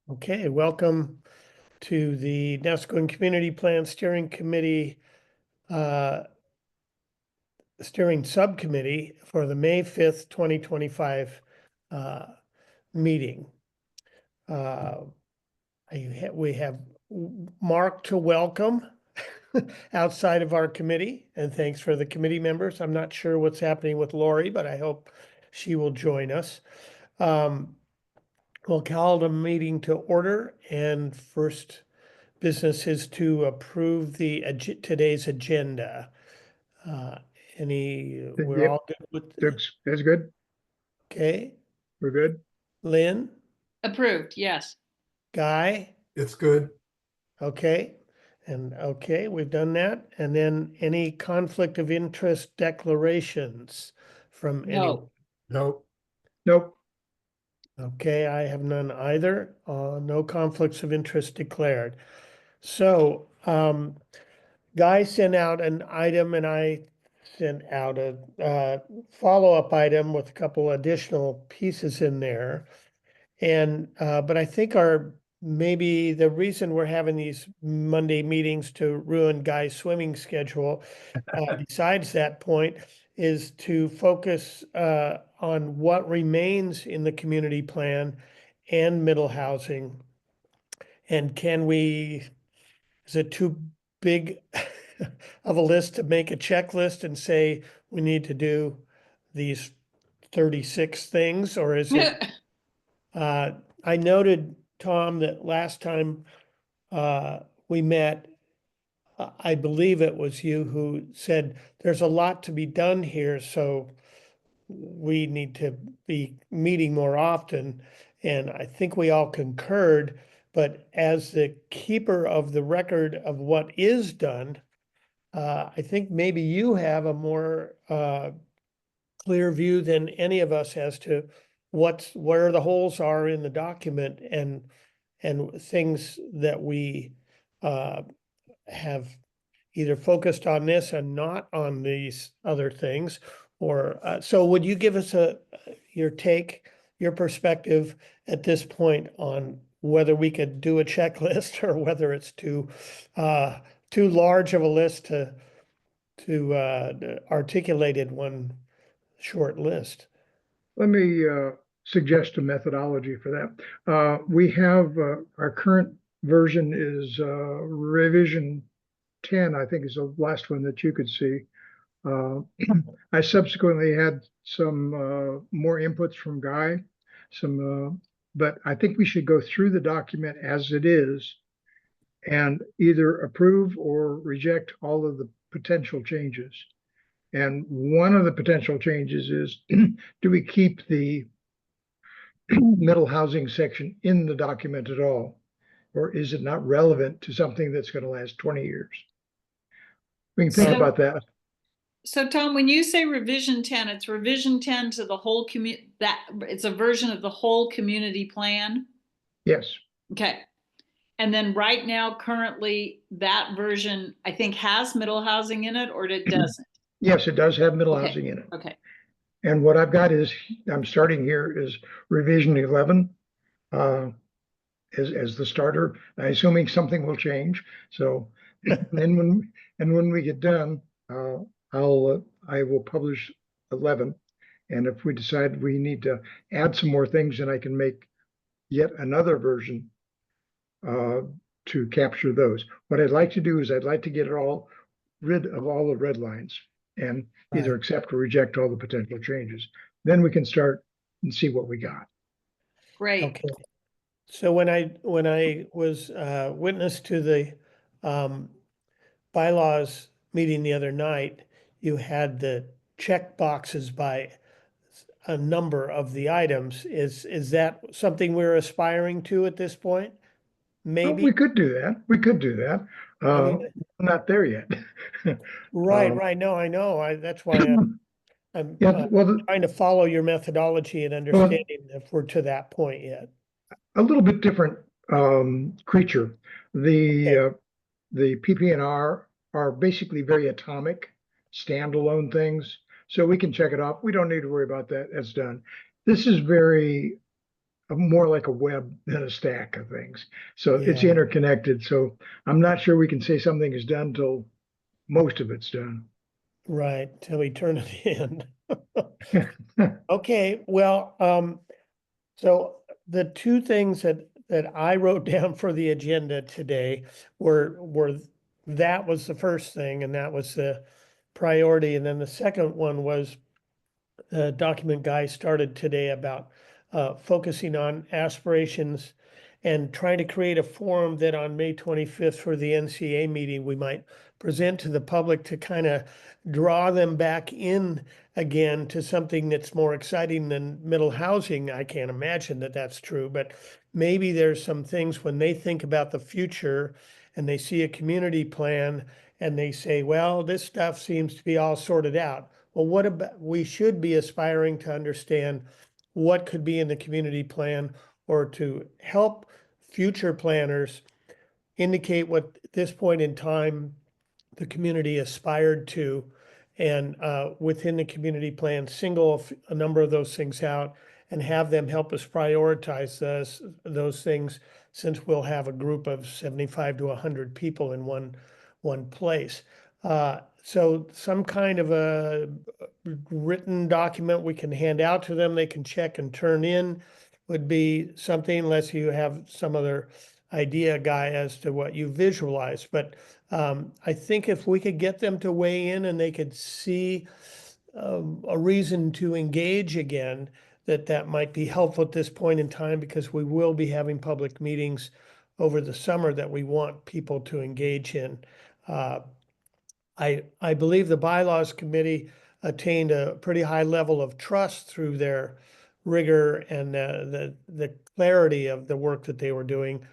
Okay, welcome to the Nesco Community Plan Steering Committee, Steering Subcommittee for the May 5th, 2025 meeting. We have Mark to welcome outside of our committee, and thanks for the committee members. I'm not sure what's happening with Lori, but I hope she will join us. We'll call the meeting to order, and first business is to approve today's agenda. We're Yep, all good with, that's good. okay, We're good. Lynn, Approved, yes. Guy, It's good. okay. And okay, we've done that. And then any conflict of interest declarations from anyone? No. Nope. Nope. Okay, I have none either. No conflicts of interest declared. So, Guy sent out an item and I sent out a follow-up item with a couple additional pieces in there. And but I think maybe the reason we're having these Monday meetings to ruin Guy's swimming schedule, besides that point, is to focus on what remains in the community plan and middle housing. And is it too big of a list to make a checklist and say we need to do these 36 things, or is it? I noted, Tom, that last time we met, I believe it was you who said there's a lot to be done here, so we need to be meeting more often. And I think we all concurred, but as the keeper of the record of what is done, I think maybe you have a more clear view than any of us as to where the holes are in the document and things that we have either focused on this and not on these other things. Or so would you give us your perspective at this point on whether we could do a checklist or whether it's too large of a list to articulate in one short list? Let me suggest a methodology for that. We have our current version is revision 10, I think is the last one that you could see. I subsequently had some more inputs from Guy, but I think we should go through the document as it is and either approve or reject all of the potential changes. And one of the potential changes is, do we keep the middle housing section in the document at all? Or is it not relevant to something that's going to last 20 years? We can think about that. So Tom, when you say revision 10, it's revision 10 to the whole it's a version of the whole community plan? Yes. Okay. And then right now, currently, that version, I think, has middle housing in it, or it doesn't? Yes, it does have middle housing in it. Okay. And what I've got is, I'm starting here is revision 11 as the starter. I'm assuming something will change. So, and when we get done, I will publish 11. And if we decide we need to add some more things, then I can make yet another version to capture those. What I'd like to do is I'd like to get rid of all the red lines and either accept or reject all the potential changes. Then we can start and see what we got. Great. Okay. So when I was witness to the bylaws meeting the other night, you had the check boxes by a number of the items. Is that something we're aspiring to at this point? Maybe. We could do that. We could do that. I mean, I'm not there yet. right. No, I know. That's why I'm Yeah, well, trying to follow your methodology and understanding if we're to that point yet. a little bit different creature. The PP&R are basically very atomic, standalone things. So we can check it off. We don't need to worry about that. That's done. This is very more like a web than a stack of things. So it's Yeah. interconnected. So I'm not sure we can say something is done till most of it's done. Right, till we turn it in. Okay, well, so the two things that I wrote down for the agenda today were that was the first thing, and that was the priority, and then the second one was the document Guy started today about focusing on aspirations and trying to create a forum that on May 25th for the NCA meeting, we might present to the public to kind of draw them back in again to something that's more exciting than middle housing. I can't imagine that that's true, but maybe there's some things when they think about the future and they see a community plan and they say, well, this stuff seems to be all sorted out. Well, what about, we should be aspiring to understand what could be in the community plan or to help future planners indicate what at this point in time the community aspired to. And within the community plan, single a number of those things out and have them help us prioritize those things, since we'll have a group of 75 to 100 people in one place. So some kind of a written document we can hand out to them, they can check and turn in would be something, unless you have some other idea, Guy, as to what you visualize. But I think if we could get them to weigh in and they could see a reason to engage again, that might be helpful at this point in time, because we will be having public meetings over the summer that we want people to engage in. I believe the bylaws committee attained a pretty high level of trust through their rigor and the clarity of the work that they were doing.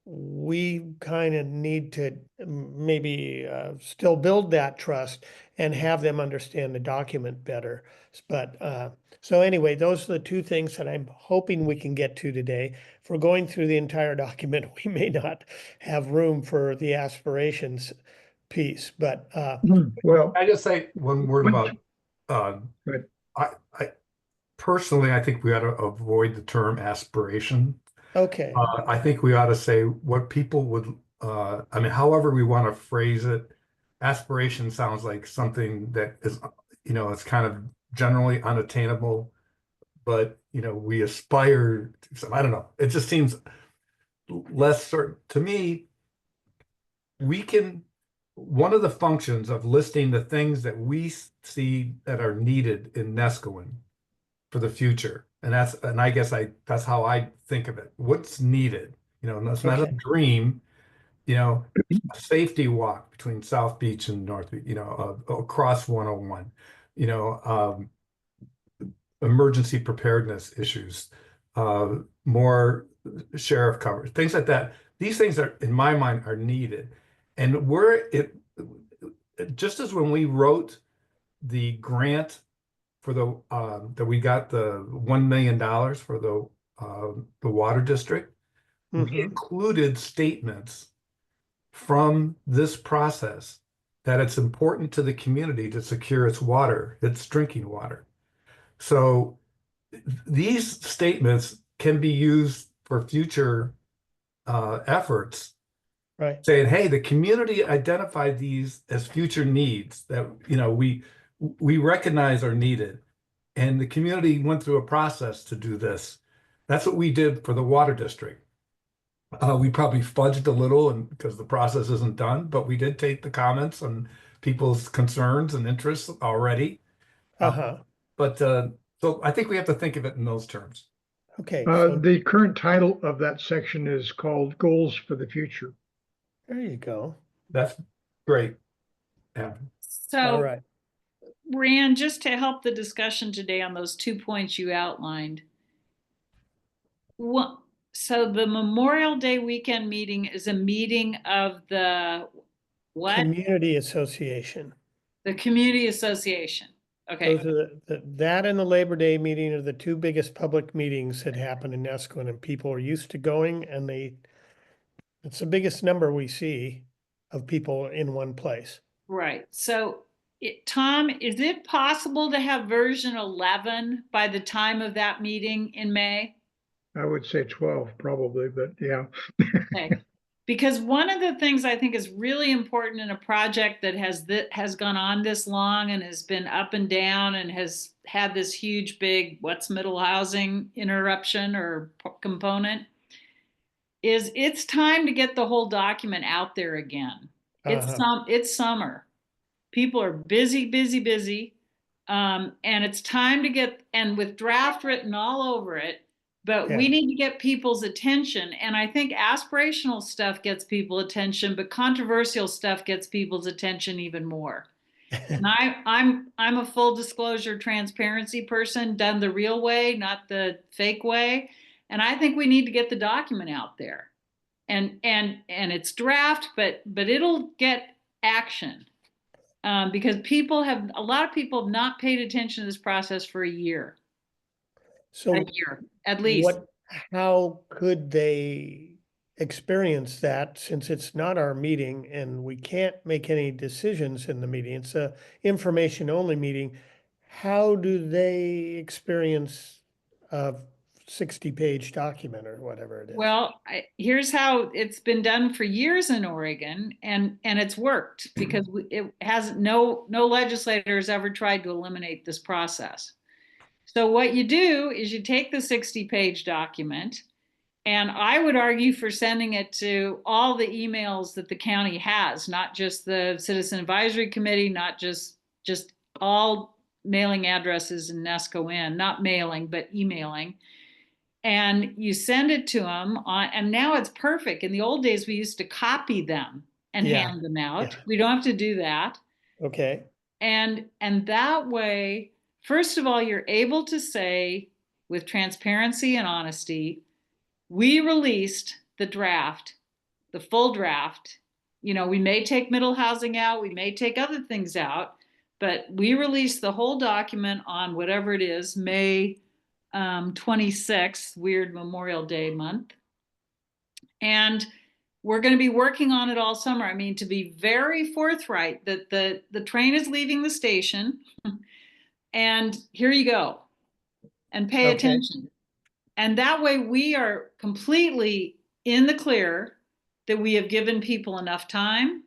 We kind of need to maybe still build that trust and have them understand the document better. But so anyway, those are the two things that I'm hoping we can get to today. If we're going through the entire document, we may not have room for the aspirations piece, but Well, I just say one word when- about, uh, but I personally, I think we ought to avoid the term aspiration. okay, I think we ought to say what people would, I mean, however we want to phrase it. Aspiration sounds like something that is, it's kind of generally unattainable, but, we aspire to some, I don't know. It just seems less certain to me. One of the functions of listing the things that we see that are needed in Nescoin for the future, and I guess that's how I think of it. What's needed, and it's not a Okay. dream, a safety walk between South Beach and North Beach, across 101, emergency preparedness issues, more sheriff coverage, things like that. These things are, in my mind, are needed. And just as when we wrote the grant for that we got the $1 million for the water district, we Mhm. included statements from this process that it's important to the community to secure its water, its drinking water. So these statements can be used for future efforts, Right. saying, hey, the community identified these as future needs that we recognize are needed. And the community went through a process to do this. That's what we did for the water district. We probably fudged a little, and because the process isn't done, but we did take the comments and people's concerns and interests already. Uh-huh. But so I think we have to think of it in those terms. Okay, so the current title of that section is called Goals for the Future. there you go. That's great. Yeah. All So, right. Rand, just to help the discussion today on those 2 points you outlined. So the Memorial Day weekend meeting is a meeting of the what? Community association. The Community Association. Okay. Those are that and the Labor Day meeting are the two biggest public meetings that happen in Nescoin, and people are used to going, and it's the biggest number we see of people in one place. Right. So, Tom, is it possible to have version 11 by the time of that meeting in May? I would say 12 probably, but yeah. Okay. Because one of the things I think is really important in a project that has gone on this long and has been up and down and has had this huge big what's middle housing interruption or component is it's time to get the whole document out there again. It's summer. People are busy, busy, busy. And it's time to get, and with draft written all over it, but we Yeah. need to get people's attention. And I think aspirational stuff gets people attention, but controversial stuff gets people's attention even more. And I'm a full disclosure transparency person, done the real way, not the fake way. And I think we need to get the document out there. And it's draft, but it'll get action. Because a lot of people have not paid attention to this process for a year So at least. how could they experience that since it's not our meeting and we can't make any decisions in the meeting? It's a information only meeting. How do they experience a 60-page document or whatever it is? Well, here's how it's been done for years in Oregon, and it's worked because it has no legislator has ever tried to eliminate this process. So what you do is you take the 60-page document, and I would argue for sending it to all the emails that the county has, not just the Citizen Advisory Committee, not just all mailing addresses in NESCO, not mailing, but emailing. And you send it to them and now it's perfect. In the old days, we used to copy them and hand them out. Yeah. We don't have to do that. Okay. And that way, first of all, you're able to say with transparency and honesty, we released the draft, the full draft. You know, we may take middle housing out, we may take other things out, but we released the whole document on whatever it is, May 26th, weird Memorial Day month. And we're going to be working on it all summer. I mean, to be very forthright, that the train is leaving the station and here you go and pay attention. And that way we are completely in the clear that we have given people enough time,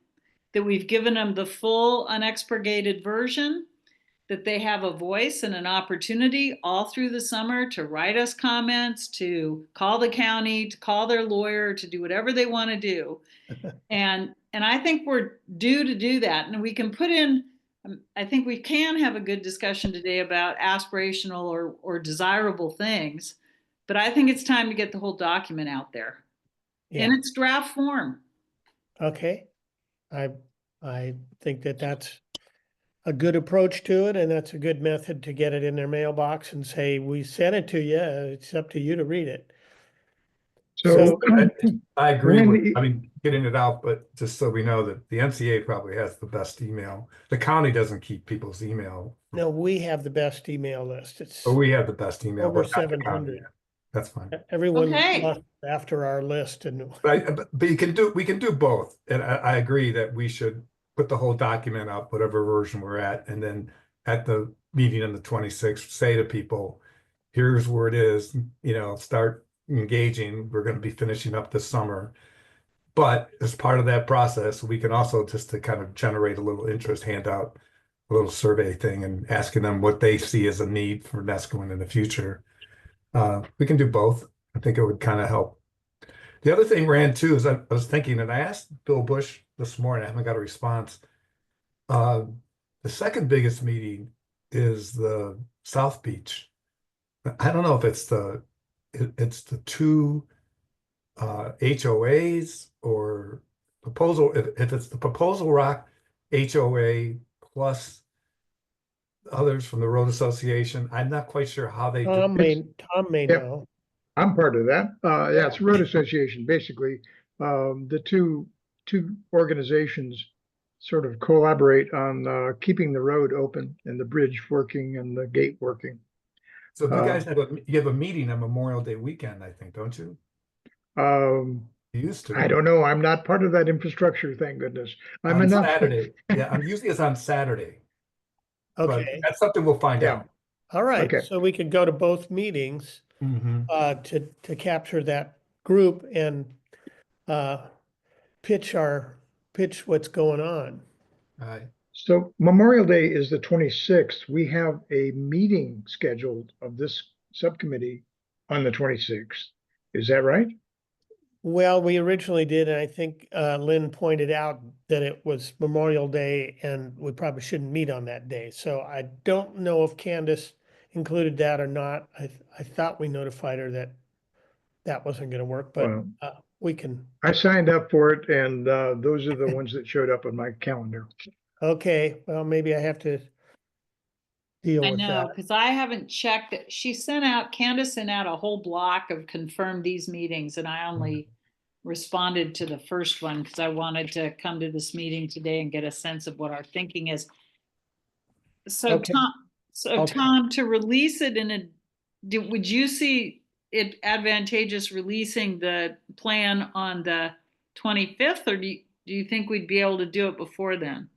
that we've given them the full unexpurgated version, that they have a voice and an opportunity all through the summer to write us comments, to call the county, to call their lawyer, to do whatever they want to do. And I think we're due to do that. And we can put in, I think we can have a good discussion today about aspirational or desirable things, but I think it's time to get the whole document out there in its draft form. Okay. I think that's a good approach to it, and that's a good method to get it in their mailbox and say, we sent it to you, it's up to you to read it. So I agree Randy- with, I mean, getting it out, but just so we know that the NCA probably has the best email. The county doesn't keep people's email. No, we have the best email list. It's But we have the best email. over but not the county. 700. That's fine. Everyone Okay. left after our list, and But we can do both. And I agree that we should put the whole document up, whatever version we're at, and then at the meeting on the 26th, say to people, here's where it is, you know, start engaging. We're going to be finishing up this summer. But as part of that process, we can also, just to kind of generate a little interest, hand out a little survey thing and asking them what they see as a need for NESCO in the future. We can do both. I think it would kind of help. The other thing, Rand, too, is I was thinking, and I asked Bill Bush this morning, I haven't got a response. The second biggest meeting is the South Beach. I don't know if it's the two HOAs or proposal, if it's the Proposal Rock HOA plus others from the Road Association. I'm not quite sure how they do. Tom may Yep. know. I'm part of that. Yeah, it's a road association. Basically, the two organizations sort of collaborate on keeping the road open and the bridge working and the gate working. So you guys have a meeting on Memorial Day weekend, I think, don't you? You used to. I don't know. I'm not part of that infrastructure, thank goodness. I'm on enough. Saturday. Yeah, I'm usually it's on Saturday. But Okay, that's something we'll find Yeah. out. all right, Okay. so we could go to both meetings. Mhm. to capture that group and uh, pitch what's going on. Right. So Memorial Day is the 26th. We have a meeting scheduled of this subcommittee on the 26th. Is that right? Well, we originally did, and I think Lynn pointed out that it was Memorial Day and we probably shouldn't meet on that day. So I don't know if Candace included that or not. I thought we notified her that that wasn't going to work, but Well, we can. I signed up for it, and those are the ones that showed up on my calendar. Okay, well, maybe I have to deal I with know, that. because I haven't checked it. Candace sent out a whole block of confirmed these meetings, and I only responded to the first one because I wanted to come to this meeting today and get a sense of what our thinking is. So Okay. Okay. Tom, to release it would you see it advantageous releasing the plan on the 25th, or do you think we'd be able to do it before then?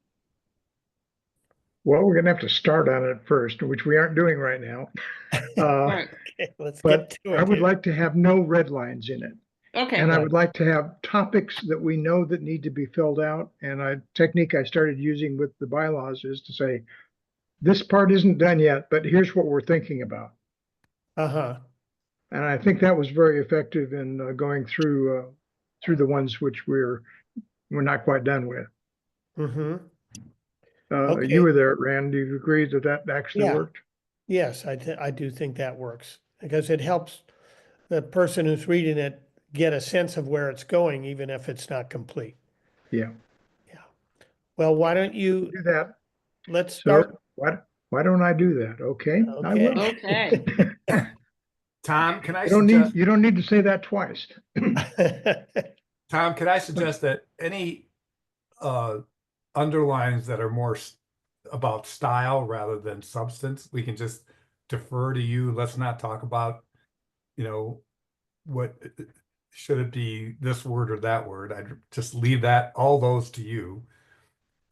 Well, we're gonna have to start on it first, which we aren't doing right now. Right. Okay, let's But get to I it. would like to have no red lines in it. Okay. And I Right. would like to have topics that we know that need to be filled out. And a technique I started using with the bylaws is to say, this part isn't done yet, but here's what we're thinking about. Uh-huh. And I think that was very effective in going through the ones which we're not quite done with. Mm-hmm. You Okay. were there, Rand. Do you agree that that actually Yeah. worked? Yes, I do think that works because it helps the person who's reading it get a sense of where it's going, even if it's not complete. Yeah, Yeah. Well, why don't you, do that. let's So start. why don't I do that? Okay, I Okay. will. Okay. Tom, can I You don't suggest? need to say that twice. Tom, can I suggest that any underlines that are more about style rather than substance, we can just defer to you. Let's not talk about, what should it be this word or that word. I'd just leave all those to you.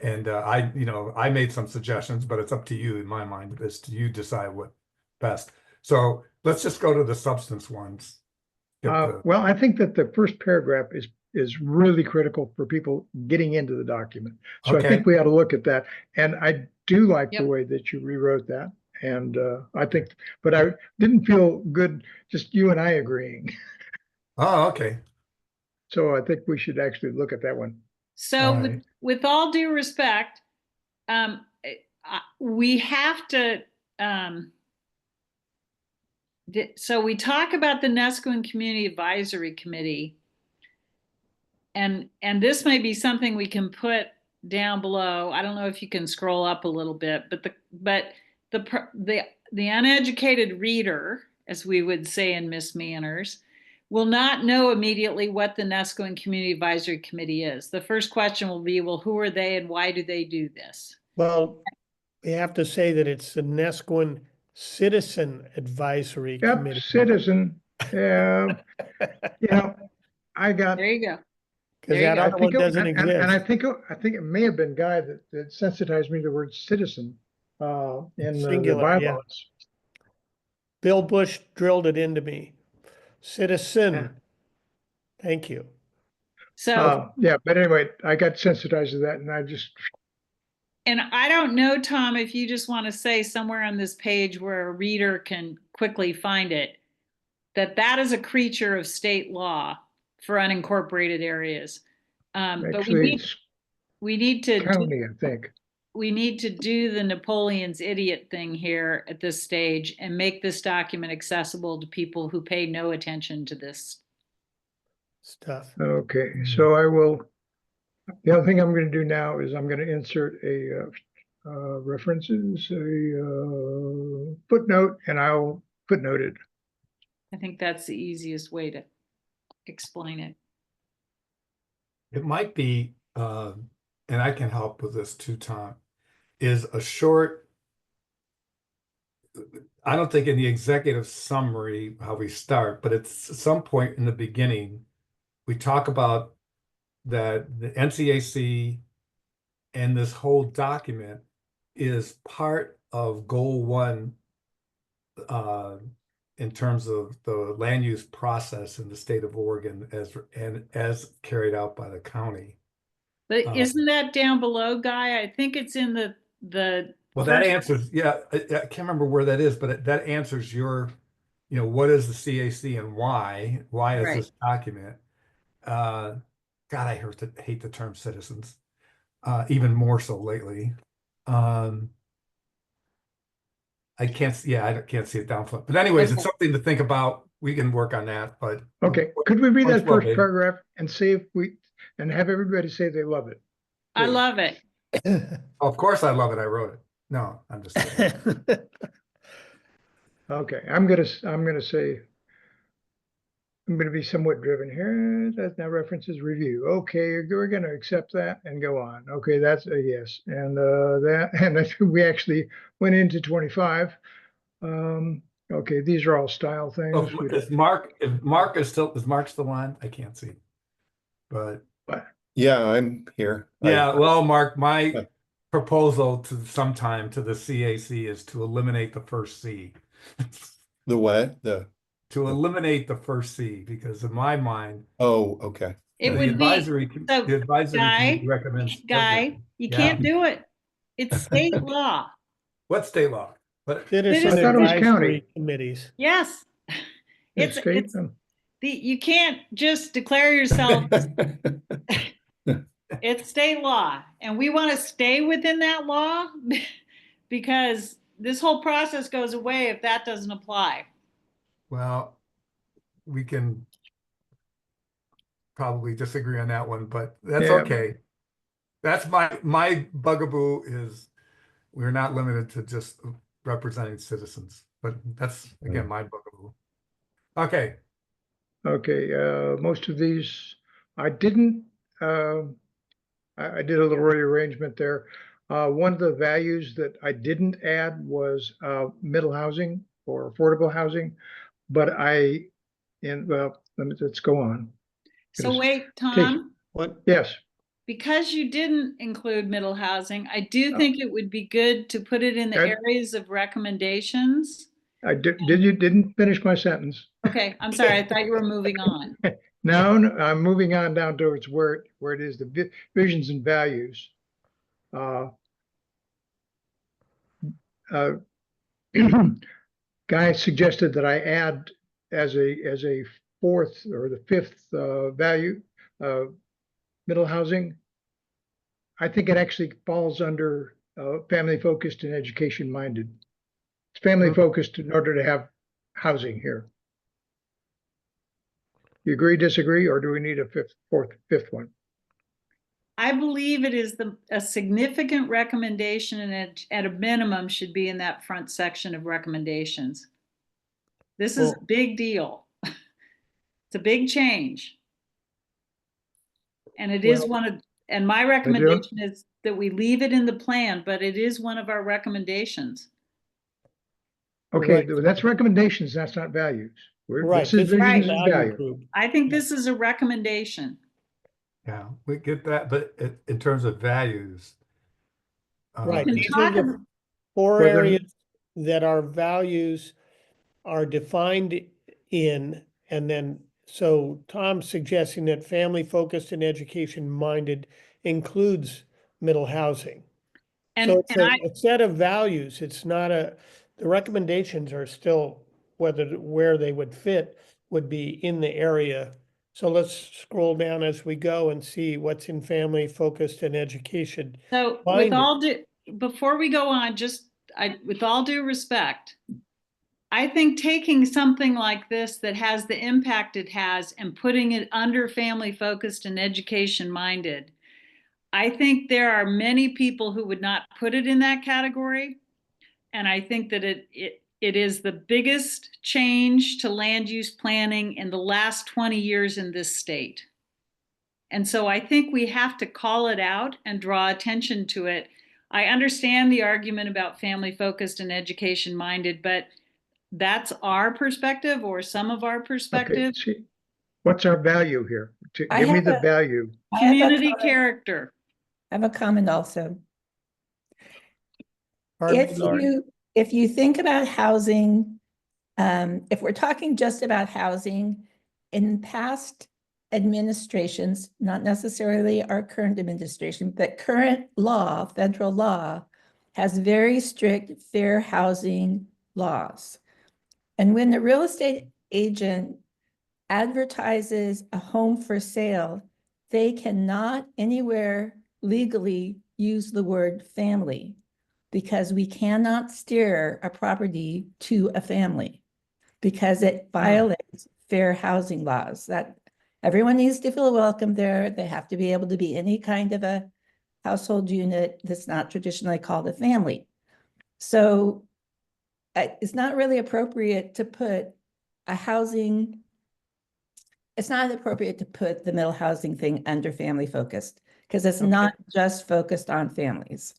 And I made some suggestions, but it's up to you in my mind. It's to you decide what best. So let's just go to the substance ones. Well, I think that the first paragraph is really critical for people getting into the document. So I Okay. think we ought to look at that. And I do like the Yep. way that you rewrote that. And I think, but I didn't feel good just you and I agreeing. Oh, okay. So I think we should actually look at that one. So All right. with all due respect, we have to, so we talk about the Nesquin Community Advisory Committee, and this may be something we can put down below. I don't know if you can scroll up a little bit, but the uneducated reader, as we would say in Miss Manners, will not know immediately what the Nesquin Community Advisory Committee is. The first question will be, well, who are they and why do they do this? Well, we have to say that it's the Nesquin Citizen Advisory Yep, Committee. citizen. Yeah, I got. There you go. Because There you that go. I other think one doesn't and I exist. think it may have been Guy that sensitized me to the word citizen in the Singular, yeah. bylaws. Bill Bush drilled it into me. Yeah. Citizen. Thank you. So, Yeah, but anyway, I got sensitized to that, and I just and I don't know, Tom, if you just want to say somewhere on this page where a reader can quickly find it, that is a creature of state law for unincorporated areas. But actually we need to county, I think. we need to do the Napoleon's idiot thing here at this stage and make this document accessible to people who pay no attention to this Stuff. Okay, so I will. The other thing I'm going to do now is I'm going to insert a references, a footnote, and I'll footnote it. I think that's the easiest way to explain it. It might be, and I can help with this too, Tom, is a short, I don't think in the executive summary how we start, but it's at some point in the beginning, we talk about that the NCAC and this whole document is part of goal one in terms of the land use process in the state of Oregon as carried out by the county. But isn't that down below, Guy? I think it's in the Well, that first- answers, yeah, I can't remember where that is, but that answers your, what is the CAC and why? Why is Right. this document? God, I hate the term citizens, even more so lately. I can't see it down front. But anyways, it's Okay. something to think about. We can work on that, but Okay, could we read that Well, first paragraph and see if and have everybody say they love it? I please? love it. of course I love it. I wrote it. No, I'm just kidding. Okay, I'm gonna be somewhat driven here. That now references review. Okay, we're gonna accept that and go on. Okay, that's a yes. And we actually went into 25. Okay, these are all style things. We Is don't- Mark still on? I can't see. But Yeah, I'm here. yeah, well, Mark, my proposal to sometime to the CAC is to eliminate the first C. The what? To eliminate the first C, because in my mind, Oh, okay. It the would advisory, be, so, the advisory Guy, committee recommends. Guy, you Yeah. can't do it. It's state law. What state law? What? Citizen I thought it was advisory county. committees. Yes. It's State, you can't just declare yourself, it's state law. And we want to stay within that law because this whole process goes away if that doesn't apply. Well, we can probably disagree on that one, but that's Yeah. okay. That's my bugaboo is we're not limited to just representing citizens, but that's again my bugaboo. Okay, Okay, most of these, I didn't, I did a little rearrangement there. One of the values that I didn't add was middle housing or affordable housing, but let's go on. So Yes. wait, Tom, What? Yes, because you didn't include middle housing, I do think it would be good to put it in the Okay. areas of recommendations. I didn't finish my sentence. Okay, I'm sorry. I thought you were moving on. No, I'm moving on down towards where it is, the visions and values. Guy suggested that I add as a fourth or the fifth value, middle housing. I think it actually falls under family focused and education minded. It's family focused in order to have housing here. You agree, disagree, or do we need a fifth one? I believe it is a significant recommendation and at a minimum should be in that front section of recommendations. This is a big deal. It's a big change. And it is and my recommendation is that we leave it in the plan, but it is one of our recommendations. Okay, Right. that's recommendations, that's not values. Right. This is this visions the and value value. group. I think this is a recommendation. yeah, we get that, but in terms of values, Right. can These talk are the about- four Whether- areas that our values are defined in, and then, so Tom's suggesting that family focused and education minded includes middle housing. So it's a set of values. It's not the recommendations are still where they would fit would be in the area. So let's scroll down as we go and see what's in family focused and education. So before we go on, with all due respect, I think taking something like this that has the impact it has and putting it under family focused and education minded, I think there are many people who would not put it in that category. And I think that it is the biggest change to land use planning in the last 20 years in this state. And so I think we have to call it out and draw attention to it. I understand the argument about family focused and education minded, but that's our perspective or some of our Okay, perspective. see, what's our value here? I Give me have the a- value. I have a Community comment- character. I have a comment also. Pardon me, Laurie? If you think about housing If we're talking just about housing, in past administrations, not necessarily our current administration, but current law, federal law, has very strict fair housing laws. And when the real estate agent advertises a home for sale, they cannot anywhere legally use the word family because we cannot steer a property to a family because it violates fair housing laws. That everyone needs to feel welcome there. They have to be able to be any kind of a household unit that's not traditionally called a family. So it's not really appropriate to put a housing, it's not appropriate to put the middle housing thing under family focused because it's Okay. not just focused on families.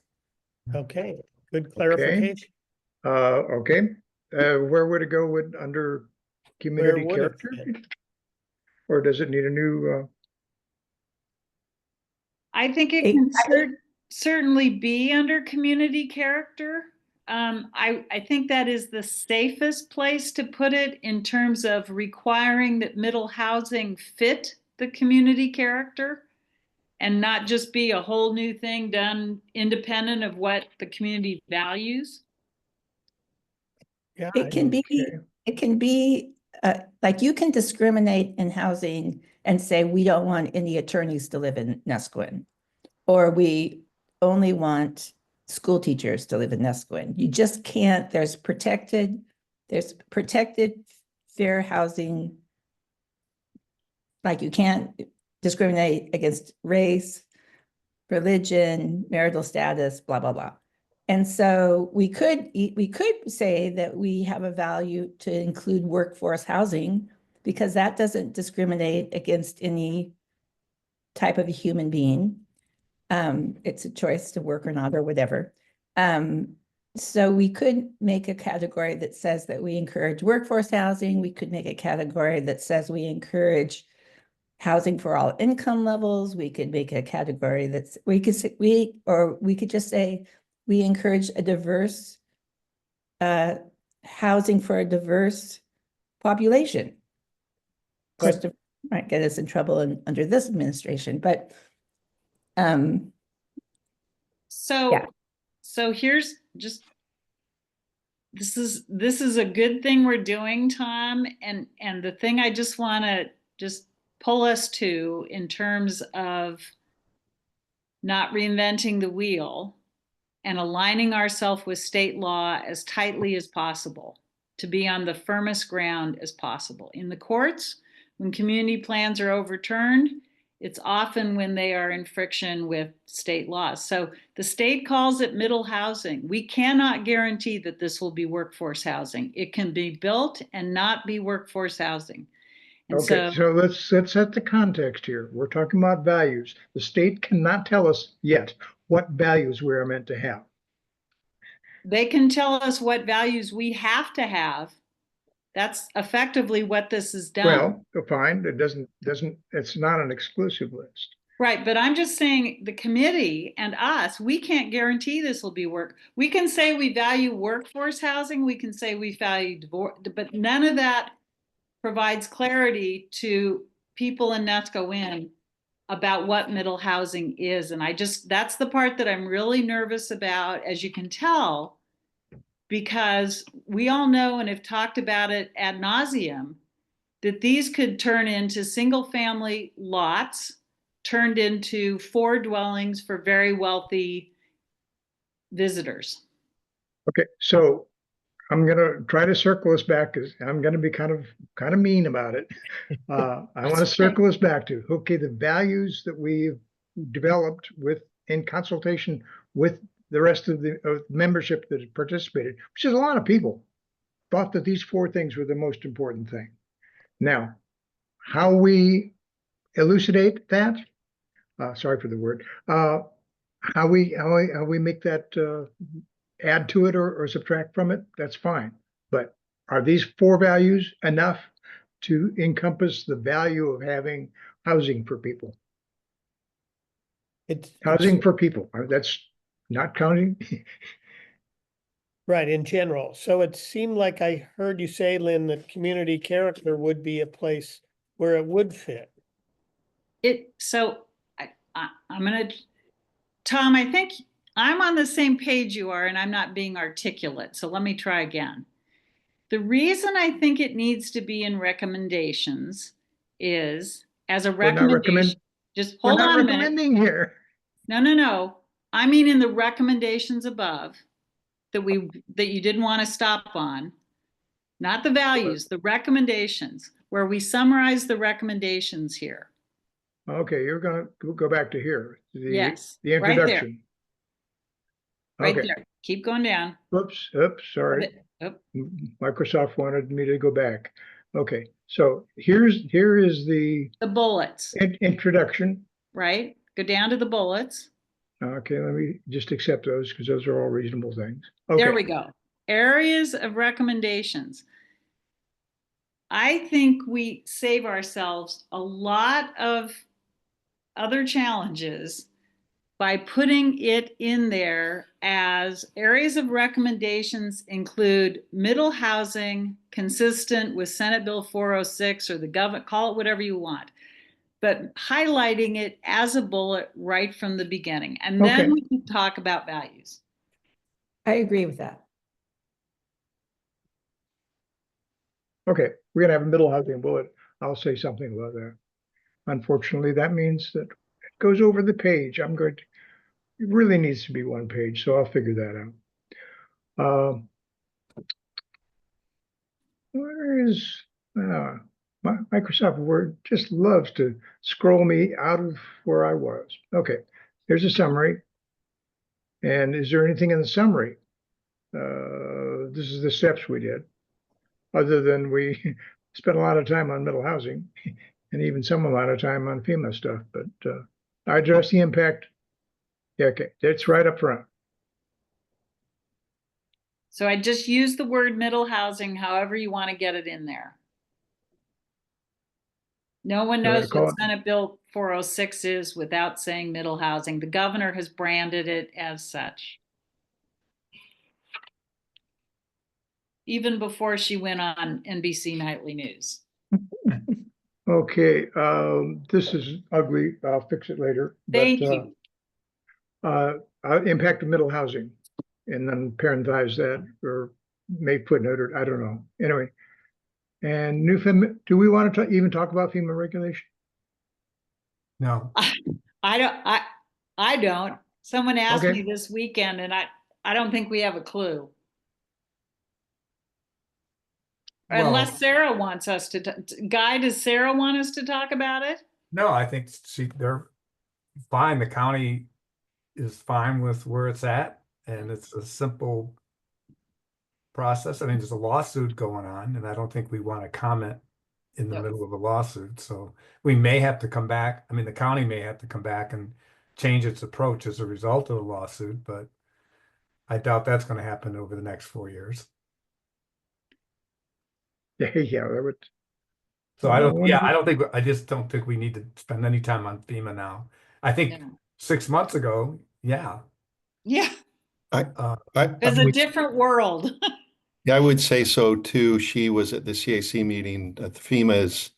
Okay, good clarification. Okay, where would it go with under community would it character? fit? Or does it need a new, I think it It- can certainly be under community character. I think that is the safest place to put it in terms of requiring that middle housing fit the community character and not just be a whole new thing done independent of what the community values. Yeah, It can be, okay. it can be, like you can discriminate in housing and say, we don't want any attorneys to live in Nesquin. Or we only want school teachers to live in Nesquin. You just can't, there's protected fair housing. Like you can't discriminate against race, religion, marital status, blah, blah, blah. And so we could say that we have a value to include workforce housing because that doesn't discriminate against any type of a human being. It's a choice to work or not or whatever. So we could make a category that says that we encourage workforce housing. We could make a category that says we encourage housing for all income levels. We could make a category that's, we could just say we encourage a diverse housing for a diverse population. Of course, it might get us in trouble under this administration, but So, Yeah. so here's just, this is a good thing we're doing, Tom. And the thing I just want to just pull us to in terms of not reinventing the wheel and aligning ourselves with state law as tightly as possible to be on the firmest ground as possible. In the courts, when community plans are overturned, it's often when they are in friction with state laws. So the state calls it middle housing. We cannot guarantee that this will be workforce housing. It can be built and not be workforce housing. And Okay, so let's set the context here. We're talking about values. The state cannot tell us yet what values we are meant to have. they can tell us what values we have to have. That's effectively what this has done. Well, fine, it's not an exclusive list. Right, but I'm just saying the committee and us, we can't guarantee this will be work. We can say we value workforce housing, we can say we value divorce, but none of that provides clarity to people in Nesco about what middle housing is. And that's the part that I'm really nervous about, as you can tell, because we all know and have talked about it ad nauseum, that these could turn into single family lots turned into 4 dwellings for very wealthy visitors. Okay, so I'm gonna try to circle us back because I'm gonna be kind of mean about it. I want to circle us back to, okay, the values that we've developed in consultation with the rest of the membership that has participated, which is a lot of people, thought that these 4 things were the most important thing. Now, how we elucidate that, sorry for the word, how we make that add to it or subtract from it, that's fine. But are these 4 values enough to encompass the value of having housing for people? It's Housing for people, that's not counting. Right, in general. So it seemed like I heard you say, Lynn, that community character would be a place where it would fit. So I'm gonna, Tom, I think I'm on the same page you are, and I'm not being articulate. So let me try again. The reason I think it needs to be in recommendations is as a We're not recommendation. Just We're hold not on a minute. recommending here. No. I mean in the recommendations above that you didn't want to stop on, not the values, the recommendations, where we summarize the recommendations here. Okay, you're gonna go back to here, Yes, the right there, introduction. right Okay, there. Keep going down. oops, sorry. Oh, Microsoft wanted me to go back. Okay, so here is the the bullets, introduction. right? Go down to the bullets. Okay, let me just accept those because those are all reasonable things. There Okay, we go. Areas of recommendations. I think we save ourselves a lot of other challenges by putting it in there as areas of recommendations include middle housing consistent with Senate Bill 406 or the government, call it whatever you want, but highlighting it as a bullet right from the beginning. And then Okay. we can talk about values. I agree with that. okay, we're gonna have a middle housing bullet. I'll say something about that. Unfortunately, that means that it goes over the page. It really needs to be one page, so I'll figure that out. Where is, Microsoft Word just loves to scroll me out of where I was. Okay, here's a summary. And is there anything in the summary? This is the steps we did, other than we spent a lot of time on middle housing and even some amount of time on FEMA stuff, but I address the impact. Yeah, okay, it's right up front. So I just use the word middle housing, however you want to get it in there. No one Do I knows call what it? Senate Bill 406 is without saying middle housing. The governor has branded it as such. Even before she went on NBC Nightly News. Okay, this is ugly. I'll fix it later. Thank But you. impact of middle housing, and then parenthesize that or make footnote or I don't know. Anyway, and new FEMA. Do we want to even talk about FEMA regulation? No, I don't. Someone asked Okay. me this weekend and I don't think we have a clue. well, Unless Sarah wants us to, Guy, does Sarah want us to talk about it? no, I think they're fine. The county is fine with where it's at, and it's a simple process. I mean, there's a lawsuit going on, and I don't think we want to comment in the No. middle of a lawsuit. So we may have to come back. I mean, the county may have to come back and change its approach as a result of the lawsuit, but I doubt that's going to happen over the next 4 years. Yeah, that would. So I just don't think we need to spend any time on FEMA now. I think No. 6 months ago, yeah. Yeah, I it's a would, different world. yeah, I would say so too. She was at the CAC meeting. The FEMA is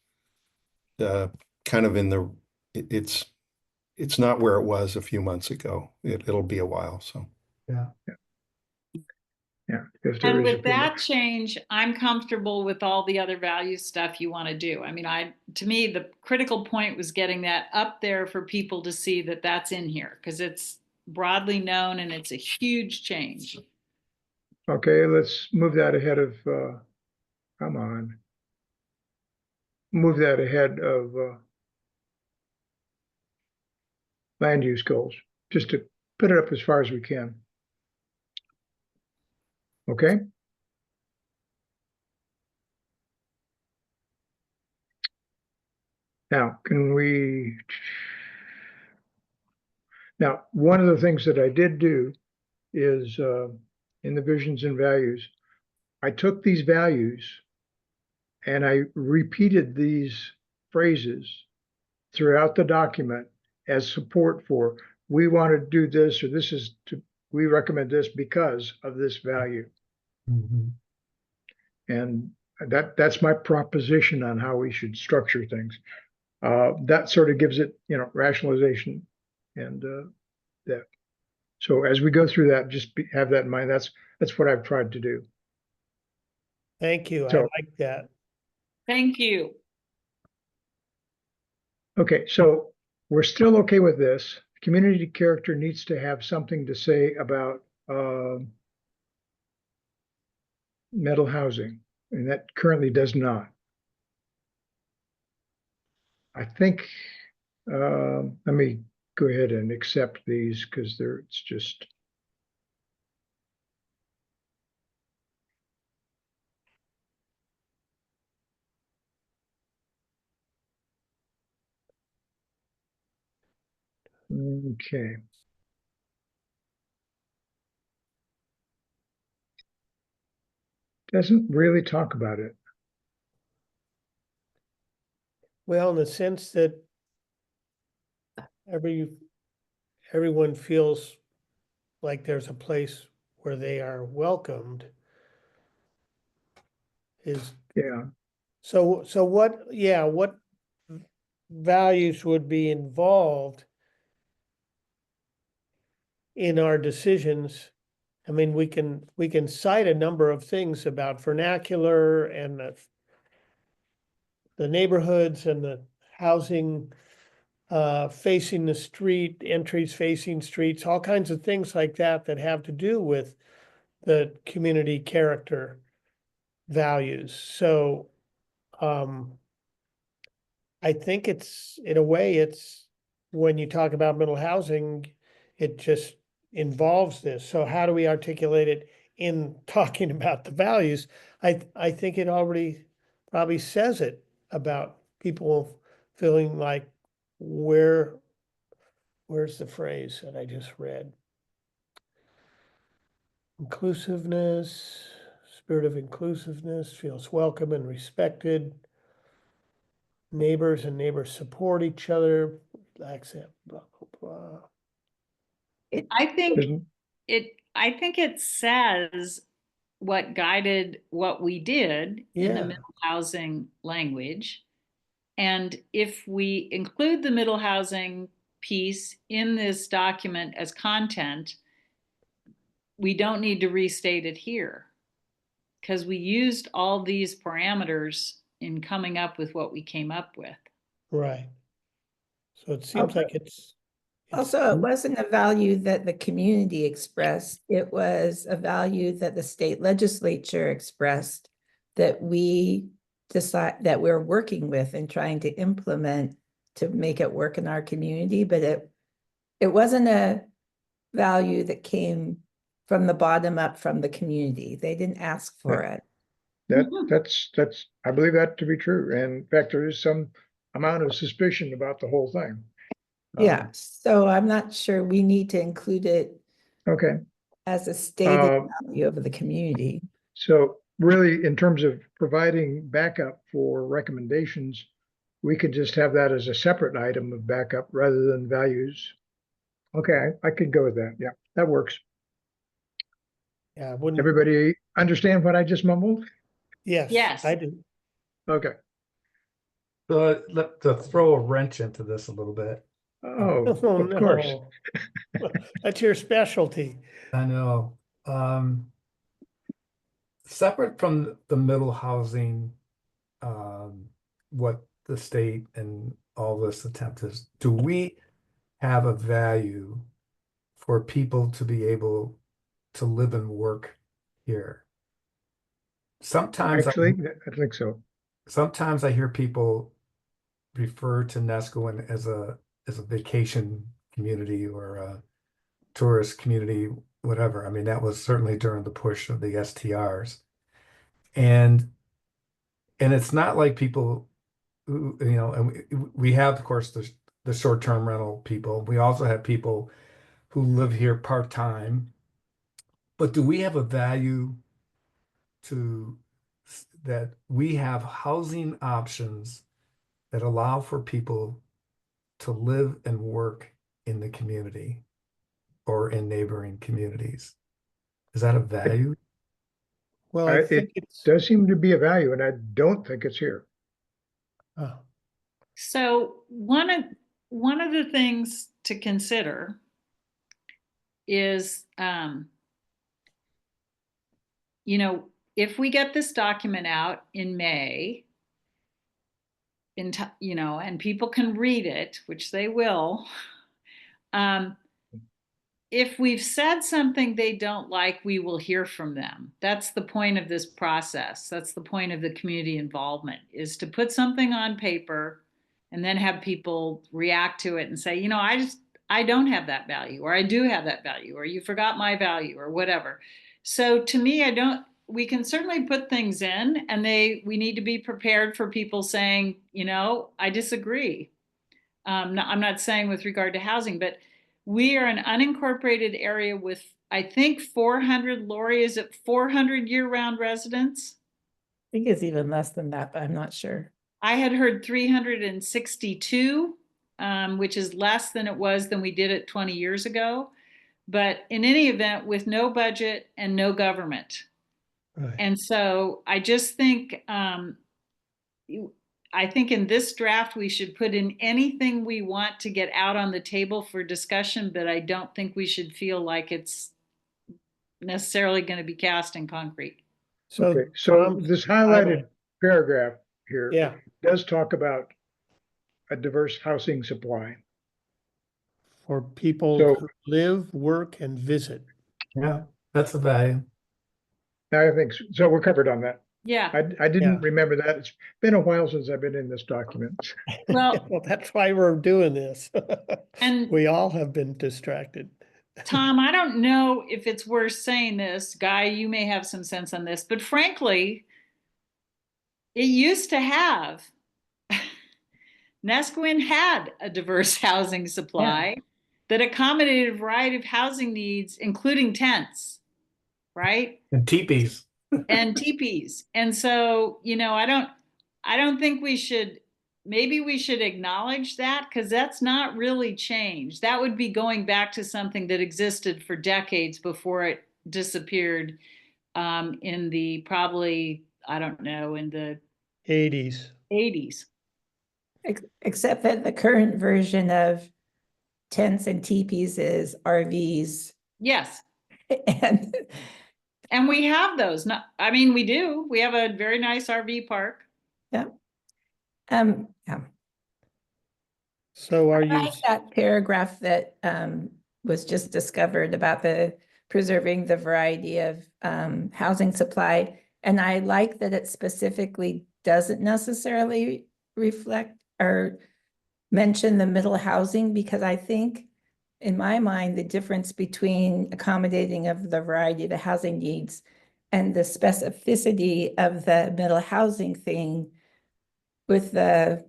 kind of in the, it's not where it was a few months ago. It'll be a while, so. Yeah. Yeah, if there And is a with FEMA. that change, I'm comfortable with all the other value stuff you want to do. I mean, to me, the critical point was getting that up there for people to see that that's in here because it's broadly known and it's a huge change. Okay, let's move that ahead of, come on. Move that ahead of land use goals, just to put it up as far as we can. Okay? Now, now, one of the things that I did do is in the visions and values, I took these values and I repeated these phrases throughout the document as support for, we want to do this, or we recommend this because of this value. Mhm. And that's my proposition on how we should structure things. That sort of gives it, rationalization and that. So as we go through that, have that in mind. That's what I've tried to do. Thank you. I So, like that. Thank you. okay, so we're still okay with this. Community character needs to have something to say about mental housing, and that currently does not. I think, let me go ahead and accept these because it's just. Okay. Doesn't really talk about it. Well, in the sense that everyone feels like there's a place where they are welcomed is, Yeah, so what, yeah, what values would be involved in our decisions? I mean, we can cite a number of things about vernacular and the neighborhoods and the housing facing the street, entries facing streets, all kinds of things like that that have to do with the community character values. So I think it's, in a way, it's when you talk about mental housing, it just involves this. So how do we articulate it in talking about the values? I think it already probably says it about people feeling like where's the phrase that I just read? Inclusiveness, spirit of inclusiveness, feels welcome and respected. Neighbors and neighbors support each other, relax it, blah, blah, blah. I think isn't, I think it says what guided what we did in the Yeah, middle housing language. And if we include the middle housing piece in this document as content, we don't need to restate it here because we used all these parameters in coming up with what we came up with. right. So it seems like it's Also, it wasn't a value that the community expressed. It was a value that the state legislature expressed that we decide that we're working with and trying to implement to make it work in our community. But it wasn't a value that came from the bottom up from the community. They didn't ask for it. that's, I believe that to be true. And in fact, there is some amount of suspicion about the whole thing. Yeah, so I'm not sure we need to include it Okay, as a stated Uh, value of the community. so really, in terms of providing backup for recommendations, we could just have that as a separate item of backup rather than values. Okay, I could go with that. Yeah, that works. yeah, I wouldn't, Everybody understand what I just mumbled? yes, Yes. I do. Okay. To throw a wrench into this a little bit. Oh, Oh, of course. no. That's your specialty. I know. Separate from the middle housing, what the state and all this attempt is, do we have a value for people to be able to live and work here? Sometimes Actually, I think so. sometimes I hear people refer to Nescoin as a vacation community or a tourist community, whatever. I mean, that was certainly during the push of the STRs. And it's not like people who, and we have, of course, the short-term rental people. We also have people who live here part-time. But do we have a value to that we have housing options that allow for people to live and work in the community or in neighboring communities? Is that a value? Well, I It think it's, does seem to be a value, and I don't think it's here. oh, So one of the things to consider is, you know, if we get this document out in May, you know, and people can read it, which they will, um, if we've said something they don't like, we will hear from them. That's the point of this process. That's the point of the community involvement, is to put something on paper and then have people react to it and say, you know, I don't have that value, or I do have that value, or you forgot my value, or whatever. So to me, we can certainly put things in, and we need to be prepared for people saying, you know, I disagree. I'm not saying with regard to housing, but we are an unincorporated area with, I think, 400, Lori, is it 400 year-round residents? I think it's even less than that, but I'm not sure. I had heard 362, which is less than we did it 20 years ago. But in any event, with no budget and no government. right. And so I just think, I think in this draft, we should put in anything we want to get out on the table for discussion, but I don't think we should feel like it's necessarily going to be cast in concrete. So, Okay, so Tom, this I will- highlighted paragraph here yeah, does talk about a diverse housing supply. for people So- who live, work, and visit. Yeah, that's a value. I think, so we're covered on that. Yeah. I didn't Yeah. remember that. It's been a while since I've been in this document. Well, Well, that's why we're doing this. and We all have been distracted. Tom, I don't know if it's worth saying this. Guy, you may have some sense on this, but frankly, it used to have, Nesquin had a diverse housing supply that accommodated a variety of housing needs, including tents, right? And teepees. And teepees. And so, you know, I don't think maybe we should acknowledge that, because that's not really changed. That would be going back to something that existed for decades before it disappeared, in the probably, I don't know, in the 80s. 80s. Except that the current version of tents and teepees is RVs. Yes. And And we have those. Not, I mean, we do. We have a very nice RV park. yeah. So are I you, like that paragraph that was just discovered about the preserving the variety of housing supply. And I like that it specifically doesn't necessarily reflect or mention the middle housing, because I think in my mind, the difference between accommodating of the variety of the housing needs and the specificity of the middle housing thing with the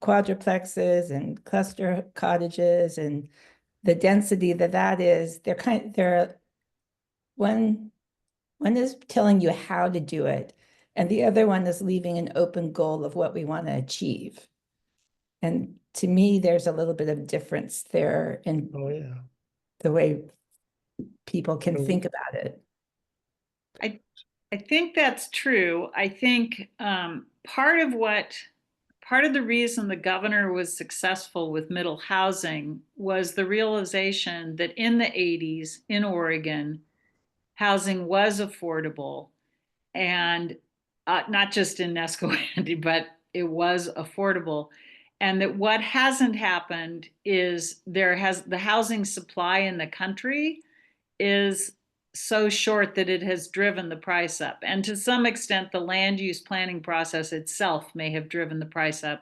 quadruplexes and cluster cottages and the density that is, one is telling you how to do it, and the other one is leaving an open goal of what we want to achieve. And to me, there's a little bit of difference there in oh, yeah. the way people can So- think about it. I think that's true. I think part of the reason the governor was successful with middle housing was the realization that in the 80s in Oregon, housing was affordable, and not just in Nescoandy, but it was affordable. And that what hasn't happened is the housing supply in the country is so short that it has driven the price up. And to some extent, the land use planning process itself may have driven the price up.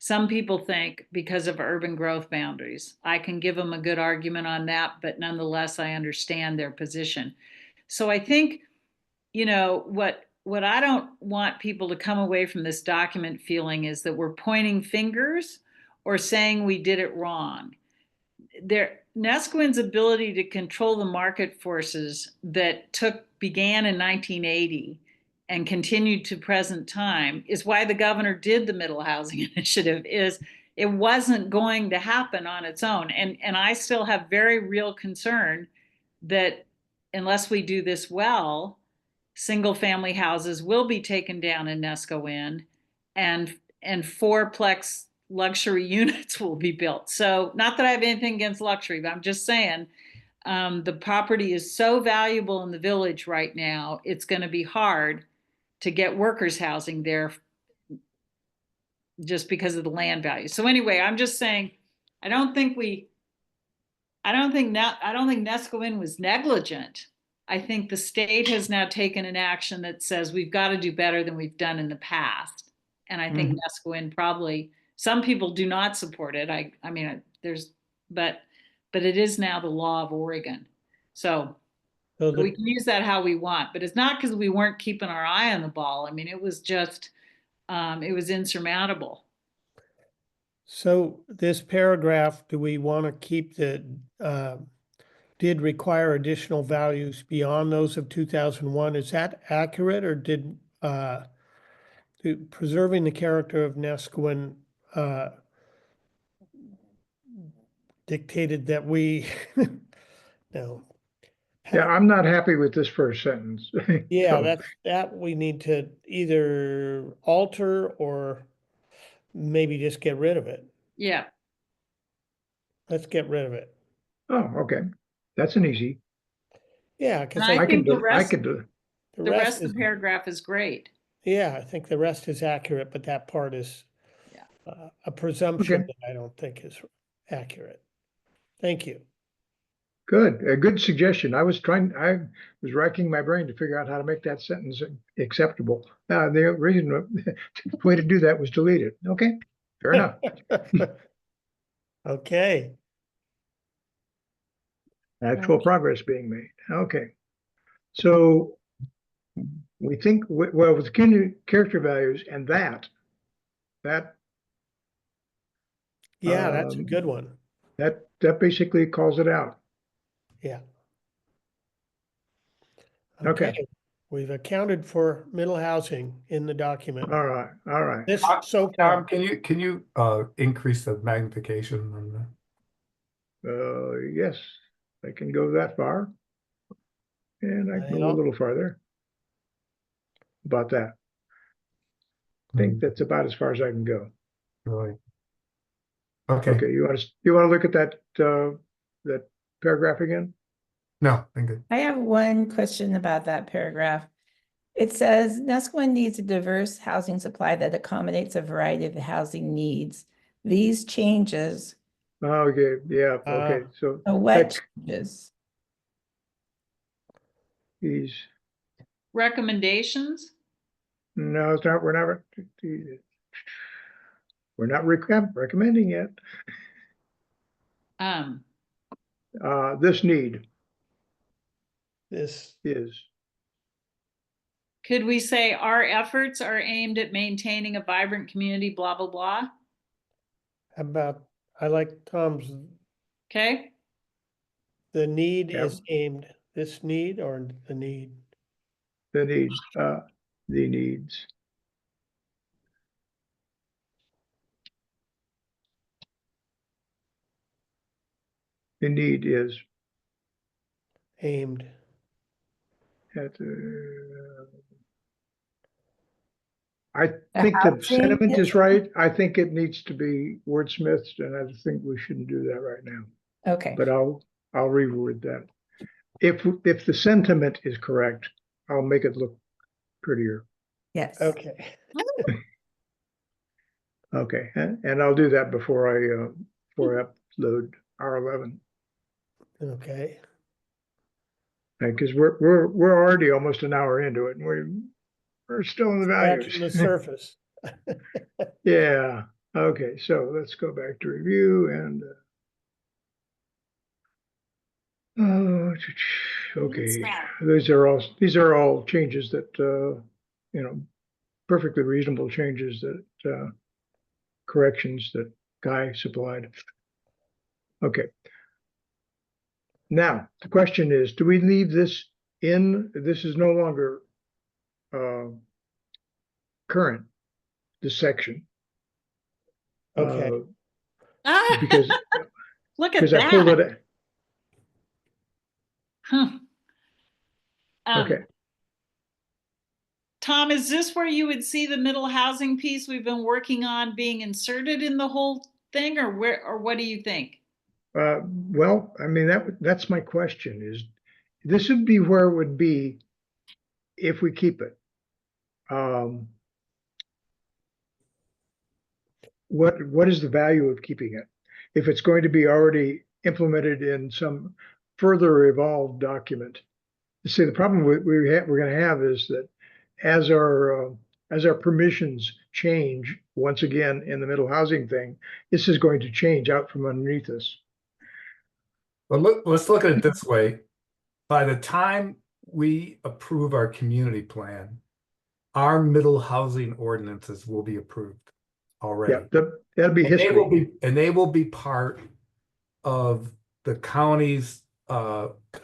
Some people think because of urban growth boundaries. I can give them a good argument on that, but nonetheless, I understand their position. So I think, you know, what I don't want people to come away from this document feeling is that we're pointing fingers or saying we did it wrong. Nesquin's ability to control the market forces that began in 1980 and continued to present time is why the governor did the middle housing initiative. Is it wasn't going to happen on its own. And I still have very real concern that unless we do this well, single-family houses will be taken down in Nesco and fourplex luxury units will be built. So not that I have anything against luxury, but I'm just saying the property is so valuable in the village right now, it's going to be hard to get workers' housing there just because of the land value. So anyway, I'm just saying, I don't think Nesco was negligent. I think the state has now taken an action that says we've got to do better than we've done in the past. And I think Nesco probably, some people do not support it. I mean, but it is now the law of Oregon. So So we the, can use that how we want, but it's not because we weren't keeping our eye on the ball. I mean, it was just, it was insurmountable. so this paragraph, do we want to keep did require additional values beyond those of 2001? Is that accurate, or did preserving the character of Nesquin dictated that we no. Yeah, I'm not happy with this first sentence. Yeah, So, that we need to either alter or maybe just get rid of it. Yeah. Let's get rid of it. oh, okay. That's an easy. Yeah, And because I I can think the do, I rest, can do. the the rest rest of is, the paragraph is great. yeah, I think the rest is accurate, but that part is Yeah. a presumption Okay. that I don't think is accurate. Thank you. Good, a good suggestion. I was racking my brain to figure out how to make that sentence acceptable. The reason, the way to do that was delete it. Okay, fair enough. Okay, Actual progress being made. Okay. So we think, well, with character values and that, yeah, that's a um, good one. that basically calls it out. Yeah. Okay. Okay, we've accounted for middle housing in the document. All right, all right. This so far. Tom, can you increase the magnification on the? Yes, I can go that far. And I can go a Well, little farther. About that. I think that's about as far as I can go. Really? Okay. Okay, you want to look at that paragraph again? No, I'm good. I have one question about that paragraph. It says Nesquin needs a diverse housing supply that accommodates a variety of housing needs. These changes, Okay, yeah, okay, so what changes? he's, Recommendations? no, it's not, we're not recommending yet. This need this, is, Could we say our efforts are aimed at maintaining a vibrant community, blah, blah, blah? about, I like Tom's, Okay. the need Yeah. is aimed, this need or the need? the needs. The need is Aimed. at, I think the housing sentiment is- is right. I think it needs to be wordsmithed, and I think we shouldn't do that right now. Okay, But I'll reword that. If the sentiment is correct, I'll make it look prettier. yes. Okay. Okay, and I'll do that before I upload R11. Okay. Because we're already almost an hour into it, and we're still in the Scratching the values. surface. Yeah. Okay, so let's go back to review and okay. These are all changes that perfectly reasonable changes that corrections that Guy supplied. Okay. Now, the question is, do we leave this in? This is no longer current, this section. Okay. Because Look at I pulled that. it. Huh. Okay. Tom, is this where you would see the middle housing piece we've been working on being inserted in the whole thing, or what do you think? Well, I mean, that's my question is, this would be where it would be if we keep it. What is the value of keeping it? If it's going to be already implemented in some further evolved document. See, the problem we're going to have is that as our permissions change once again in the middle housing thing, this is going to change out from underneath us. But let's look at it this way. By the time we approve our community plan, our middle housing ordinances will be approved already. Yeah, that'll be history. They will be part of the county's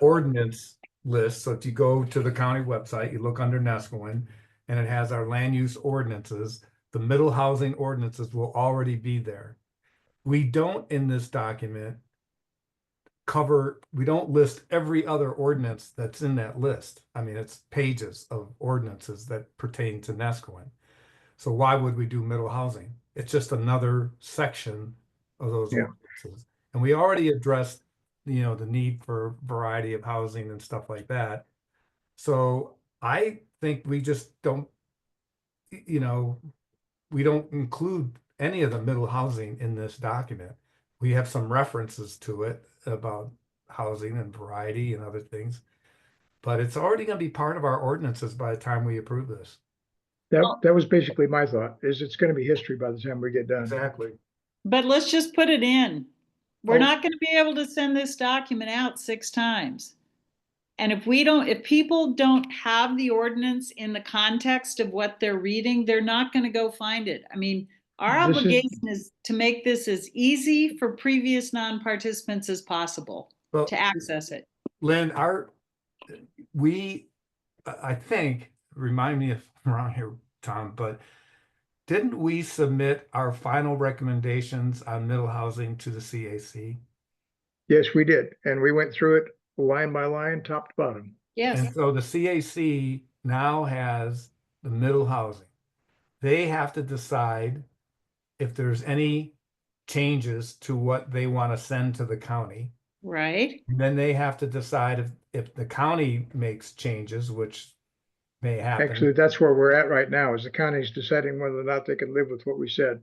ordinance list. So if you go to the county website, you look under Nescoin, and it has our land use ordinances. The middle housing ordinances will already be there. We don't in this document we don't list every other ordinance that's in that list. I mean, it's pages of ordinances that pertain to Nescoin. So why would we do middle housing? It's just another section of those ordinances. And we already addressed, the need for variety of housing and stuff like that. So I think we just don't, we don't include any of the middle housing in this document. We have some references to it about housing and variety and other things, but it's already going to be part of our ordinances by the time we approve this. That was basically my thought, is it's going to be history by the time we get done. Exactly. But let's just put it in. We're Oh. not going to be able to send this document out 6 times. And if people don't have the ordinance in the context of what they're reading, they're not going to go find it. I mean, our obligation is to make this as easy for previous non-participants as possible to access it. Lynn, I think, remind me if I'm wrong here, Tom, but didn't we submit our final recommendations on middle housing to the CAC? Yes, we did. And we went through it line by line, top to bottom. Yes. And so the CAC now has the middle housing. They have to decide if there's any changes to what they want to send to the county. Right. And then they have to decide if the county makes changes, which may happen. Actually, that's where we're at right now, is the county's deciding whether or not they can live with what we said.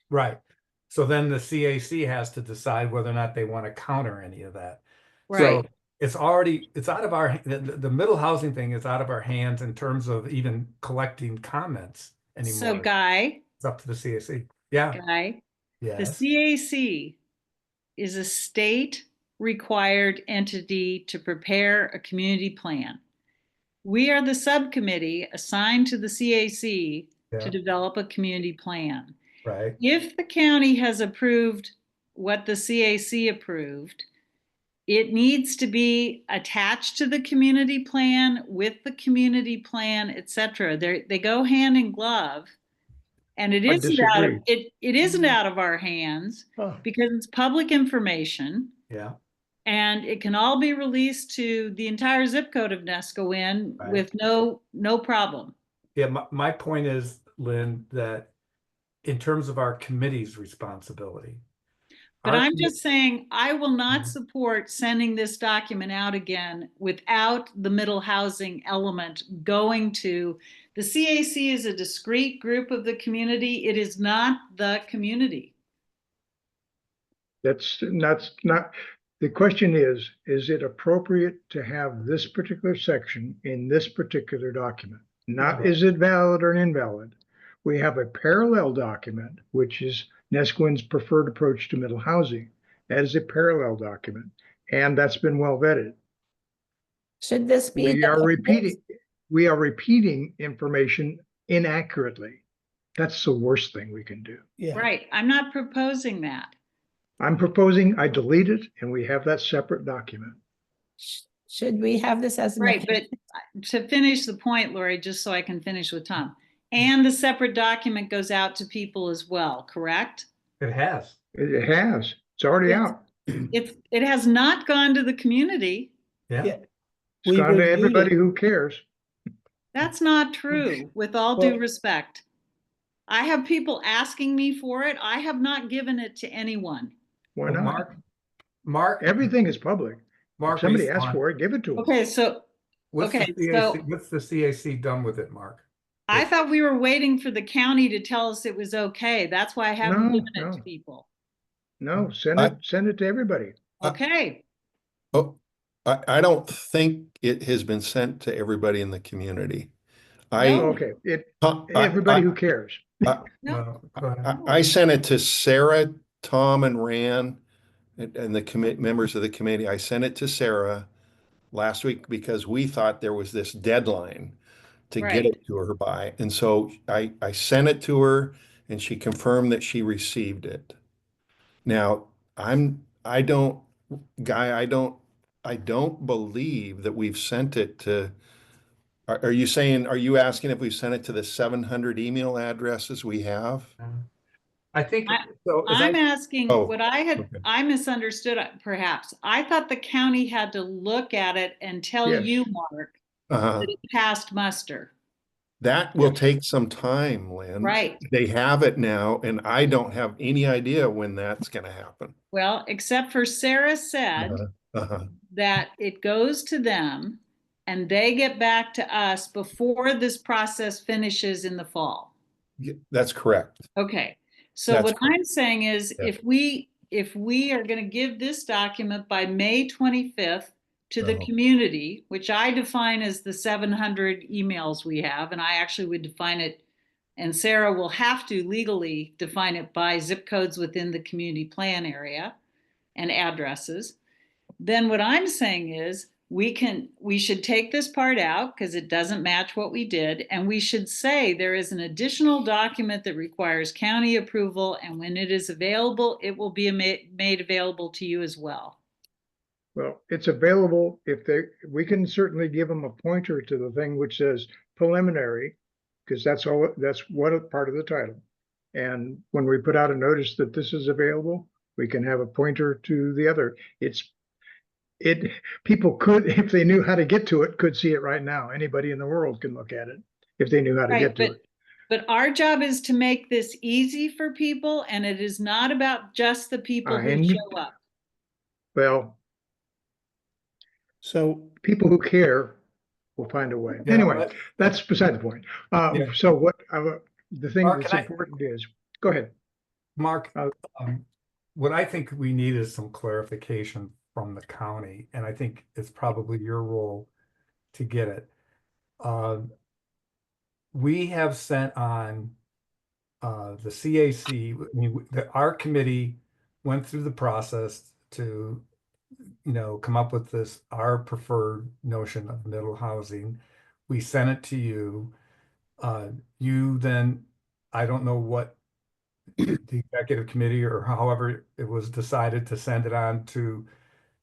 Right. So then the CAC has to decide whether or not they want to counter any of that. Right. So it's out of our, the middle housing thing is out of our hands in terms of even collecting comments anymore. So Guy, It's up to the CAC. Yeah. the Yes. CAC is a state required entity to prepare a community plan. We are the subcommittee assigned to the CAC to develop a community plan. Right. If the county has approved what the CAC approved, it needs to be attached to the community plan, with the community plan, etc. They go hand in glove. And it isn't out of our hands because it's public information. Yeah. And it can all be released to the entire zip code of Nescoin with no problem. Yeah, my point is, Lynn, that in terms of our committee's responsibility. But I'm just saying, I will not support sending this document out again without the middle housing element going to the CAC. Is a discrete group of the community. It is not the community. That's not, the question is it appropriate to have this particular section in this particular document? Not is it valid or invalid? We have a parallel document, which is Nescoin's preferred approach to middle housing. That is a parallel document, and that's been well vetted. Should this be? We are repeating information inaccurately. That's the worst thing we can do. Yeah. Right. I'm not proposing that. I'm proposing I delete it and we have that separate document. Should we have this as an right? But to finish the point, Lori, just so I can finish with Tom, and the separate document goes out to people as well, correct? It has. It has. It's already out. It has not gone to the community. Yeah. It's gone to everybody who cares. That's not true, with all due Well- respect. I have people asking me for it. I have not given it to anyone. Why Well, not? Mark, Everything is public. Mark, If somebody based asks on- for it, give it to them. Okay, so what's the okay, CAC, so what's the CAC done with it, Mark? I thought we were waiting for the county to tell us it was okay. That's why I haven't No, given it to no. people. No, I- send it to everybody. Okay, Oh, I don't think it has been sent to everybody in the community. I, No. Okay, I, everybody who cares. no, No, go ahead. I sent it to Sarah, Tom, and Ran, and the members of the committee. I sent it to Sarah last week because we thought there was this deadline to get right. it to her by. And so I sent it to her and she confirmed that she received it. Now, I don't, Guy, I don't believe that we've sent it to, are you saying, are you asking if we've sent it to the 700 email addresses we have? I think, I- so as I'm I, asking Oh, what I had, okay. I misunderstood perhaps. I thought the county had to look at it and tell Yes. you, Mark, Uh-huh. that it passed muster. That will Yes. take some time, Lynn. Right. They have it now, and I don't have any idea when that's gonna happen. Well, except for Sarah said Uh-huh. Uh-huh. that it goes to them and they get back to us before this process finishes in the fall. That's correct. Okay, so That's what correct. I'm saying is Yeah. if we are going to give this document by May 25th to the Oh. community, which I define as the 700 emails we have, and I actually would define it, and Sarah will have to legally define it by zip codes within the community plan area and addresses, then what I'm saying is we should take this part out because it doesn't match what we did, and we should say there is an additional document that requires county approval, and when it is available, it will be made available to you as well. Well, it's available we can certainly give them a pointer to the thing which says preliminary, because that's what a part of the title. And when we put out a notice that this is available, we can have a pointer to the other. People could, if they knew how to get to it, could see it right now. Anybody in the world can look at it if they knew how to Right, get to it. but our job is to make this easy for people, and it is not about just the people who And- show up. Well, So, people who care will find a way. Yeah, Anyway, but- that's beside the point. Yeah. So the thing Mark, that's can I- important is, go ahead. Mark, Uh, what I think we need is some clarification from the county, and I think it's probably your role to get it. We have sent on the CAC, I mean, our committee went through the process to, come up with this, our preferred notion of middle housing. We sent it to you. You then, I don't know what the executive committee or however it was decided to send it on to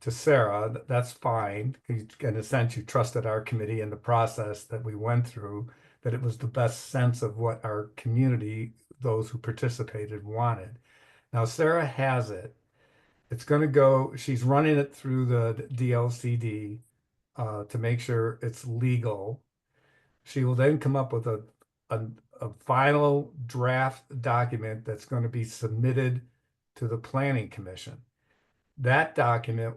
Sarah. That's fine. In a sense, you trusted our committee in the process that we went through, that it was the best sense of what our community, those who participated, wanted. Now, Sarah has it. It's going to go, she's running it through the DLCD to make sure it's legal. She will then come up with a final draft document that's going to be submitted to the Planning Commission. That document,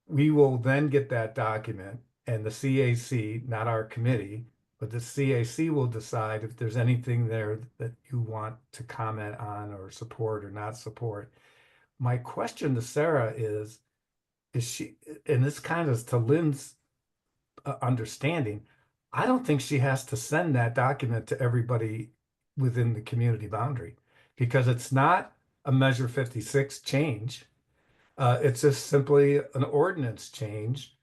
we will then get that document, and the CAC, not our committee, but the CAC will decide if there's anything there that you want to comment on or support or not support. My question to Sarah is she, and this kind of to Lynn's understanding, I don't think she has to send that document to everybody within the community boundary, because it's not a Measure 56 change. It's just simply an ordinance change.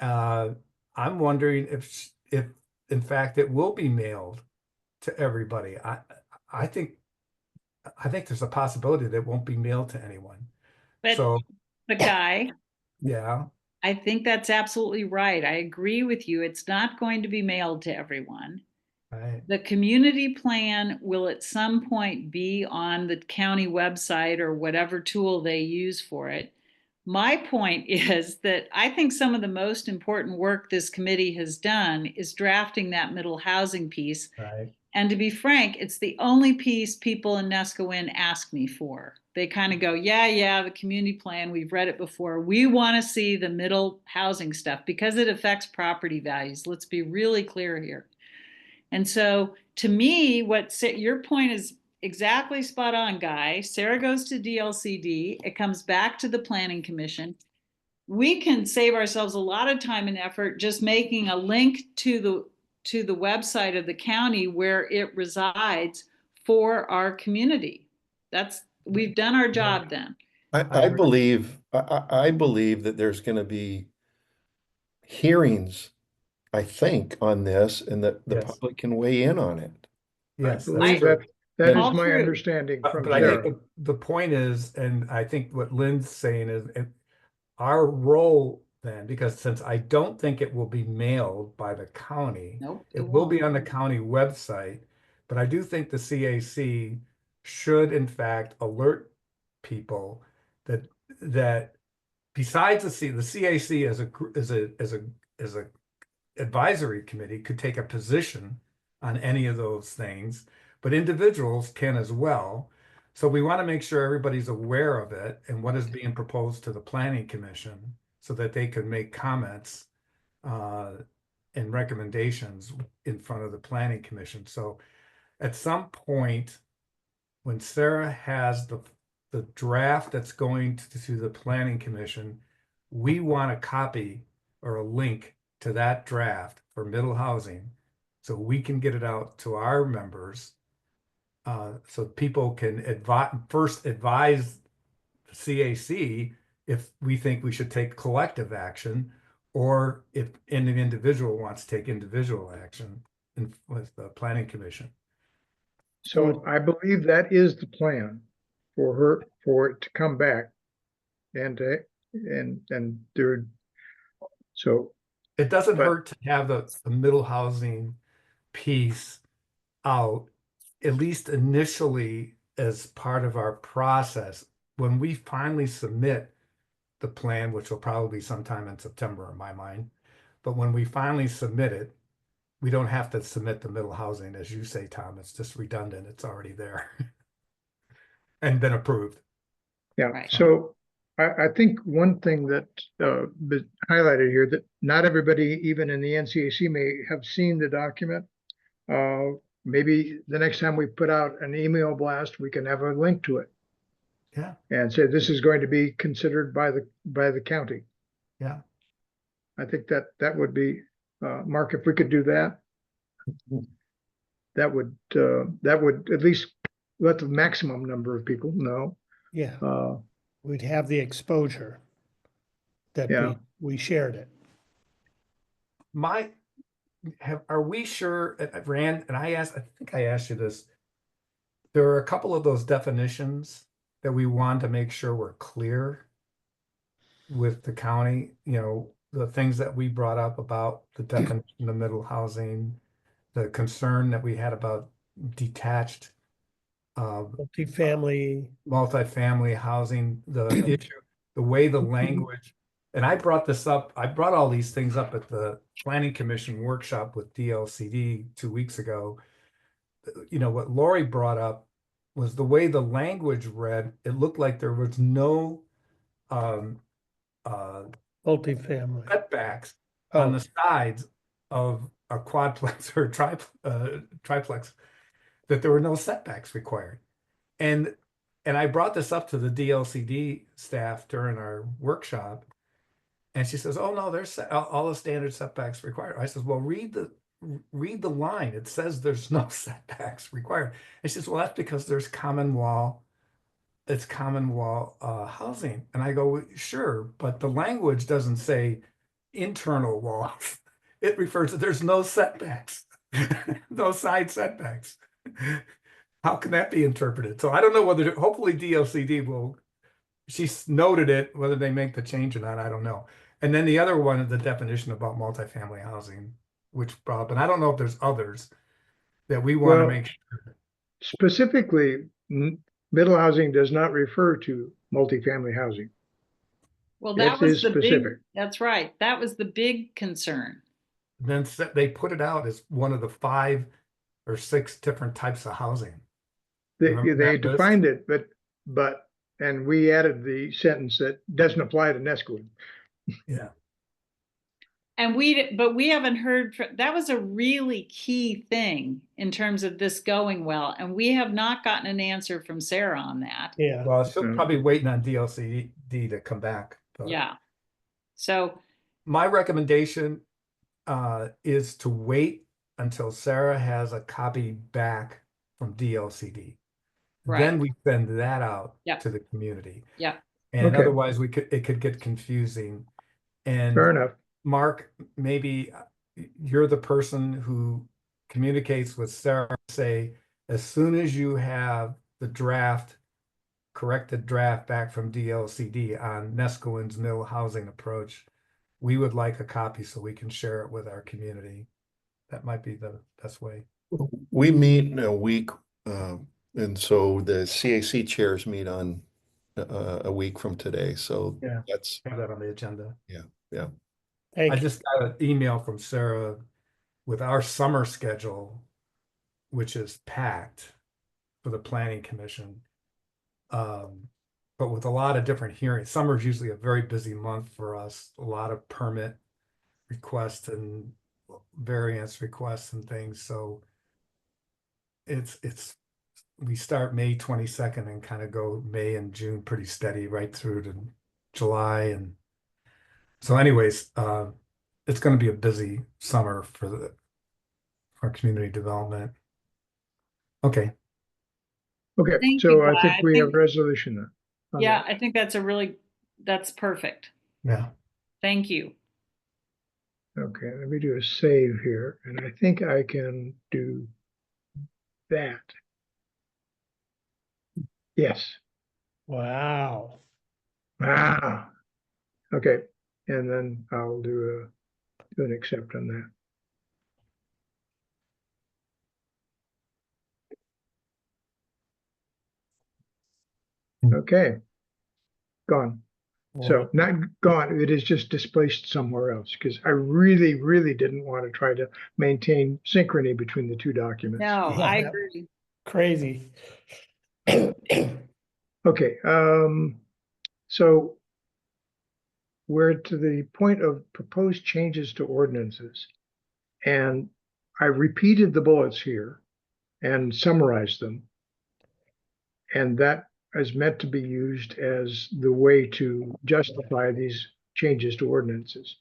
I'm wondering if in fact it will be mailed to everybody. I think there's a possibility that it won't be mailed to anyone. But So the guy, yeah, I think that's absolutely right. I agree with you. It's not going to be mailed to everyone. right. The community plan will at some point be on the county website or whatever tool they use for it. My point is that I think some of the most important work this committee has done is drafting that middle housing piece. Right. And to be frank, it's the only piece people in Nescoin ask me for. They kind of go, yeah, the community plan, we've read it before. We want to see the middle housing stuff because it affects property values. Let's be really clear here. And so to me, your point is exactly spot on, Guy. Sarah goes to DLCD, it comes back to the Planning Commission. We can save ourselves a lot of time and effort just making a link to the website of the county where it resides for our community. We've done our job then. I I believe that there's going to be hearings, I think, on this, and that the Yes. public can weigh in on it. I Yes, believe that's true. that is All my true. understanding from But I think Sarah. the point is, and I think what Lynn's saying is, our role then, because since I don't think it will be mailed by the county, Nope, it it will be won't. on the county website, but I do think the CAC should in fact alert people that besides the CAC as a advisory committee could take a position on any of those things, but individuals can as well. So we want to make sure everybody's aware of it and what is being proposed to the Planning Commission so that they can make comments and recommendations in front of the Planning Commission. So at some point, when Sarah has the draft that's going to the Planning Commission, we want a copy or a link to that draft for middle housing so we can get it out to our members so people can first advise the CAC if we think we should take collective action or if an individual wants to take individual action with the Planning Commission. So I believe that is the plan for it to come back and there, so It doesn't But- hurt to have the middle housing piece out, at least initially, as part of our process. When we finally submit the plan, which will probably be sometime in September in my mind, but when we finally submit it, we don't have to submit the middle housing, as you say, Tom. It's just redundant. It's already there and been approved. yeah, Right. so I think one thing that been highlighted here, that not everybody, even in the NCAC, may have seen the document. Maybe the next time we put out an email blast, we can have a link to it Yeah, and say this is going to be considered by the county. yeah. I think that would be, Mark, if we could do that, that would at least let the maximum number of people know. Yeah, we'd have the exposure that Yeah. we shared it. Are we sure, Rand, and I think I asked you this, there are a couple of those definitions that we want to make sure we're clear with the county, the things that we brought up about the definition of middle housing, the concern that we had about detached Multifamily, housing, the issue, the way the language, and I brought all these things up at the Planning Commission workshop with DLCD 2 weeks ago. What Lori brought up was the way the language read, it looked like there was no multifamily. setbacks on Oh, the sides of a quadplex or triplex, that there were no setbacks required. And I brought this up to the DLCD staff during our workshop, and she says, "Oh no, there's all the standard setbacks required." I says, "Well, read the line. It says there's no setbacks required." And she says, "Well, that's because there's common wall. It's common wall housing." And I go, "Sure, but the language doesn't say internal walls. It refers to there's no setbacks, no side setbacks." How can that be interpreted? So I don't know whether, hopefully DLCD she's noted it, whether they make the change or not, I don't know. And then the other one is the definition about multifamily housing, which brought up, and I don't know if there's others that we want to Well, make sure. Specifically, middle housing does not refer to multifamily housing. Well, This that was is the big, specific. that's right. That was the big concern. Then they put it out as one of the 5 or 6 different types of housing. Remember They that list? defined it, and we added the sentence that doesn't apply to Nestwood. Yeah. And but we haven't heard, that was a really key thing in terms of this going well. And we have not gotten an answer from Sarah on that. Yeah. Well, she'll Mm. probably waiting on DLCD to come back. But Yeah. So, my recommendation is to wait until Sarah has a copy back from DLCD. Then right. we send that out Yep. to the community. Yeah. And Okay. otherwise it could get confusing. And Fair enough. Mark, maybe you're the person who communicates with Sarah, say, as soon as you have the corrected draft back from DLCD on Neskowin's mill housing approach, we would like a copy so we can share it with our community. That might be the best way. We meet in a week, and so the CAC chairs meet on a week from today. So Yeah. that's, Have that on the agenda. yeah. I Thank you. just got an email from Sarah with our summer schedule, which is packed for the planning commission. But with a lot of different hearings. Summer's usually a very busy month for us, a lot of permit requests and variance requests and things. So we start May 22nd and kind of go May and June pretty steady right through to July. And so anyways, it's going to be a busy summer for community development. Okay. Okay, Thank so you, I Guy. think I we have think- a resolution then. on Yeah, that. I think that's perfect. Yeah. Thank you. Okay, let me do a save here, and I think I can do that. Yes. Wow. Ah. Okay, and then I'll do an accept on that. Okay. Gone. So not gone, it is just displaced somewhere else, because I really, really didn't want to try to maintain synchrony between the two documents. No, Yeah, I that- agree. Crazy. Okay, so we're to the point of proposed changes to ordinances. And I repeated the bullets here and summarized them. And that is meant to be used as the way to justify these changes to ordinances.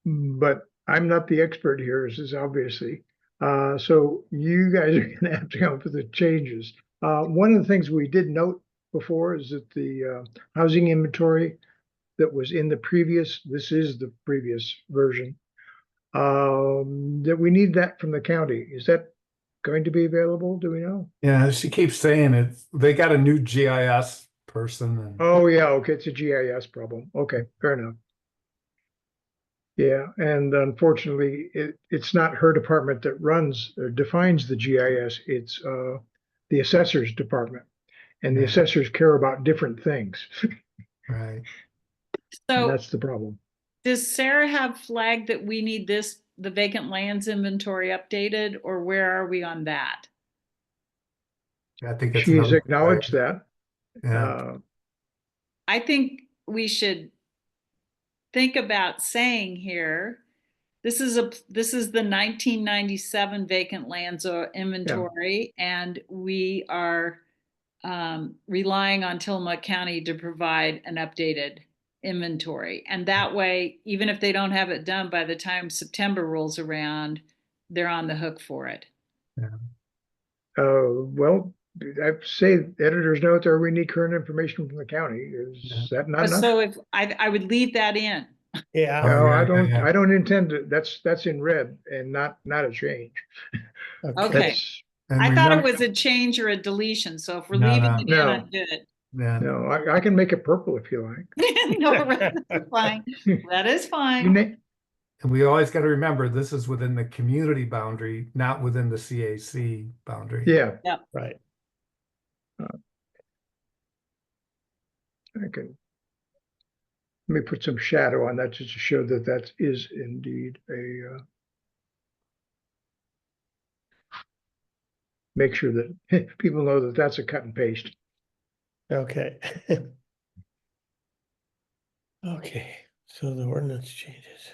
But I'm not the expert here, this is obviously. So you guys are gonna have to come up with the changes. One of the things we did note before is that the housing inventory that was in the previous, this is the previous version, that we need that from the county. Is that going to be available? Do we know? Yeah, she keeps saying it. They got a new GIS person and Oh, yeah, okay, it's a GIS problem. Okay, fair enough. Yeah, and unfortunately, it's not her department that runs or defines the GIS, it's the assessor's department. And the Yeah. assessors care about different things. right. And So that's the problem. does Sarah have flagged that we need the vacant lands inventory updated, or where are we on that? I think it's She has another acknowledged that. Yeah. I think we should think about saying here, this is the 1997 vacant lands inventory, and we are relying on Tillamook County to provide an updated inventory. And that way, even if they don't have it done by the time September rolls around, they're on the hook for it. Well, I say editor's note there, we need current information from the county. Is that not enough? So if I would leave that in. Yeah. No, yeah, I yeah. don't intend to, that's in red and not a change. Okay. That's, And I thought it remember- was a change or a deletion. So if we're No, leaving no. it in, No. I'm good. Yeah. no, I can make it purple if you like. No, that's fine. That is You fine. na- And we always got to remember this is within the community boundary, not within the CAC boundary. Yeah, Right. I can, let me put some shadow on that just to show that that is indeed a, make sure that people know that that's a cut and paste. Okay. Okay, so the ordinance changes.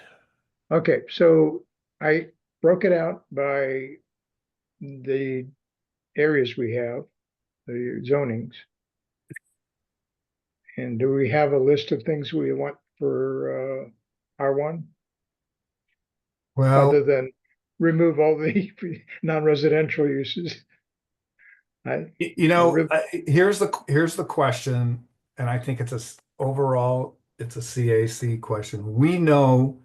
Okay, so I broke it out by the areas we have, the zonings. And do we have a list of things we want for R1? Well, Other than remove all the non-residential uses? here's the question, and I think overall it's a CAC question. We know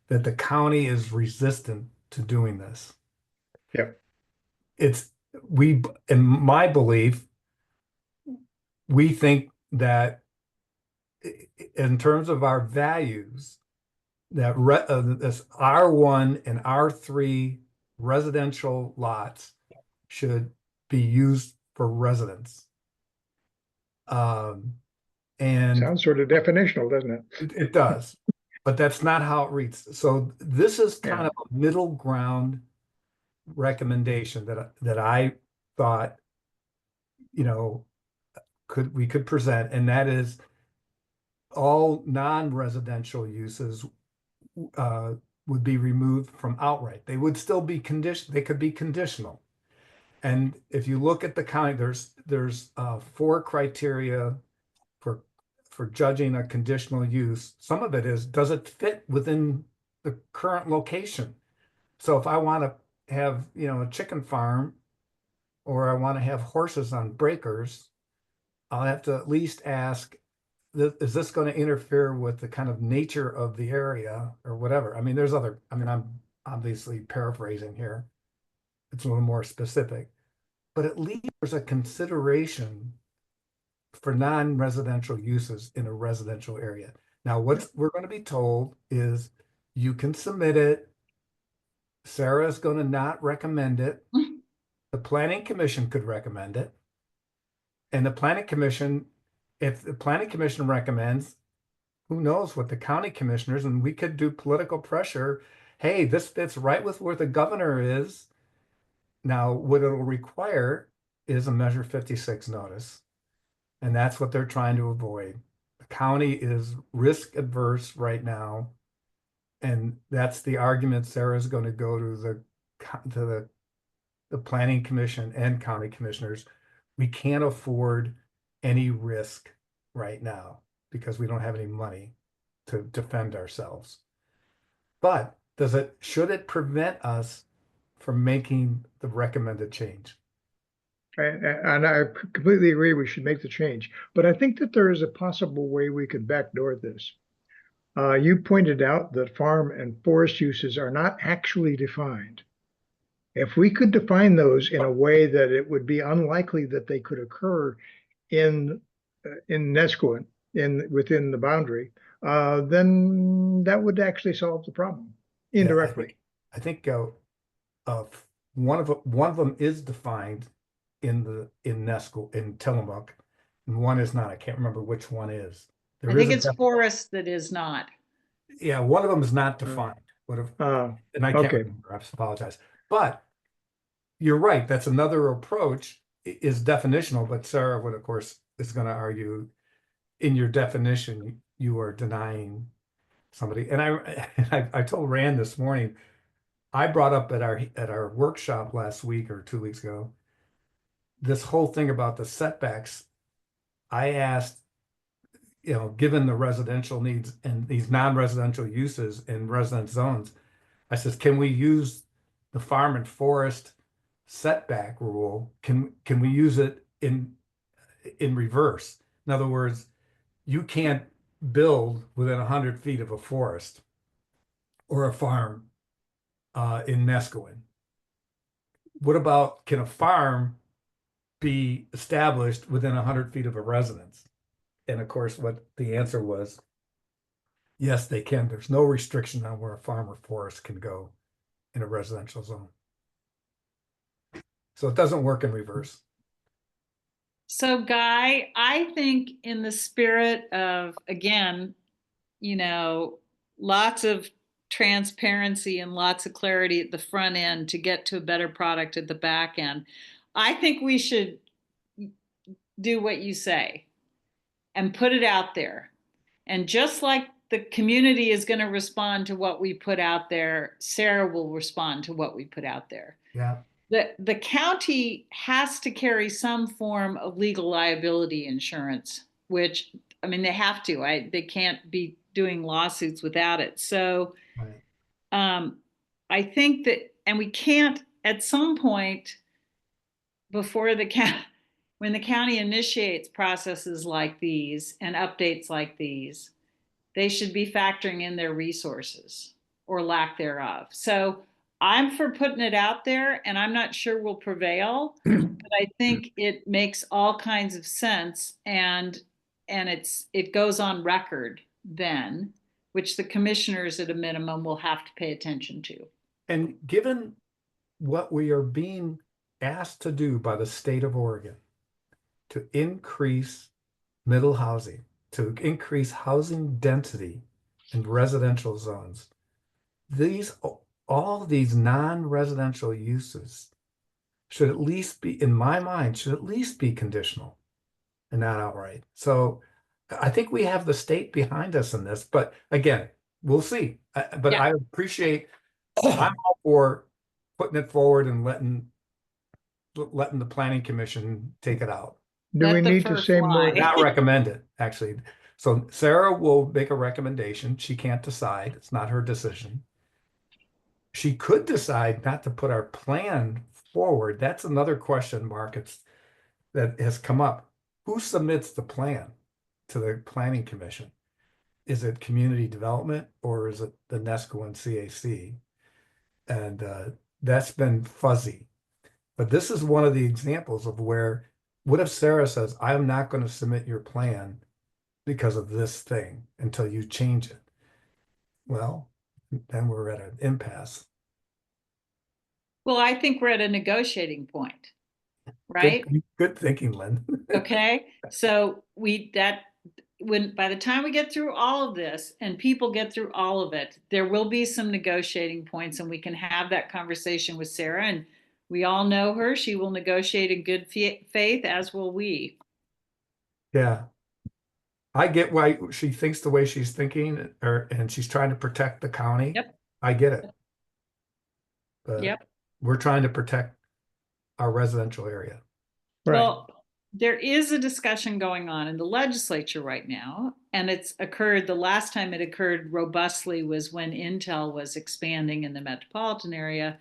that the county is resistant to doing this. Yep. In my belief, we think that in terms of our values, that this R1 and R3 residential lots should be used for residents. And Sounds sort of definitional, doesn't it? it does, but that's not how it reads. So this is kind Yeah. of a middle ground recommendation that I thought, we could present, and that is all non-residential uses would be removed from outright. They would still be they could be conditional. And if you look at the county, there's 4 criteria for judging a conditional use. Some of it is, does it fit within the current location? So if I want to have, a chicken farm, or I want to have horses on breakers, I'll have to at least ask, is this going to interfere with the kind of nature of the area or whatever? I mean, I'm obviously paraphrasing here. It's a little more specific, but at least there's a consideration for non-residential uses in a residential area. Now, what we're going to be told is you can submit it. Sarah's going to not recommend it. The planning commission could recommend it. And the planning commission, if the planning commission recommends, who knows what the county commissioners, and we could do political pressure. Hey, this fits right with where the governor is. Now, what it'll require is a Measure 56 notice. And that's what they're trying to avoid. The county is risk adverse right now. And that's the argument Sarah's going to go to the planning commission and county commissioners. We can't afford any risk right now because we don't have any money to defend ourselves. But should it prevent us from making the recommended change? And I completely agree we should make the change. But I think that there is a possible way we could backdoor this. You pointed out that farm and forest uses are not actually defined. If we could define those in a way that it would be unlikely that they could occur in Nescoin, within the boundary, then that would actually solve the problem indirectly. I think one of them is defined in Nesco, in Tillamook, and one is not. I can't remember which one is. I think it's forest that is not. Yeah, one of them is not defined. And I can't remember. I apologize. But you're right. That's another approach, is definitional. But Sarah would, of course, is going to argue, in your definition, you are denying somebody. And I told Rand this morning, I brought up at our workshop last week or 2 weeks ago, this whole thing about the setbacks. I asked, given the residential needs and these non-residential uses in resident zones, I says, can we use the farm and forest setback rule? Can we use it in reverse? In other words, you can't build within 100 feet of a forest or a farm in Nescoin. What about, can a farm be established within 100 feet of a residence? And of course, what the answer was, yes, they can. There's no restriction on where a farm or forest can go in a residential zone. So it doesn't work in reverse. So Guy, I think in the spirit of, again, lots of transparency and lots of clarity at the front end to get to a better product at the back end, I think we should do what you say and put it out there. And just like the community is going to respond to what we put out there, Sarah will respond to what we put out there. Yeah. The county has to carry some form of legal liability insurance, which, I mean, they have to. They can't be doing lawsuits without it. So Right. I think that, and we can't at some point before when the county initiates processes like these and updates like these, they should be factoring in their resources or lack thereof. So I'm for putting it out there, and I'm not sure we'll prevail, but I think it makes all kinds of sense, and it goes on record then, which the commissioners at a minimum will have to pay attention to. And given what we are being asked to do by the state of Oregon to increase middle housing, to increase housing density in residential zones, all these non-residential uses should at least be, in my mind, should at least be conditional and not outright. So I think we have the state behind us in this, but again, we'll see. But Yeah. I appreciate, I'm all for putting it forward and letting the planning commission take it out. Do Let we the need to fur say more? fly. Not recommend it, actually. So Sarah will make a recommendation. She can't decide. It's not her decision. She could decide not to put our plan forward. That's another question mark that has come up. Who submits the plan to the planning commission? Is it community development or is it the NESCO and CAC? And that's been fuzzy. But this is one of the examples of where, what if Sarah says, I'm not going to submit your plan because of this thing until you change it? Well, then we're at an impasse. Well, I think we're at a negotiating point, right? Good thinking, Lynn. Okay, so by the time we get through all of this and people get through all of it, there will be some negotiating points, and we can have that conversation with Sarah. And we all know her; she will negotiate in good faith, as will we. Yeah. I get why she thinks the way she's thinking, and she's trying to protect the county. Yep. I get it. But Yep. we're trying to protect our residential area. Right. Well, there is a discussion going on in the legislature right now, and it's occurred, the last time it occurred robustly was when Intel was expanding in the metropolitan area.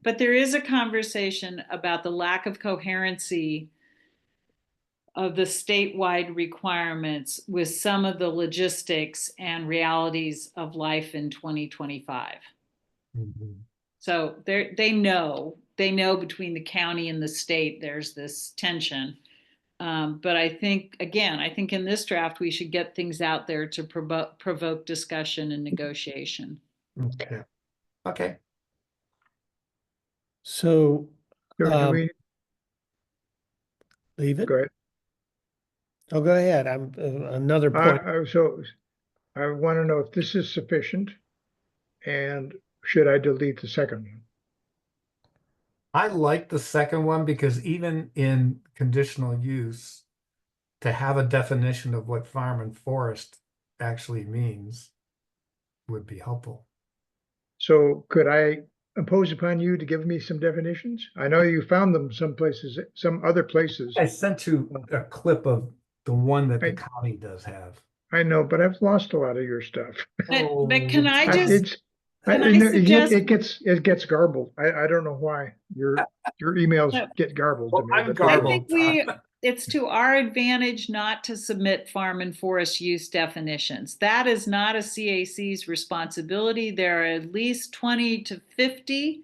But there is a conversation about the lack of coherency of the statewide requirements with some of the logistics and realities of life in 2025. Mhm. So they know between the county and the state, there's this tension. But I think in this draft, we should get things out there to provoke discussion and negotiation. Okay. Okay. So Do we, leave it. go ahead. Oh, go ahead. I'm another point. So I want to know if this is sufficient and should I delete the second one? I like the second one because even in conditional use, to have a definition of what farm and forest actually means would be helpful. So could I impose upon you to give me some definitions? I know you found them some places, some other places. I sent you a clip of the one that the I- county does have. I know, but I've lost a lot of your stuff. But can I I- just, It's, can I you know, suggest- it gets garbled. I don't know why your emails No. get garbled Well, to me. I'm but- garbled. I think it's to our advantage not to submit farm and forest use definitions. That is not a CAC's responsibility. There are at least 20 to 50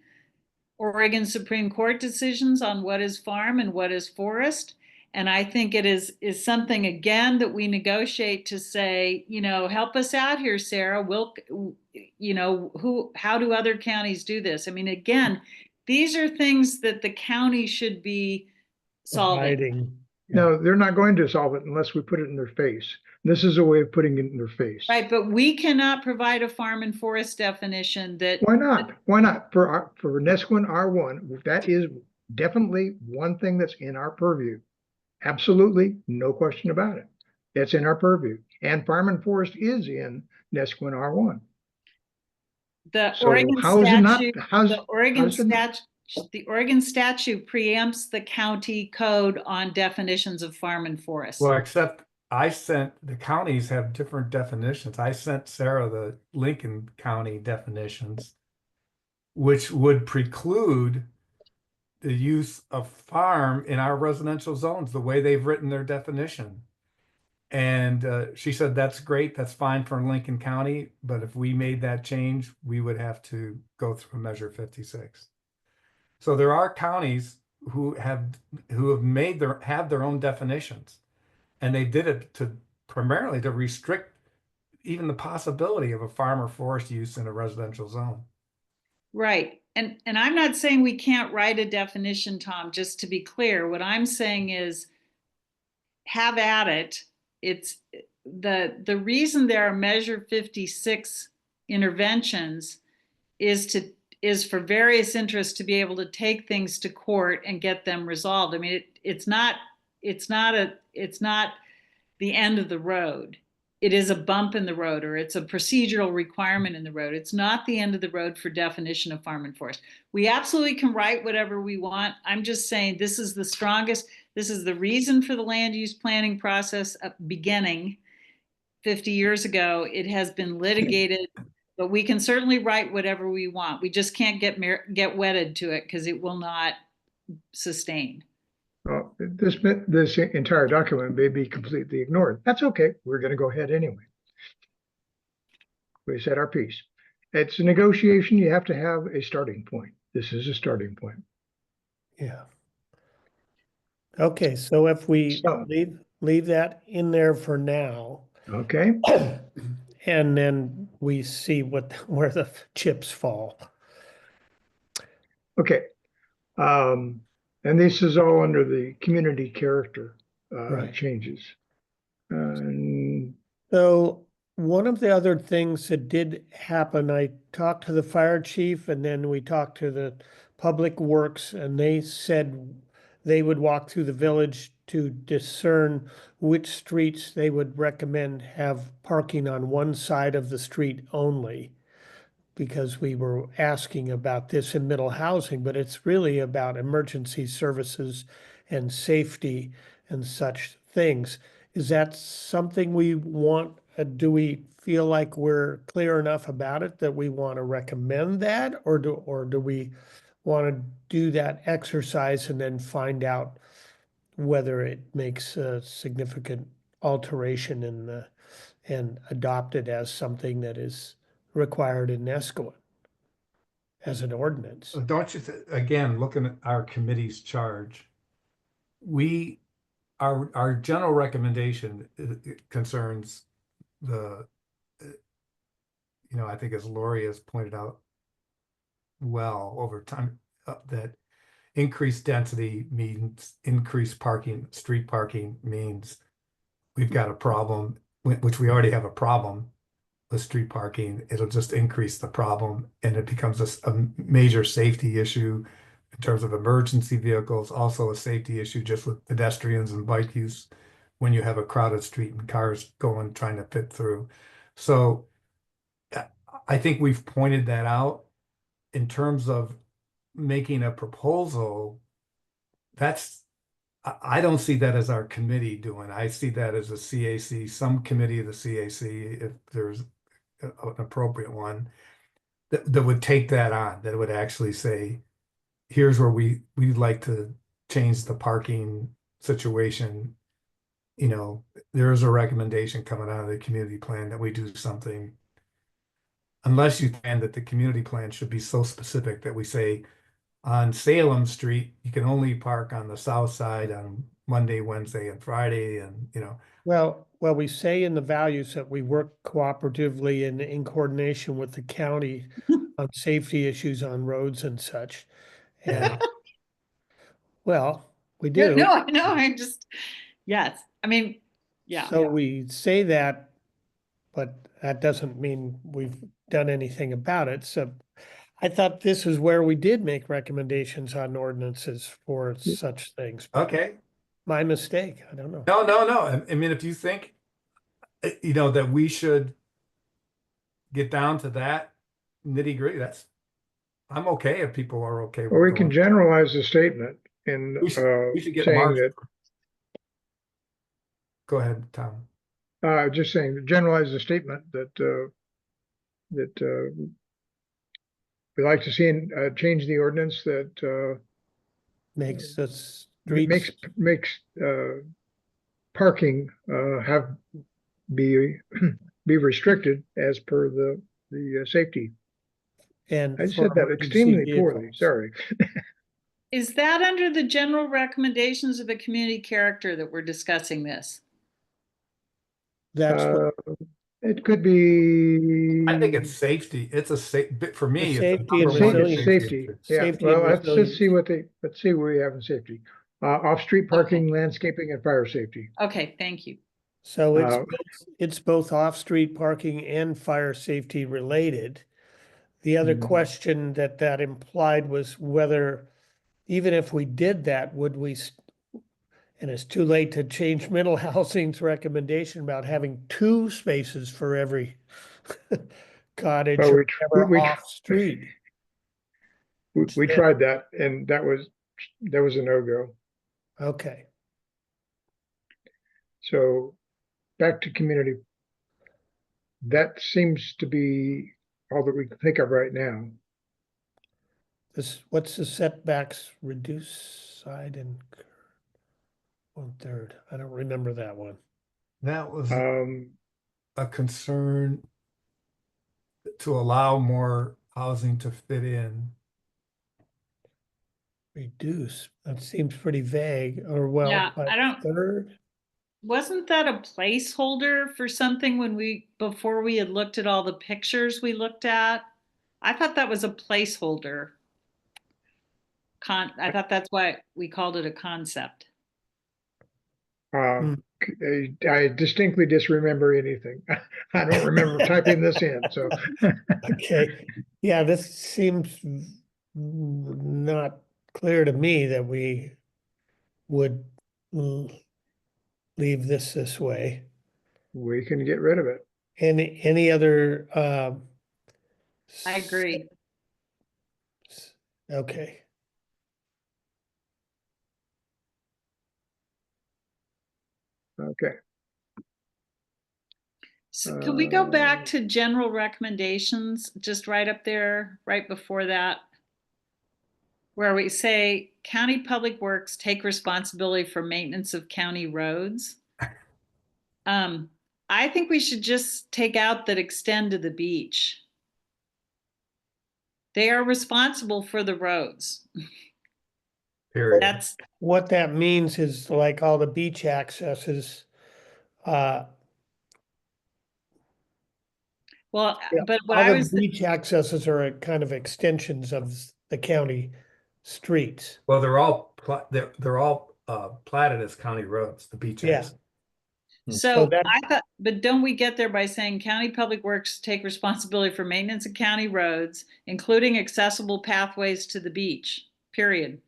Oregon Supreme Court decisions on what is farm and what is forest. And I think it is something, again, that we negotiate to say, help us out here, Sarah. How do other counties do this? I mean, again, these are things that the county should be solving. Providing. No, they're not going to solve it unless we put it in their face. This is a way of putting it in their face. Right, but we cannot provide a farm and forest definition that, Why not? Why not? For Nesquin R1, that is definitely one thing that's in our purview. Absolutely, no question about it. That's in our purview. And farm and forest is in Nesquin R1. the So Oregon how is it not? statute, How's the Oregon how's it not? statute, the Oregon statute preempts the county code on definitions of farm and forest. Well, except the counties have different definitions. I sent Sarah the Lincoln County definitions, which would preclude the use of farm in our residential zones, the way they've written their definition. And she said, that's great, that's fine for Lincoln County, but if we made that change, we would have to go through Measure 56. So there are counties who have their own definitions, and they did it primarily to restrict even the possibility of a farm or forest use in a residential zone. Right. And I'm not saying we can't write a definition, Tom, just to be clear. What I'm saying is have at it. It's the reason there are Measure 56 interventions is for various interests to be able to take things to court and get them resolved. I mean, it's not the end of the road. It is a bump in the road, or it's a procedural requirement in the road. It's not the end of the road for definition of farm and forest. We absolutely can write whatever we want. I'm just saying this is the strongest, this is the reason for the land use planning process beginning 50 years ago. It has been litigated, but we can certainly write whatever we want. We just can't get wedded to it because it will not sustain. This entire document may be completely ignored. That's okay. We're going to go ahead anyway. We said our piece. It's a negotiation. You have to have a starting point. This is a starting point. Yeah. Okay, so if we So- leave that in there for now, Okay. and then we see where the chips fall. Okay. And this is all under the community character Right. changes. And So one of the other things that did happen, I talked to the fire chief and then we talked to the public works, and they said they would walk through the village to discern which streets they would recommend have parking on one side of the street only. Because we were asking about this in middle housing, but it's really about emergency services and safety and such things. Is that something we want? Do we feel like we're clear enough about it that we want to recommend that? Or do we want to do that exercise and then find out whether it makes a significant alteration and adopt it as something that is required in Nescoa as an ordinance? So don't you, again, looking at our committee's charge, our general recommendation concerns I think as Lori has pointed out well over time, that increased density means increased parking, street parking means we've got a problem, which we already have a problem with street parking. It'll just increase the problem, and it becomes a major safety issue in terms of emergency vehicles, also a safety issue just with pedestrians and bike use when you have a crowded street and cars trying to fit through. So I think we've pointed that out. In terms of making a proposal, I don't see that as our committee doing. I see that as a CAC, some committee of the CAC, if there's an appropriate one, that would take that on, that would actually say, here's where we'd like to change the parking situation. There is a recommendation coming out of the community plan that we do something. Unless you find that the community plan should be so specific that we say, on Salem Street, you can only park on the south side on Monday, Wednesday, and Friday, and Well, we say in the values that we work cooperatively and in coordination with the county on safety issues on roads and such. And well, we Yeah, do. no, I know, yes, I mean, yeah. So we say that, but that doesn't mean we've done anything about it. So I thought this is where we did make recommendations on ordinances for such things. Okay. My mistake. I don't know. No, no, no. I mean, if you think, that we should get down to that nitty gritty, I'm okay if people are okay Well, with we can going. generalize the statement in We should get saying Mark. that, Go ahead, Tom. just saying, generalize the statement that, we like to see change the ordinance that Makes the makes streets parking have be be restricted as per the safety. and I for said that emergency extremely poorly, vehicles. sorry. Is that under the general recommendations of the community character that we're discussing this? That's what It could be. I think it's safety. It's a safe bit for me. It's the safety and number one resilience. Safety, issue. yeah, Safety and well, let's resilience. see let's see what we have in safety. Off-street parking, landscaping, and fire safety. Okay, thank you. So Uh, it's both off-street parking and fire safety related. The other Mhm. question that implied was whether, even if we did that, would we, and it's too late to change middle housing's recommendation about having 2 spaces for every cottage Well, or whatever off-street. we tried that, and that was a no-go. Okay, So back to community. That seems to be all that we can think of right now. what's the setbacks, reduce side and 1/3? I don't remember that one. That was Um, a concern to allow more housing to fit in. Reduce, that seems pretty vague, or well, Yeah, by I don't- 1/3? Wasn't that a placeholder for something before we had looked at all the pictures we looked at? I thought that was a placeholder. I thought that's why we called it a concept. uh, I distinctly disremember anything. I don't remember typing this in, so. Okay, yeah, this seems not clear to me that we would leave this way. We can get rid of it. Any other, I agree. Okay, Okay. So can we go back to general recommendations, just right up there, right before that? Where we say county public works take responsibility for maintenance of county roads. I think we should just take out that extend to the beach. They are responsible for the roads. Period. That's, what that means is like all the beach accesses, well, yeah, but what all I the was, beach accesses are kind of extensions of the county streets. Well, they're all platted as county roads, the beach Yeah. ends. So so that- I thought, but don't we get there by saying county public works take responsibility for maintenance of county roads, including accessible pathways to the beach, period.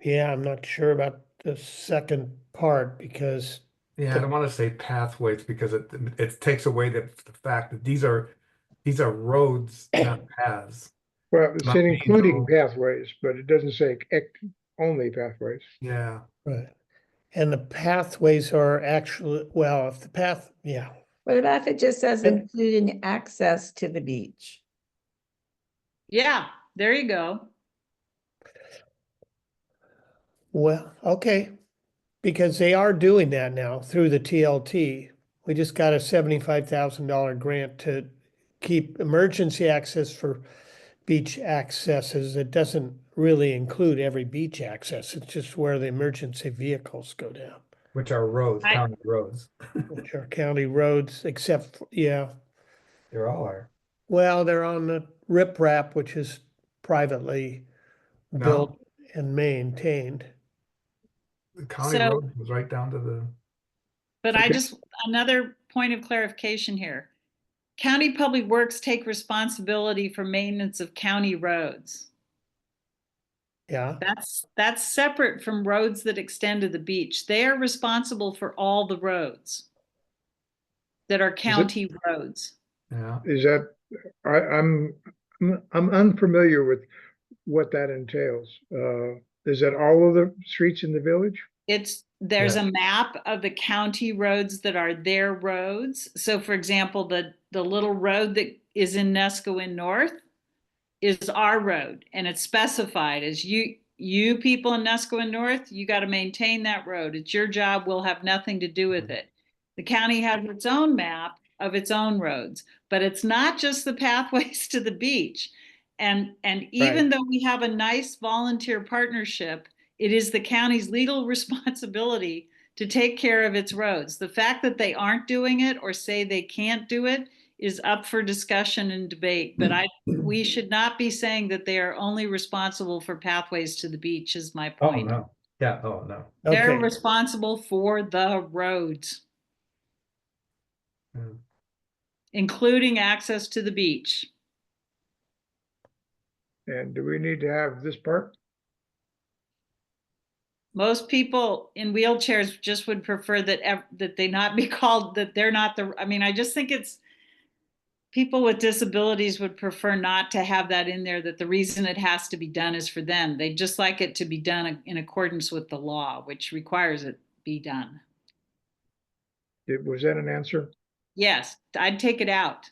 Yeah, I'm not sure about the second part because Yeah, I don't want to say pathways because it takes away the fact that these are roads, not paths. Well, it's Not main including road. pathways, but it doesn't say only pathways. Yeah. right. And the pathways are actually, well, if the path, yeah. What about if it just says And- including access to the beach? Yeah, there you go. Well, okay, because they are doing that now through the TLT. We just got a $75,000 grant to keep emergency access for beach accesses. It doesn't really include every beach access. It's just where the emergency vehicles go down, Which are roads, I- county roads. which are county roads, except, yeah. They all are. Well, they're on the riprap, which is privately built and maintained. The county So- road was right down to the, But Okay. another point of clarification here. County Public Works take responsibility for maintenance of county roads. Yeah, That's separate from roads that extend to the beach. They are responsible for all the roads that are county roads. yeah. Is that, I'm unfamiliar with what that entails. Is that all of the streets in the village? There's Yeah. a map of the county roads that are their roads. So for example, the little road that is in Nescoin North is our road, and it's specified as you people in Nescoin North, you got to maintain that road. It's your job. We'll have nothing to do with it. The county has its own map of its own roads, but it's not just the pathways to the beach. And even Right. though we have a nice volunteer partnership, it is the county's legal responsibility to take care of its roads. The fact that they aren't doing it or say they can't do it is up for discussion and debate, but we should not be saying that they are only responsible for pathways to the beach, is my Oh, point. no. Yeah, oh, no. They're okay, responsible for the roads, Yeah. including access to the beach. And do we need to have this part? Most people in wheelchairs just would prefer that they not be called, that they're not I mean, I just think it's, people with disabilities would prefer not to have that in there, that the reason it has to be done is for them. They'd just like it to be done in accordance with the law, which requires it be done. Was that an answer? Yes, I'd take it out.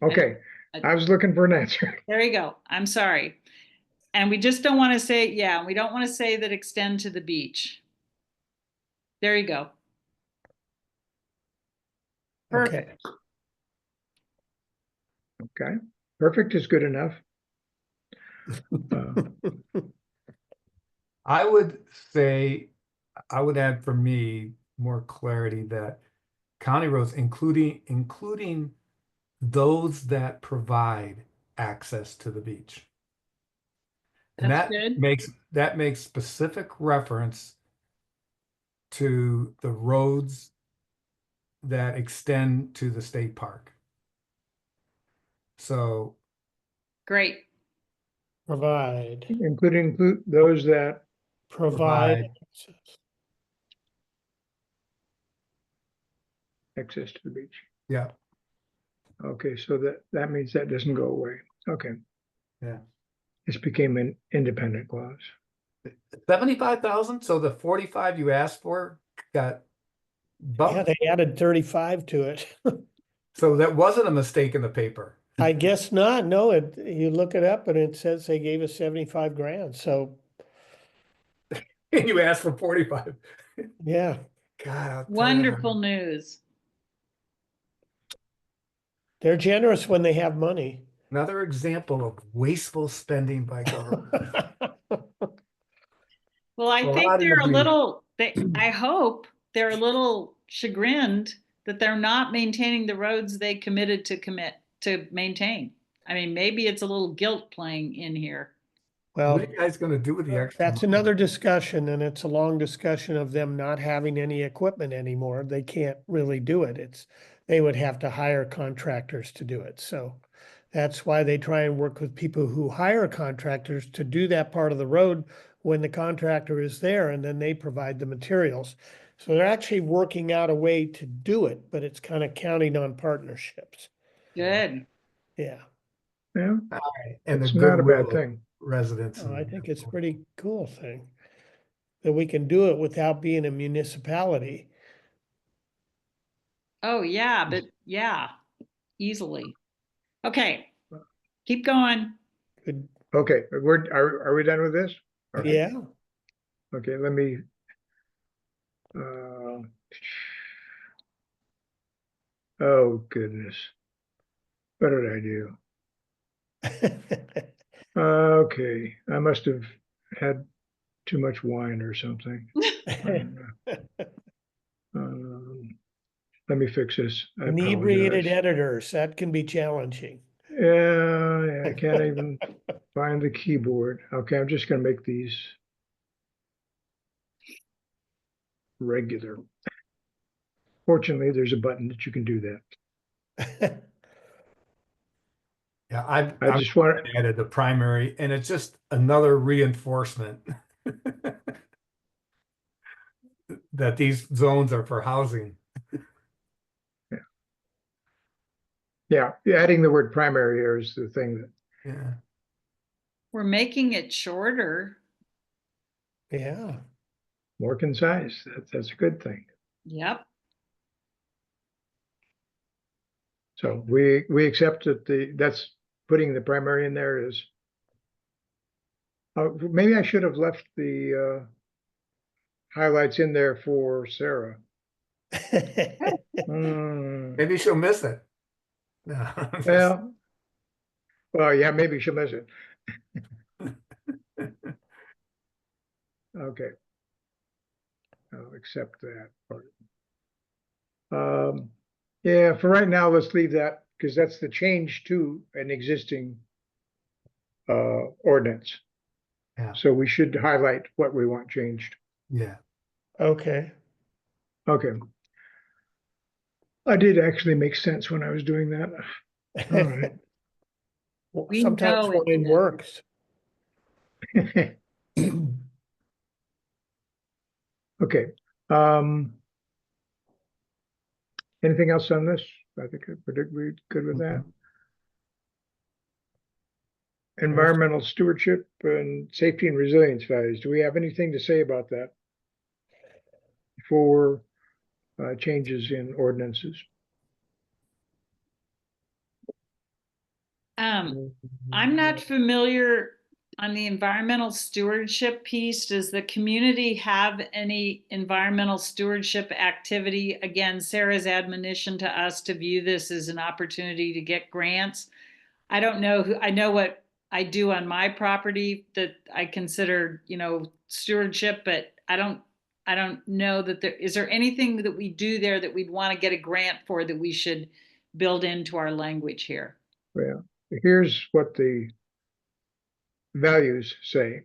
Okay, I was looking for an answer. There you go. I'm sorry. And we just don't want to say, yeah, we don't want to say that extend to the beach. There you go. okay. Perfect. Okay, perfect is good enough. I would say, I would add for me more clarity that county roads, including those that provide access to the beach. And That's good. that makes specific reference to the roads that extend to the state park. So, Great. Provide, Include those that, provide. access to the beach. yeah, Okay, so that means that doesn't go away. Okay. Yeah. This became an independent clause. 75,000, so the 45 you asked for got Yeah, bumped. they added 35 to it. So that wasn't a mistake in the paper. I guess not. No, you look it up and it says they gave us 75 grand. So, And you asked for 45. yeah, God, I'll tell you. Wonderful news. they're generous when they have money. Another example of wasteful spending by government. Well, I A think lot in they're the a little, I hope they're a little chagrined that they're not maintaining the roads they committed to maintain. I mean, maybe it's a little guilt playing in here. Well, What are you guys gonna do with the extra that's money? another discussion, and it's a long discussion of them not having any equipment anymore. They can't really do it. They would have to hire contractors to do it. So that's why they try and work with people who hire contractors to do that part of the road when the contractor is there, and then they provide the materials. So they're actually working out a way to do it, but it's kind of counting on partnerships. Good. Yeah. Yeah, And the it's not a goodwill bad of thing. residents. Oh, I and- think it's a pretty cool thing that we can do it without being a municipality. Oh, yeah, but yeah, easily. Okay, keep going. Good. Okay, are we done with this? Okay. Yeah. Okay, let me. Oh, goodness. What did I do? Okay, I must have had too much wine or something. Let me fix this. I Inebriated apologize. editors, that can be challenging. Yeah, I can't even find the keyboard. Okay, I'm just gonna make these regular. Fortunately, there's a button that you can do that. Yeah, I just want, added the primary, and it's just another reinforcement that these zones are for housing. yeah, adding the word primary here is the thing that, Yeah. We're making it shorter. Yeah. more concise. That's a good thing. Yep. So we accept that that's putting the primary in there is. Maybe I should have left the highlights in there for Sarah. Hmm, Maybe she'll miss it. No. well, yeah, maybe she'll miss it. Okay. I'll accept that part. Yeah, for right now, let's leave that because that's the change to an existing ordinance. Yeah. So we should highlight what we want changed. Yeah. Okay. Okay. I did actually make sense when I was doing that. All right. Well, We sometimes know it mine did. works. Okay. Anything else on this? I think we're good with that. Environmental stewardship and safety and resilience values. Do we have anything to say about that? For changes in ordinances? I'm not familiar on the environmental stewardship piece. Does the community have any environmental stewardship activity? Again, Sarah's admonition to us to view this as an opportunity to get grants. I don't know who, I know what I do on my property that I consider, stewardship, but I don't know that is there anything that we do there that we'd want to get a grant for that we should build into our language here? Well, here's what the values say.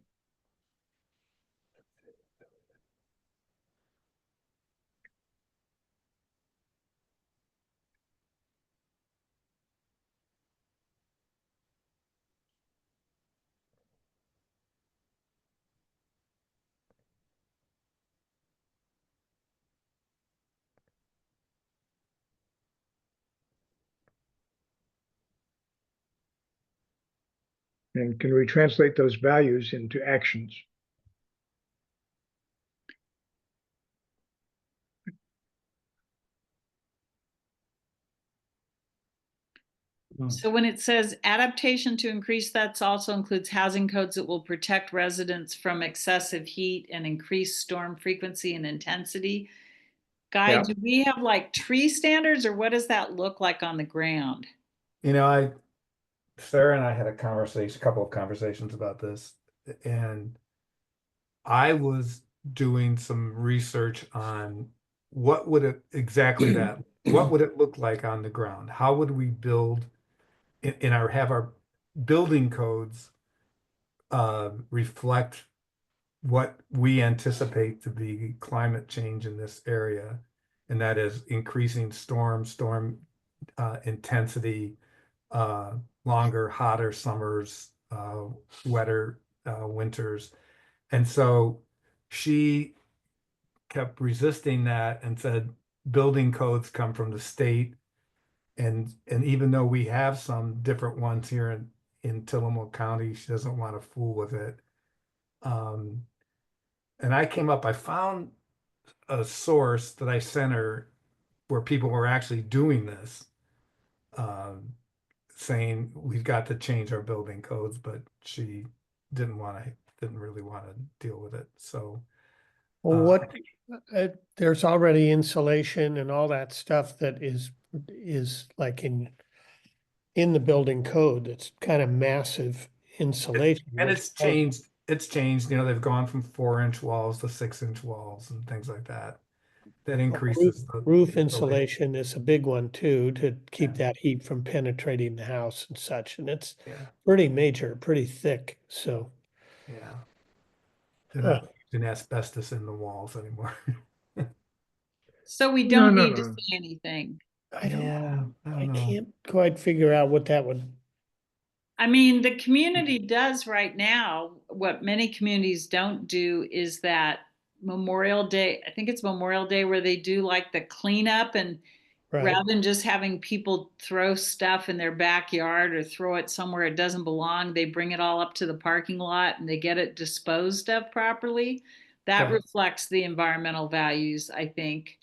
And can we translate those values into actions? So when it says adaptation to increase, that also includes housing codes that will protect residents from excessive heat and increase storm frequency and intensity. Guy, Yeah. do we have like tree standards or what does that look like on the ground? Sarah and I had a couple of conversations about this, and I was doing some research on what would it exactly what would it look like on the ground? How would we build have our building codes reflect what we anticipate to be climate change in this area, and that is increasing storm intensity, longer, hotter summers, wetter winters. And so she kept resisting that and said building codes come from the state. And even though we have some different ones here in Tillamook County, she doesn't want to fool with it. And I found a source that I sent her where people were actually doing this, saying we've got to change our building codes, but she didn't really want to deal with it. So Well, there's already insulation and all that stuff that is like in the building code. It's kind of massive insulation. and which- it's changed, they've gone from 4-inch walls to 6-inch walls and things like that. that Roof increases the roof insulation. insulation is a big one too, to keep Yeah. that heat from penetrating the house and such, and it's Yeah, pretty major, pretty thick, so. yeah. They're not using asbestos in the walls anymore. So we No, don't no, need to no. say anything. I don't, Yeah, I I don't know. can't quite figure out what that would, I mean, the community does right now, what many communities don't do is that Memorial Day, I think it's Memorial Day where they do like the cleanup, and right, rather than just having people throw stuff in their backyard or throw it somewhere it doesn't belong, they bring it all up to the parking lot and they get it disposed of properly. That Okay. reflects the environmental values, I think.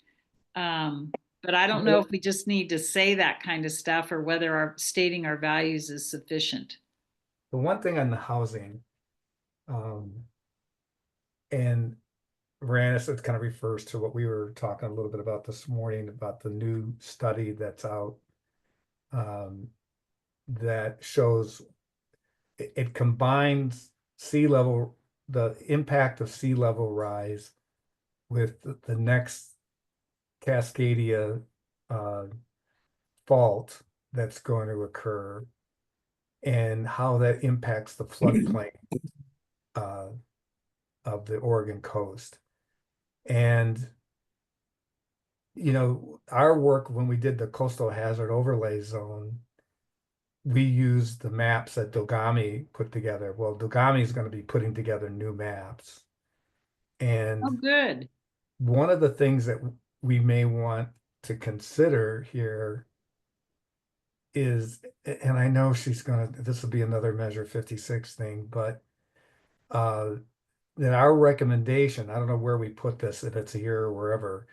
But I don't know Well, if we just need to say that kind of stuff or whether our stating our values is sufficient. The one thing on the housing, and Randus, it kind of refers to what we were talking a little bit about this morning about the new study that's out, that shows it combines sea level, the impact of sea level rise with the next Cascadia fault that's going to occur and how that impacts the floodplain of the Oregon coast. And our work when we did the coastal hazard overlay zone, we used the maps that Dogami put together. Well, Dogami is going to be putting together new maps. And Oh, good. one of the things that we may want to consider here is, and I know this will be another Measure 56 thing, but that our recommendation, I don't know where we put this, if it's here or wherever,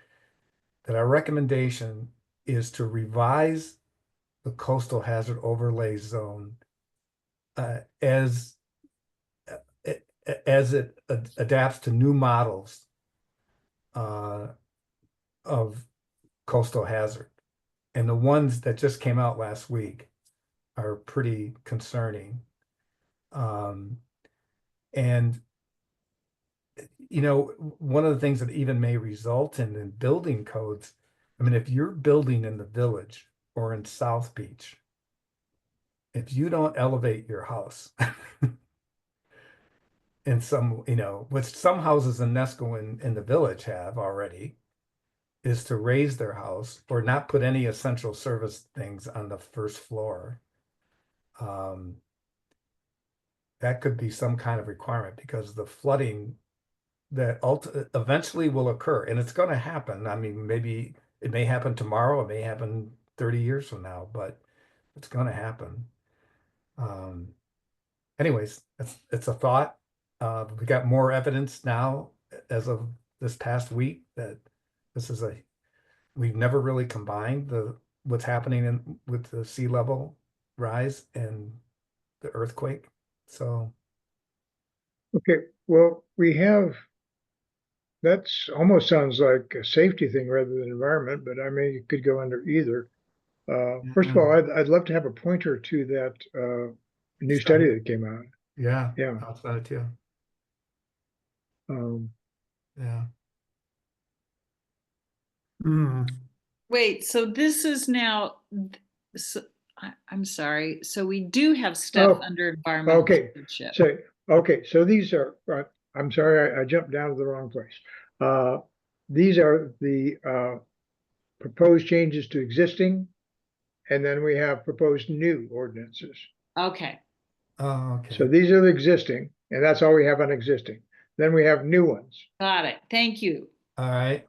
that our recommendation is to revise the coastal hazard overlay zone as it adapts to new models of coastal hazard. And the ones that just came out last week are pretty concerning. And one of the things that even may result in building codes, I mean, if you're building in the Village or in South Beach, if you don't elevate your house in some, which some houses in Nesco in the Village have already, is to raise their house or not put any essential service things on the first floor. That could be some kind of requirement because the flooding that eventually will occur, and it's going to happen. I mean, maybe it may happen tomorrow, it may happen 30 years from now, but it's going to happen. Anyways, it's a thought. We got more evidence now as of this past week that we've never really combined what's happening with the sea level rise and the earthquake. So okay, well, that's almost sounds like a safety thing rather than environment, but I mean, it could go under either. First of all, I'd love to have a pointer to that new study that came out. yeah, Yeah. outside too. Um, Yeah. Wait, so this is now, so, I'm sorry. So we do have stuff Oh, under environmental okay, stewardship. so these are, I'm sorry, I jumped down to the wrong place. These are the proposed changes to existing, and then we have proposed new ordinances. Okay. Oh, So okay. these are the existing, and that's all we have on existing. Then we have new ones, Got it. Thank you. All right.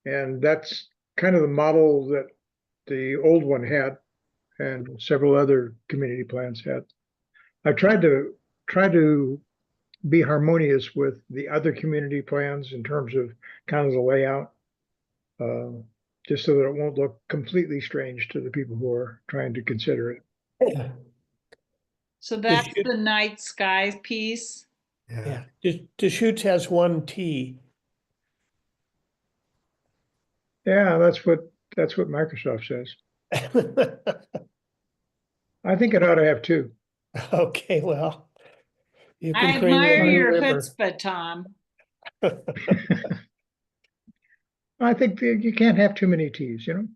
and that's kind of the model that the old one had and several other community plans had. I tried to be harmonious with the other community plans in terms of kind of the layout, just so that it won't look completely strange to the people who are trying to consider it. So that's shoot- the night sky piece. Yeah. Yeah, Deschutes has one T. Yeah, that's what Microsoft says. I think it ought to have two. Okay, well, you I can create admire a new your river. chutzpah, Tom. I think that you can't have too many Ts, you know?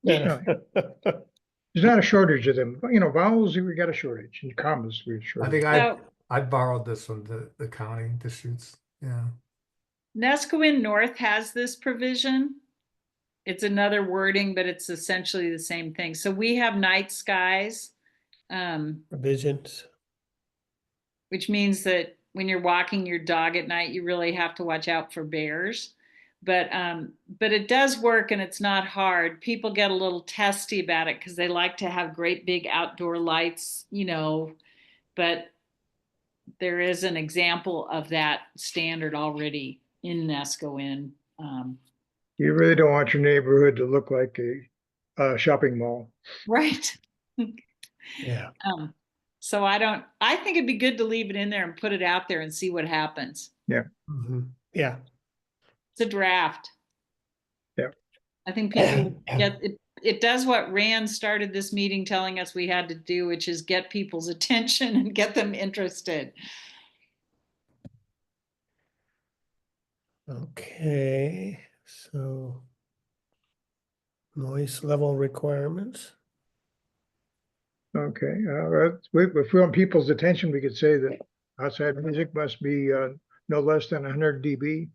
Yeah. There's not a shortage of them. You know, vowels, we got a shortage, and commas, we have a I shortage. think So I borrowed this from the county disputes. Yeah. Nescoin North has this provision. It's another wording, but it's essentially the same thing. So we have night skies, Provisions. which means that when you're walking your dog at night, you really have to watch out for bears. But it does work and it's not hard. People get a little testy about it because they like to have great big outdoor lights, you know, but there is an example of that standard already in Nescoin. You really don't want your neighborhood to look like a shopping mall. Right. Yeah. So I think it'd be good to leave it in there and put it out there and see what happens. Yeah, Mhm. Yeah. It's a draft. yeah. I think people get it. It does what Rand started this meeting telling us we had to do, which is get people's attention and get them interested. Okay, so noise level requirements. Okay, if we want people's attention, we could say that outside music must be no less than 100 dB.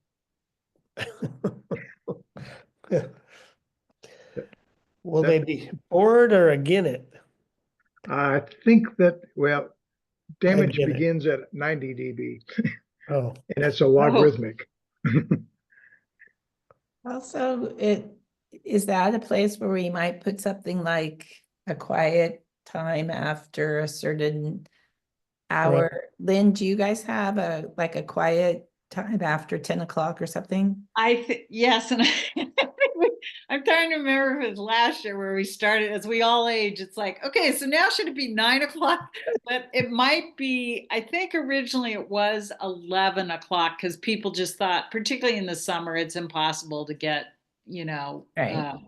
Will they be bored or again it? I think that, well, damage get it. begins at 90 dB, Oh, and it's a logarithmic. Also, is that a place where we might put something like a quiet time after a certain hour? Lynn, do you guys have like a quiet time after 10 o'clock or something? I think yes, and I'm trying to remember if it was last year where we started. As we all age, it's like, okay, so now should it be 9 o'clock? But it might be. I think originally it was 11 o'clock because people just thought, particularly in the summer, it's impossible to get, you know. Right.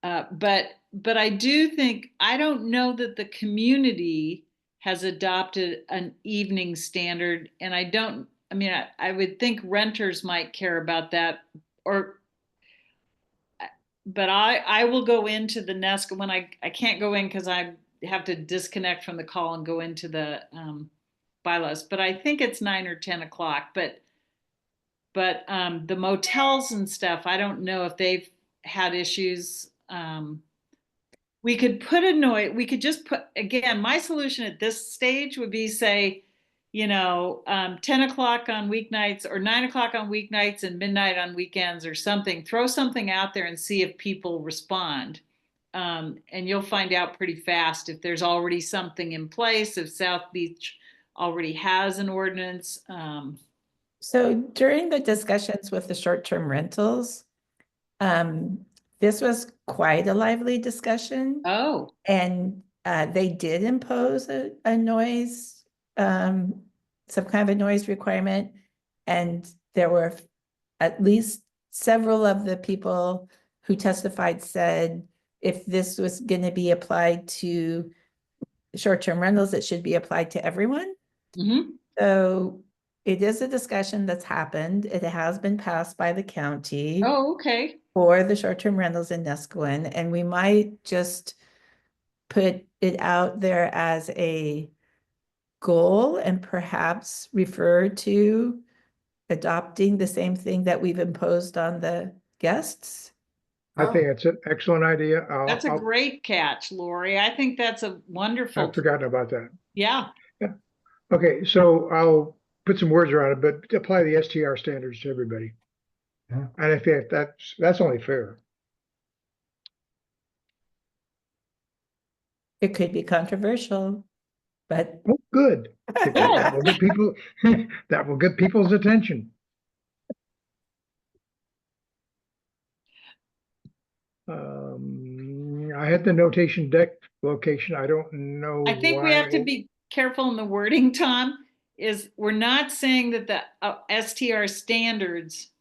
But I do think I don't know that the community has adopted an evening standard, and I don't. I mean, I would think renters might care about that, or but I will go into the Nest when I can't go in because I have to disconnect from the call and go into the bylaws. But I think it's 9 or 10 o'clock. But the motels and stuff, I don't know if they've had issues. We could put a noise. We could just put again. My solution at this stage would be say, 10 o'clock on weeknights or 9 o'clock on weeknights and midnight on weekends or something. Throw something out there and see if people respond. And you'll find out pretty fast if there's already something in place, if South Beach already has an ordinance. So during the discussions with the short-term rentals, this was quite a lively discussion. Oh, And they did impose a noise, some kind of a noise requirement. And there were at least several of the people who testified said, if this was going to be applied to short-term rentals, it should be applied to everyone. mm-hmm. So it is a discussion that's happened. It has been passed by the county. Oh, okay. For the short-term rentals in Nescoin, and we might just put it out there as a goal and perhaps refer to adopting the same thing that we've imposed on the guests. I think it's an excellent idea. That's a great catch, Lori. I think that's a wonderful. I've forgotten about that. Yeah. Okay, so I'll put some words around it, but apply the STR standards to everybody. Yeah. And I think that's only fair. It could be controversial, but Oh, good. That will get people, that will get people's attention. I had the notation deck location. I don't know I think we why. have to be careful in the wording, Tom, is we're not saying that the STR standards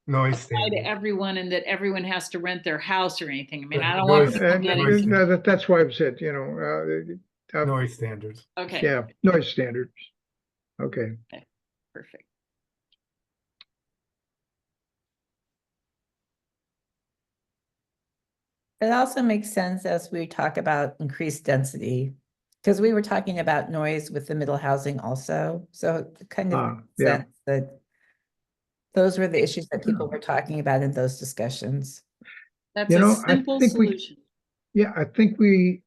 Noise apply to standards. everyone and that everyone has to rent their house or anything. I mean, But I don't want noise- people And getting. no, that's why I've said, Noise standards. Okay. yeah, noise standards. Okay. Perfect. It also makes sense as we talk about increased density, because we were talking about noise with the middle housing also, so it kind of makes Yeah. sense that those were the issues that people were talking about in those discussions. That's You a know, I simple think we- solution. Yeah, I think we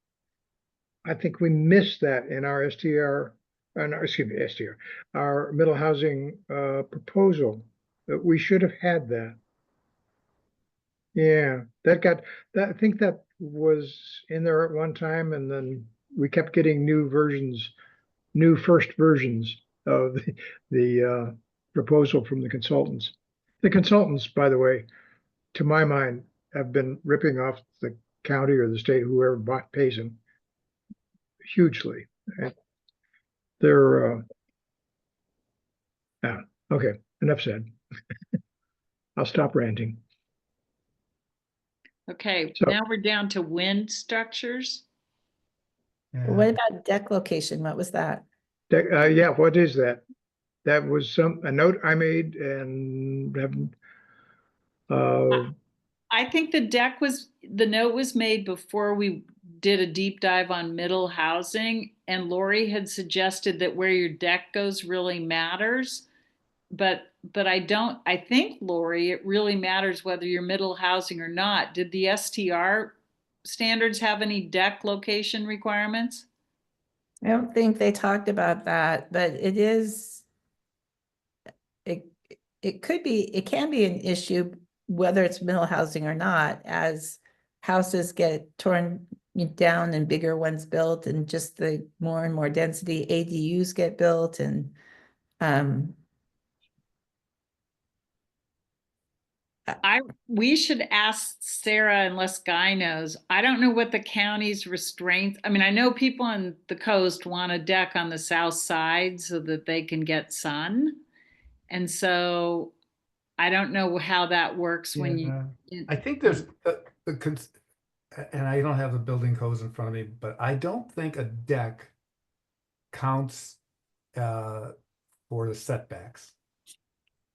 missed that in our STR, no, excuse me, STR, our middle housing proposal, that we should have had that. Yeah, I think that was in there at one time, and then we kept getting new first versions of the proposal from the consultants. The consultants, by the way, to my mind, have been ripping off the county or the state, whoever pays them, hugely. They're yeah, okay, enough said. I'll stop ranting. Okay, So- now we're down to wind structures. What about deck location? What was that? Yeah, what is that? That was a note I made and haven't. I think the note was made before we did a deep dive on middle housing, and Lori had suggested that where your deck goes really matters. But I think, Lori, it really matters whether you're middle housing or not. Did the STR standards have any deck location requirements? I don't think they talked about that, but it can be an issue whether it's middle housing or not, as houses get torn down and bigger ones built, and just the more and more density ADUs get built, and We should ask Sarah, unless Guy knows. I don't know what the county's restraints. I mean, I know people on the coast want a deck on the south side so that they can get sun. And so I don't know how that works when you. I think there's and I don't have the building codes in front of me, but I don't think a deck counts for the setbacks.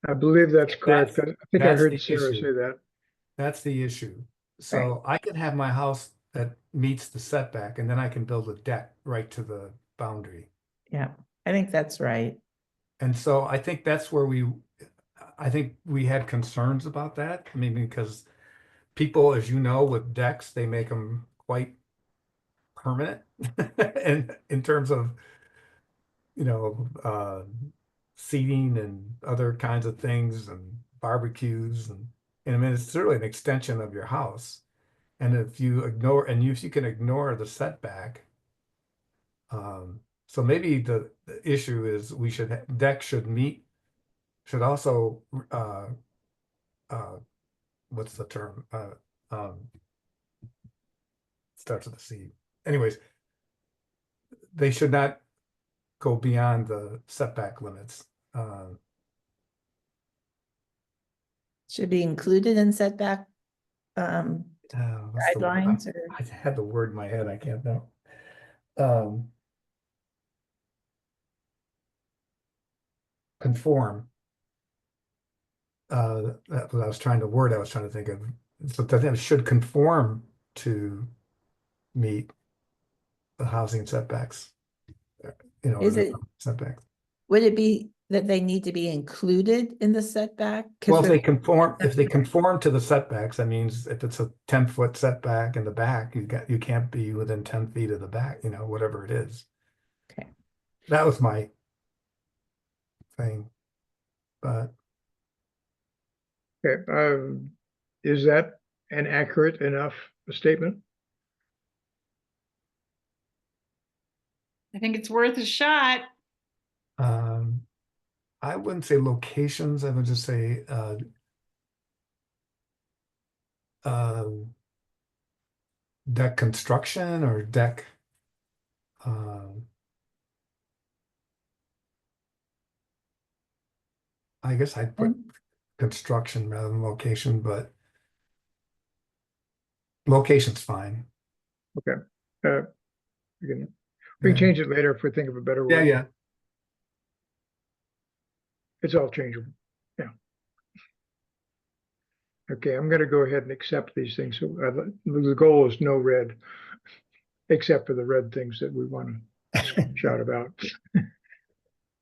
I believe that's correct. That's- I think I that's heard the Sarah issue. say that. That's the issue. So I can have my house that meets the setback, and then I can build a deck right to the boundary. yeah, I think that's right. And so I think that's where I think we had concerns about that. I mean, because people, as you know, with decks, they make them quite permanent. And in terms of, seating and other kinds of things and barbecues and I mean, it's certainly an extension of your house. And if you can ignore the setback, so maybe the issue is deck should also, what's the term? Starts with a C. Anyways, they should not go beyond the setback limits. Should be included in setback What's the word? guidelines, or I had the word in my head, I can't know. Conform. That was I was trying to think of. So that it should conform to meet the housing setbacks. Is the it- setbacks? would it be that they need to be included in the setback? 'Cause Well, if we're- they conform to the setbacks, that means if it's a 10-foot setback in the back, you can't be within 10 feet of the back, whatever it is. Okay. That was my thing. But Okay, is that an accurate enough statement? I think it's worth a shot. I wouldn't say locations, I would just say deck construction or deck I guess I'd put construction rather than location, but location's fine. Okay. We can change it later if we think of a better word. Yeah. It's all changeable. Yeah. Okay, I'm gonna go ahead and accept these things. So the goal is no red, except for the red things that we want to shout about.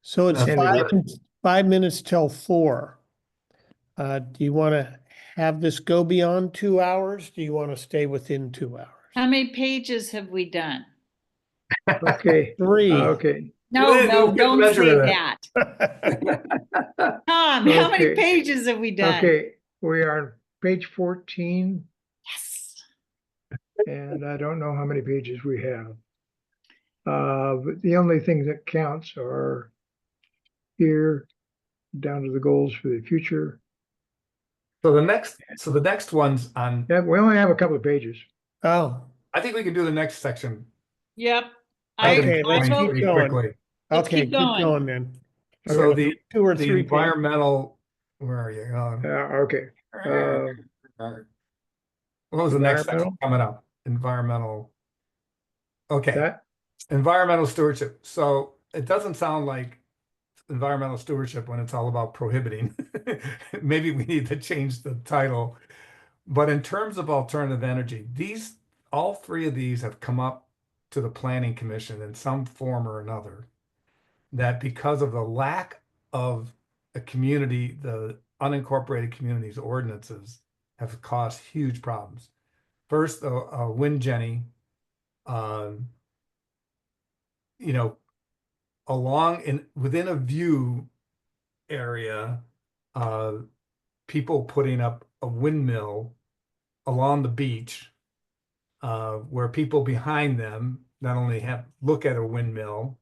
So it's Anyway. 5 minutes till 4. Do you want to have this go beyond 2 hours? Do you want to stay within 2 hours? How many pages have we done? Okay, 3. okay, No, didn't no, get don't say measuring it. that. Tom, how many Okay. pages have we done? okay. We are on page 14, Yes. and I don't know how many pages we have. But the only thing that counts are here, down to the goals for the future. So the next one's on, Yeah, we only have a couple of pages. Oh, I think we can do the next section. Yep. Okay, I let's vote- keep pretty going. quickly. Let's okay, keep keep going. going then. So Okay, the 2 or the 3 pages. environmental, where are you? Okay, What was the next section environmental, coming up? Environmental. Okay, that, environmental stewardship. So it doesn't sound like environmental stewardship when it's all about prohibiting. Maybe we need to change the title. But in terms of alternative energy, all three of these have come up to the Planning Commission in some form or another. That because of the lack of a community, the unincorporated communities ordinances have caused huge problems. First, wind Jenny, you know, within a view area, people putting up a windmill along the beach, where people behind them not only look at a windmill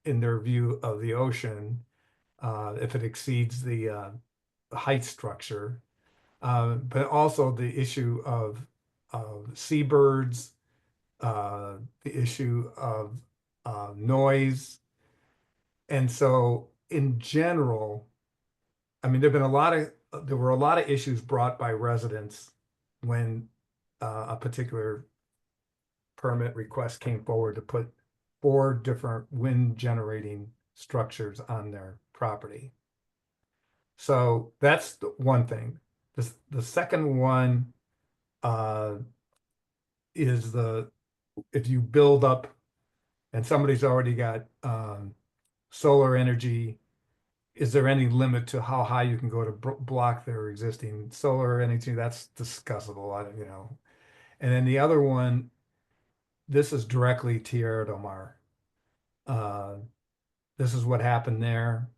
in their view of the ocean, if it exceeds the height structure, but also the issue of seabirds, the issue of noise. And so in general, I mean, there were a lot of issues brought by residents when a particular permit request came forward to put 4 different wind generating structures on their property. So that's the one thing. The second one is if you build up and somebody's already got solar energy, is there any limit to how high you can go to block their existing solar energy? That's discussable. And then the other one, this is directly Tierra del Mar. This is what happened there.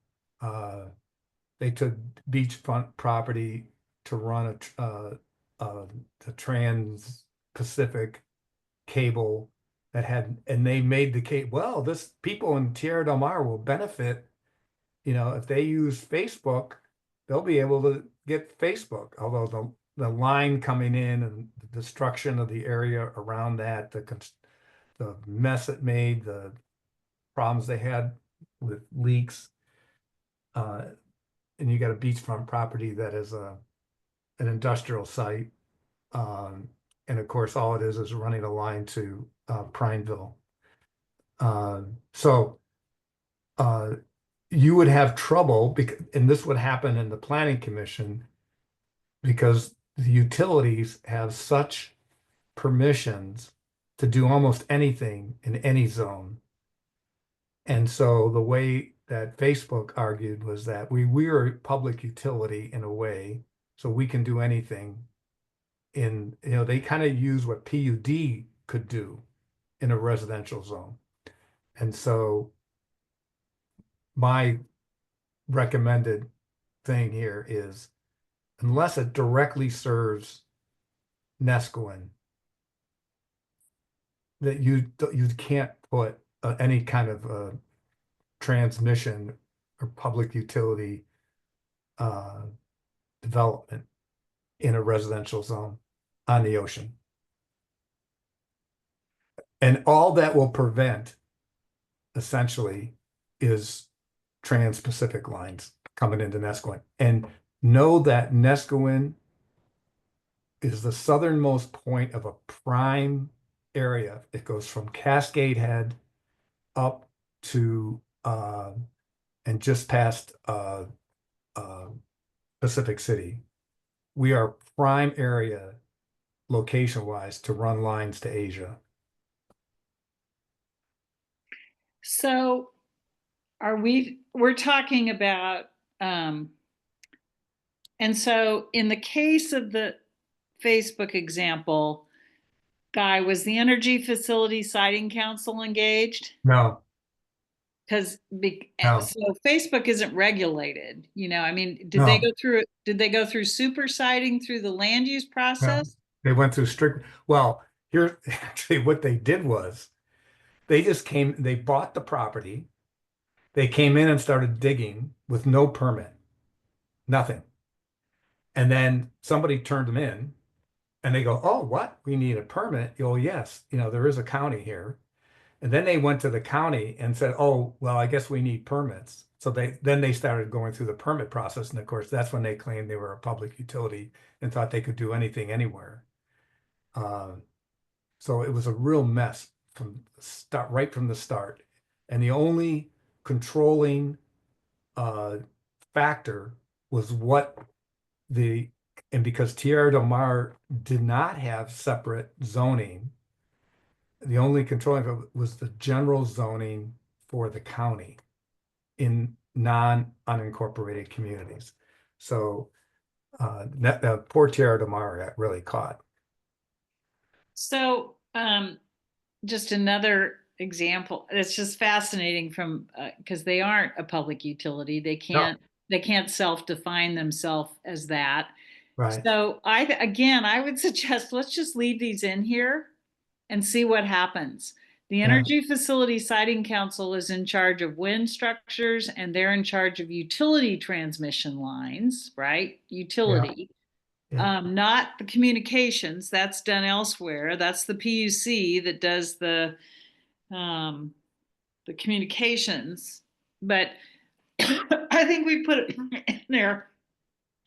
They took beachfront property to run a trans-Pacific cable and they made the cable. Well, this people in Tierra del Mar will benefit. If they use Facebook, they'll be able to get Facebook. Although the line coming in and the destruction of the area around that, the mess it made, the problems they had with leaks, and you got a beachfront property that is an industrial site, and of course, all it is running a line to Prineville. So you would have trouble, and this would happen in the Planning Commission, because the utilities have such permissions to do almost anything in any zone. And so the way that Facebook argued was that we are a public utility in a way, so we can do anything. They kind of use what PUD could do in a residential zone. And so my recommended thing here is, unless it directly serves Nescoin, that you can't put any kind of transmission or public utility development in a residential zone on the ocean. And all that will prevent essentially is trans-Pacific lines coming into Nescoin. And know that Nescoin is the southernmost point of a prime area. It goes from Cascade Head up to and just past Pacific City. we are prime area location-wise to run lines to Asia. So we're talking about, and so in the case of the Facebook example, Guy, was the Energy Facility Siting Council engaged? No, Because No. so Facebook isn't regulated, I mean, did No. they go through super siting through the land use no. process? They went through strict, well, here, actually, what they did was they bought the property. They came in and started digging with no permit, nothing. And then somebody turned them in and they go, oh, what? We need a permit. Oh, yes, there is a county here. And then they went to the county and said, oh, well, I guess we need permits. So they started going through the permit process. And of course, that's when they claimed they were a public utility and thought they could do anything anywhere. So it was a real mess right from the start. And the only controlling factor was and because Tierra del Mar did not have separate zoning, the only controlling was the general zoning for the county in non-unincorporated communities. So poor Tierra del Mar got really caught. So, just another example. It's just fascinating because they aren't a public utility. They can't self-define themselves as that. Right. So I would suggest let's just leave these in here and see what happens. The Energy Facility Siting Council is in charge of wind structures, and they're in charge of utility transmission lines, right? Utility. Yeah. Not the communications, that's done elsewhere. That's the PUC that does the communications. But I think we put it in there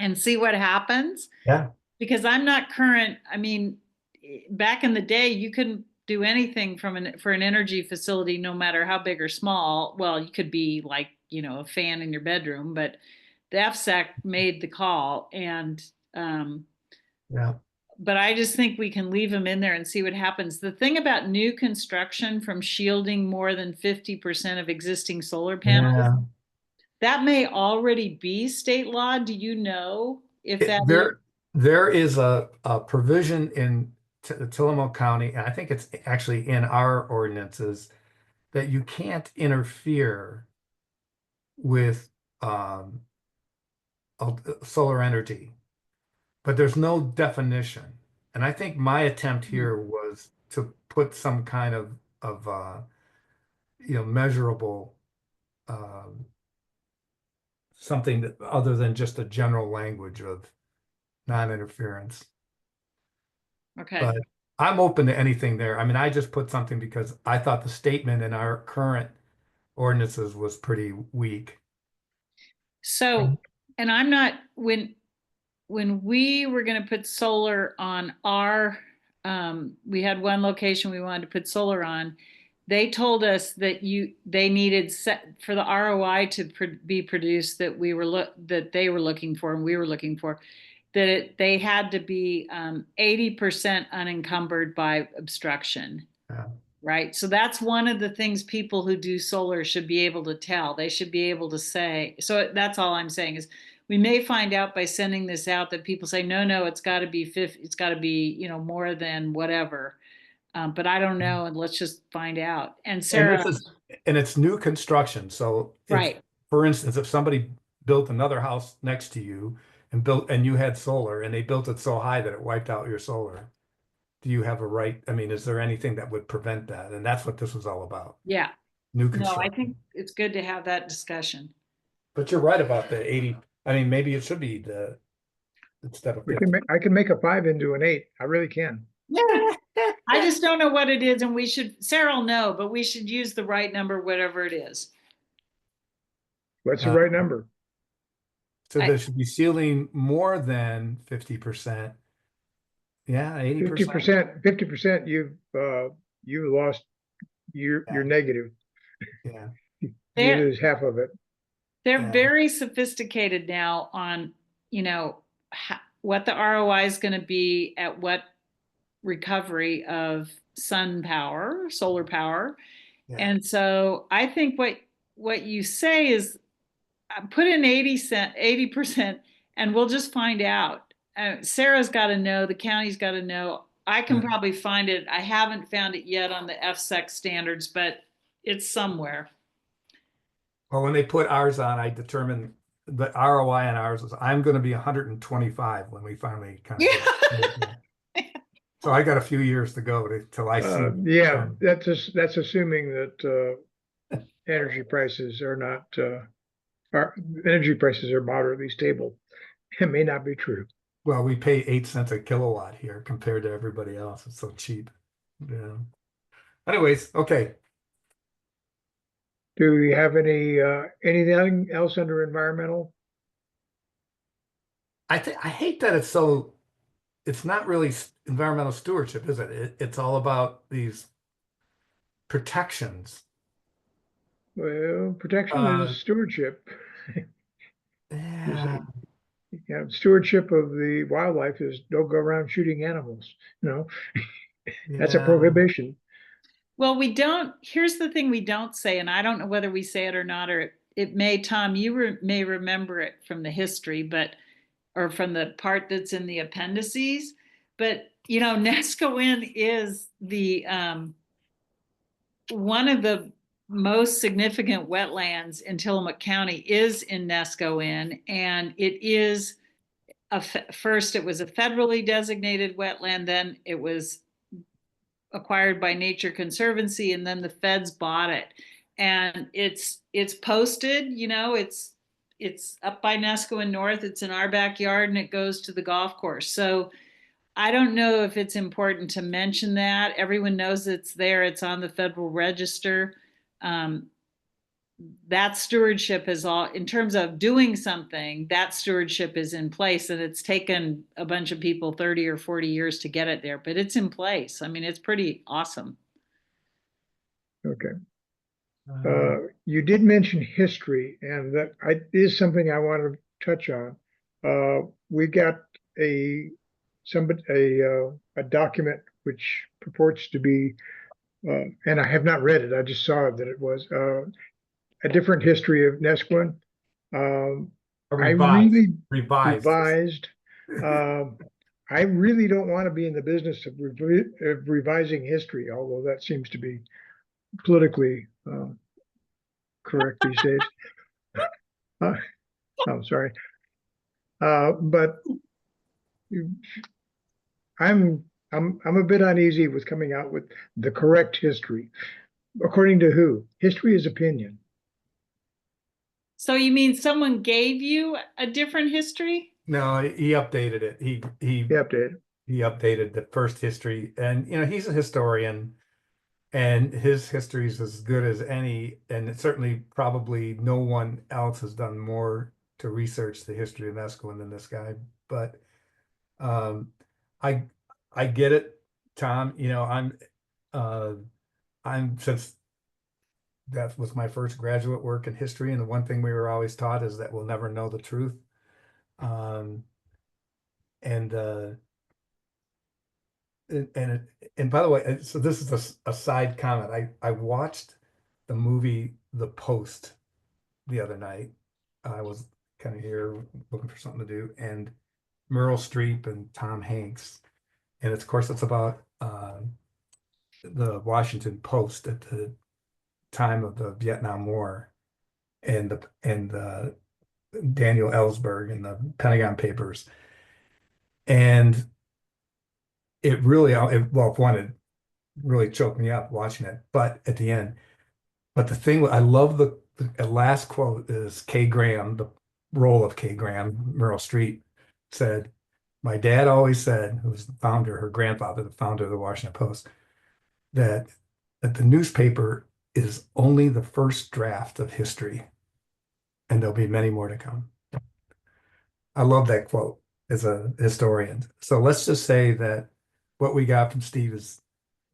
and see what happens. Yeah. Because I'm not current. I mean, back in the day, you couldn't do anything for an energy facility, no matter how big or small. Well, you could be like, a fan in your bedroom, but the FSAC made the call, and Yeah. but I just think we can leave them in there and see what happens. The thing about new construction from shielding more than 50% of existing solar panels, Yeah. that may already be state law. Do you know if that is? There is a provision in Tillamook County, and I think it's actually in our ordinances, that you can't interfere with solar energy, but there's no definition. And I think my attempt here was to put some kind of measurable something that other than just a general language of non-interference. Okay. But I'm open to anything there. I mean, I just put something because I thought the statement in our current ordinances was pretty weak. So, and I'm not, when we were going to put solar on we had one location we wanted to put solar on. They told us that they needed for the ROI to be produced that that they were looking for and we were looking for, that they had to be 80% unencumbered by obstruction. Yeah. Right. So that's one of the things people who do solar should be able to tell. They should be able to say, so that's all I'm saying is we may find out by sending this out that people say, no, it's got to be 50, it's got to be, more than whatever. But I don't know. And let's just find out. And Sarah. And it's new construction. So right. For instance, if somebody built another house next to you and you had solar and they built it so high that it wiped out your solar, do you have a right? I mean, is there anything that would prevent that? And that's what this was all about. Yeah. New construction. No, I think it's good to have that discussion. But you're right about the 80. I mean, maybe it should be instead of 50. I can make a 5 into an 8. I really can. I just don't know what it is, and Sarah will know, but we should use the right number, whatever it is. What's the right number? So there should be ceiling more than 50%. Yeah, 80%. 50%, you've lost, you're negative. Yeah. You lose half of it. They're very sophisticated now on, what the ROI is going to be at what recovery of sun power, solar power. Yeah. And so I think what you say is put in 80%, and we'll just find out. Sarah's got to know, the county's got to know. I can Yeah. probably find it. I haven't found it yet on the FSEC standards, but it's somewhere. Well, when they put ours on, I determined the ROI on ours was I'm going to be 125 when we finally kind of so I got a few years to go till I see. Yeah, that's assuming that energy prices are not our energy prices are moderately stable. It may not be true. Well, we pay 8 cents a kilowatt here compared to everybody else. It's so cheap. Yeah. Anyways, okay. Do we have anything else under environmental? I hate that it's not really environmental stewardship, is it? It's all about these protections. Well, protection is stewardship. Yeah. Stewardship of the wildlife is don't go around shooting animals. That's a Yeah. prohibition. Well, here's the thing we don't say, and I don't know whether we say it or not, or it may, Tom, you may remember it from the history, or from the part that's in the appendices, but Nescoin is the one of the most significant wetlands in Tillamook County is in Nescoin, and it is first it was a federally designated wetland, then it was acquired by Nature Conservancy, and then the feds bought it, and it's posted. It's up by Nescoin North. It's in our backyard, and it goes to the golf course. So I don't know if it's important to mention that. Everyone knows it's there. It's on the Federal Register. That stewardship is all, in terms of doing something, that stewardship is in place, and it's taken a bunch of people 30 or 40 years to get it there, but it's in place. I mean, it's pretty awesome. Okay. You did mention history, and that is something I want to touch on. We got a document which purports to be, and I have not read it. I just saw that it was a different history of Nesquin. Revised. I really don't want to be in the business of revising history, although that seems to be politically correct these days. I'm sorry, but I'm a bit uneasy with coming out with the correct history. According to who? History is opinion. So you mean someone gave you a different history? No, he updated it. He updated the first history, and he's a historian, and his history is as good as any, and certainly probably no one else has done more to research the history of Nescoin than this guy. But I get it, Tom. I'm since that was my first graduate work in history, and the one thing we were always taught is that we'll never know the truth. And by the way, so this is a side comment. I watched the movie The Post the other night. I was kind of here looking for something to do, and Meryl Streep and Tom Hanks, and of course it's about the Washington Post at the time of the Vietnam War, and Daniel Ellsberg and the Pentagon Papers, and it really, it really choked me up watching it. But at the end, the thing I love the last quote is Kay Graham, the role of Kay Graham, Meryl Streep, said, "My dad always said," who was the founder, her grandfather, the founder of the Washington Post, that the newspaper is only the first draft of history, and there'll be many more to come. I love that quote as a historian. So let's just say that what we got from Steve is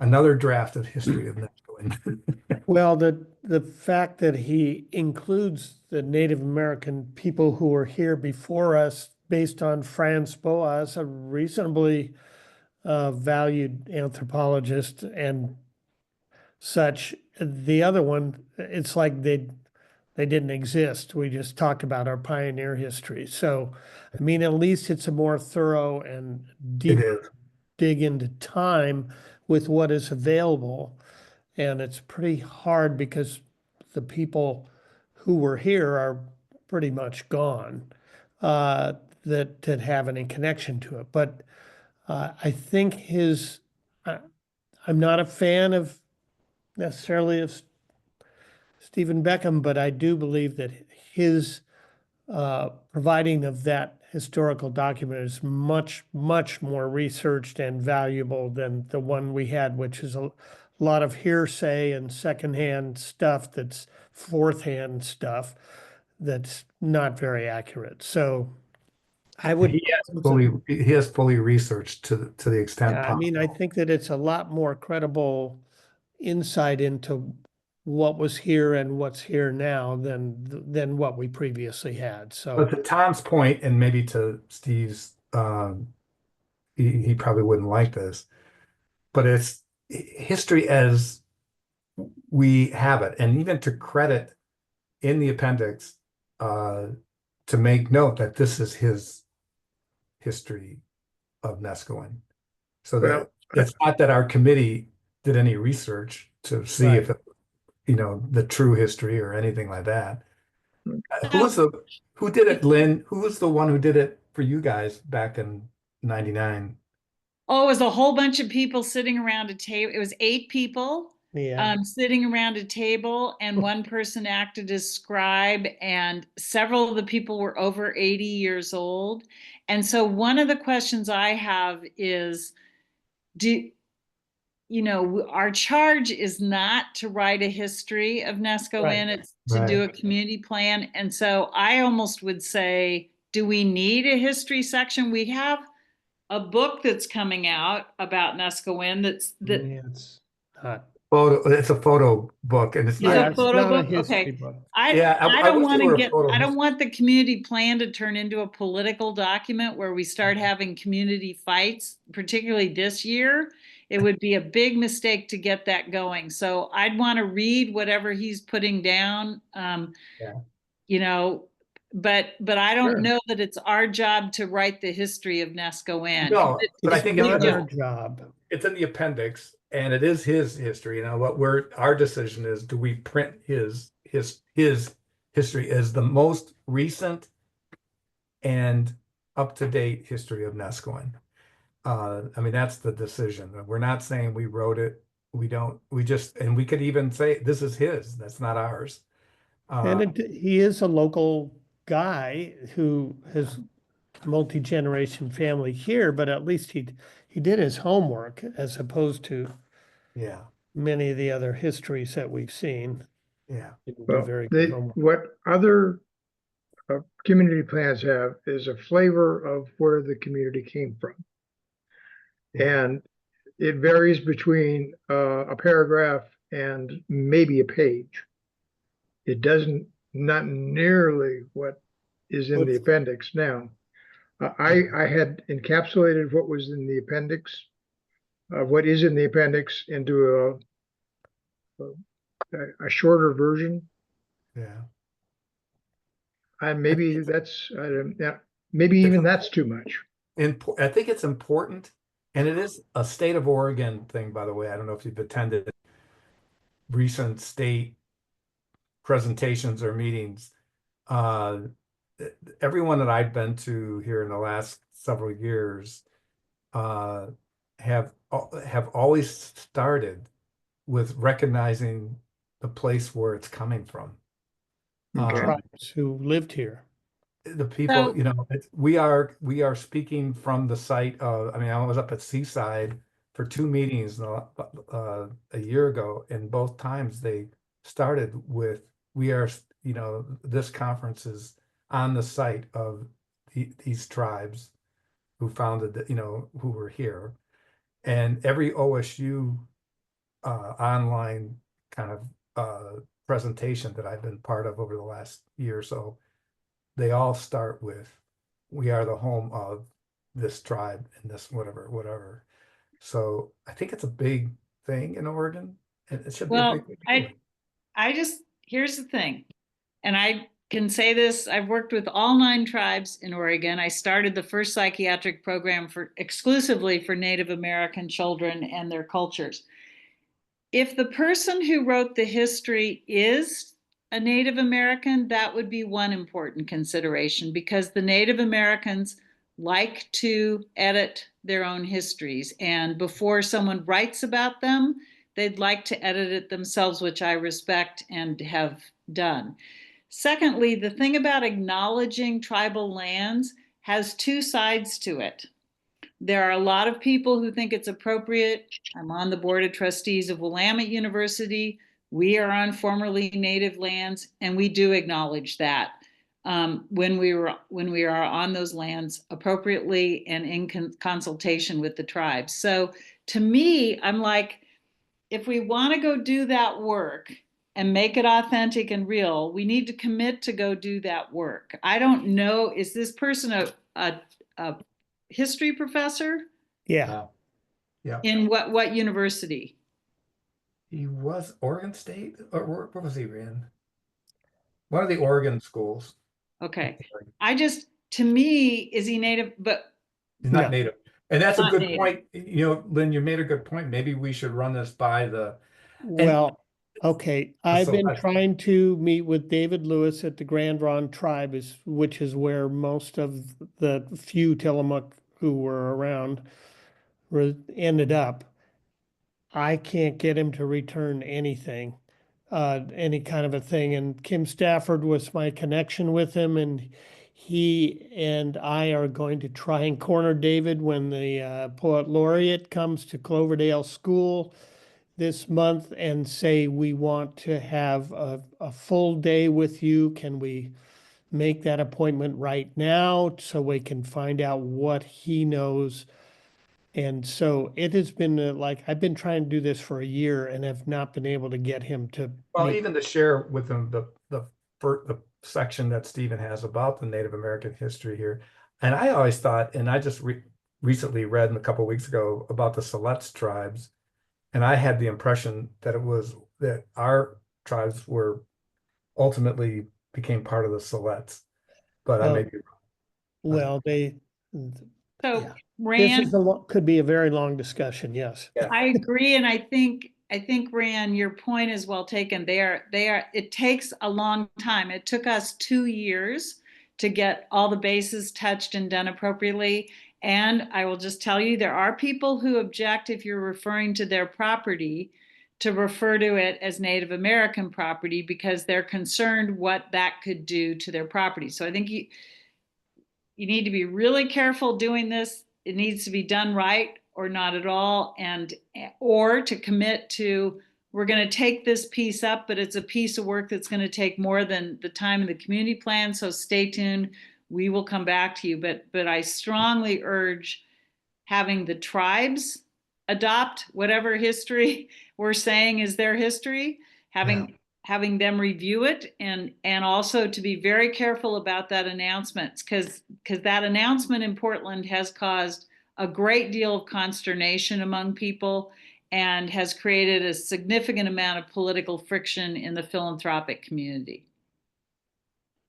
another draft of history of Nescoin. Well, the fact that he includes the Native American people who were here before us based on Franz Boas, a reasonably valued anthropologist and such. The other one, it's like they didn't exist. We just talked about our pioneer history. So, I mean, at least it's a more thorough and It deep is. dig into time with what is available. And it's pretty hard because the people who were here are pretty much gone uh, that have any connection to it. But I think uh, I'm not a fan of necessarily of Stephen Beckham, but I do believe that his providing of that historical document is much, much more researched and valuable than the one we had, which is a lot of hearsay and secondhand stuff that's fourth hand stuff that's not very accurate. So I would, He has fully researched to the extent yeah, I mean, I possible. think that it's a lot more credible insight into what was here and what's here now than what we previously had. So But to Tom's point, and maybe to Steve's, he probably wouldn't like this, but it's history as we have it, and even to credit in the appendix, to make note that this is his history of Nescoin. So Well, that it's not that our committee did any research to see if Right. the true history or anything like that. Mm. Who did it, Lynn? Who was the one who did it for you guys back in '99? Oh, it was a whole bunch of people sitting around a table. It was 8 people yeah, sitting around a table, and one person acted as scribe, and several of the people were over 80 years old. And so one of the questions I have is, do our charge is not to write a history of Nesco right. Inn, it's to Right. do a community plan. And so I almost would say, do we need a history section? We have a book that's coming out about Nescoin that Yeah, it's not. It's a photo book, and it's is not. Yeah, a it's photo not a book. history Okay. book. Yeah, I I don't wish want they to were a get photo I don't history. want the community plan to turn into a political document where we start having community fights, particularly this year. It would be a big mistake to get that going. So I'd want to read whatever he's putting down. Yeah. You know, but I don't Sure. know that it's our job to write the history of Nescoin. No, but I It's think not our job. job. it's in the appendix, and it is his history. Now, our decision is: do we print his history as the most recent and up to date history of Nescoin? I mean, that's the decision. We're not saying we wrote it. We don't. And we could even say this is his. That's not ours. And he is a local guy who has multi-generation family here, but at least he did his homework as opposed to Yeah, many of the other histories that we've seen. yeah. Didn't do well, very good homework. what other community plans have is a flavor of where the community came from. Yeah. And it varies between a paragraph and maybe a page. It doesn't, not nearly what is in the What's- appendix now. I had encapsulated what was in the appendix, what is in the appendix into a shorter version. Yeah. And maybe that's, yeah, maybe even that's too much. I think it's important, and it is a state of Oregon thing, by the way. I don't know if you've attended recent state presentations or meetings. Everyone that I've been to here in the last several years have always started with recognizing the place where it's coming from. Okay. Tribes who lived here. The people, So- we are speaking from the site of, I mean, I was up at Seaside for 2 meetings a year ago, and both times they started with, this conference is on the site of these tribes who founded who were here. And every OSU online kind of presentation that I've been part of over the last year or so, they all start with we are the home of this tribe and this whatever. So I think it's a big thing in Oregon, and it should be a Well, big thing. here's the thing, and I can say this, I've worked with all 9 tribes in Oregon. I started the first psychiatric program exclusively for Native American children and their cultures. If the person who wrote the history is a Native American, that would be one important consideration, because the Native Americans like to edit their own histories. And before someone writes about them, they'd like to edit it themselves, which I respect and have done. Secondly, the thing about acknowledging tribal lands has 2 sides to it. There are a lot of people who think it's appropriate. I'm on the board of trustees of Willamette University. We are on formerly native lands, and we do acknowledge that when we are on those lands appropriately and in consultation with the tribes. So to me, I'm like, if we want to go do that work and make it authentic and real, we need to commit to go do that work. I don't know, is this person a history professor? Yeah, Yeah. In what university? He was Oregon State, or what was he in? One of the Oregon schools. Okay. To me, is he native? But He's not No. native. And that's a Not good native. point. You know, Lynn, you made a good point. Maybe we should run this by the, well, okay, I've been select- trying to meet with David Lewis at the Grand Ronde Tribe, which is where most of the few Tillamook who were around ended up. I can't get him to return anything, any kind of a thing. And Kim Stafford was my connection with him, and he and I are going to try and corner David when the poet laureate comes to Cloverdale School this month and say, we want to have a full day with you. Can we make that appointment right now so we can find out what he knows? And so it has been like, I've been trying to do this for a year and have not been able to get him to well, meet. even to share with them the section that Stephen has about the Native American history here. And I always thought, and I just recently read a couple of weeks ago about the Siletz tribes, and I had the impression that it was that our tribes were ultimately became part of the Siletz, but I Oh, may be wrong. Well, so yeah. This Rand, is could be a very long discussion, yes. Yeah. I agree, and I think Rand, your point is well taken. It takes a long time. It took us 2 years to get all the bases touched and done appropriately. And I will just tell you, there are people who object, if you're referring to their property, to refer to it as Native American property, because they're concerned what that could do to their property. So I think you need to be really careful doing this. It needs to be done right or not at all, or to commit to, we're going to take this piece up, but it's a piece of work that's going to take more than the time of the community plan. So stay tuned. We will come back to you. But I strongly urge having the tribes adopt whatever history we're saying is their history, having them review it, and also to be very careful about that announcement, because that announcement in Portland has caused a great deal of consternation among people and has created a significant amount of political friction in the philanthropic community.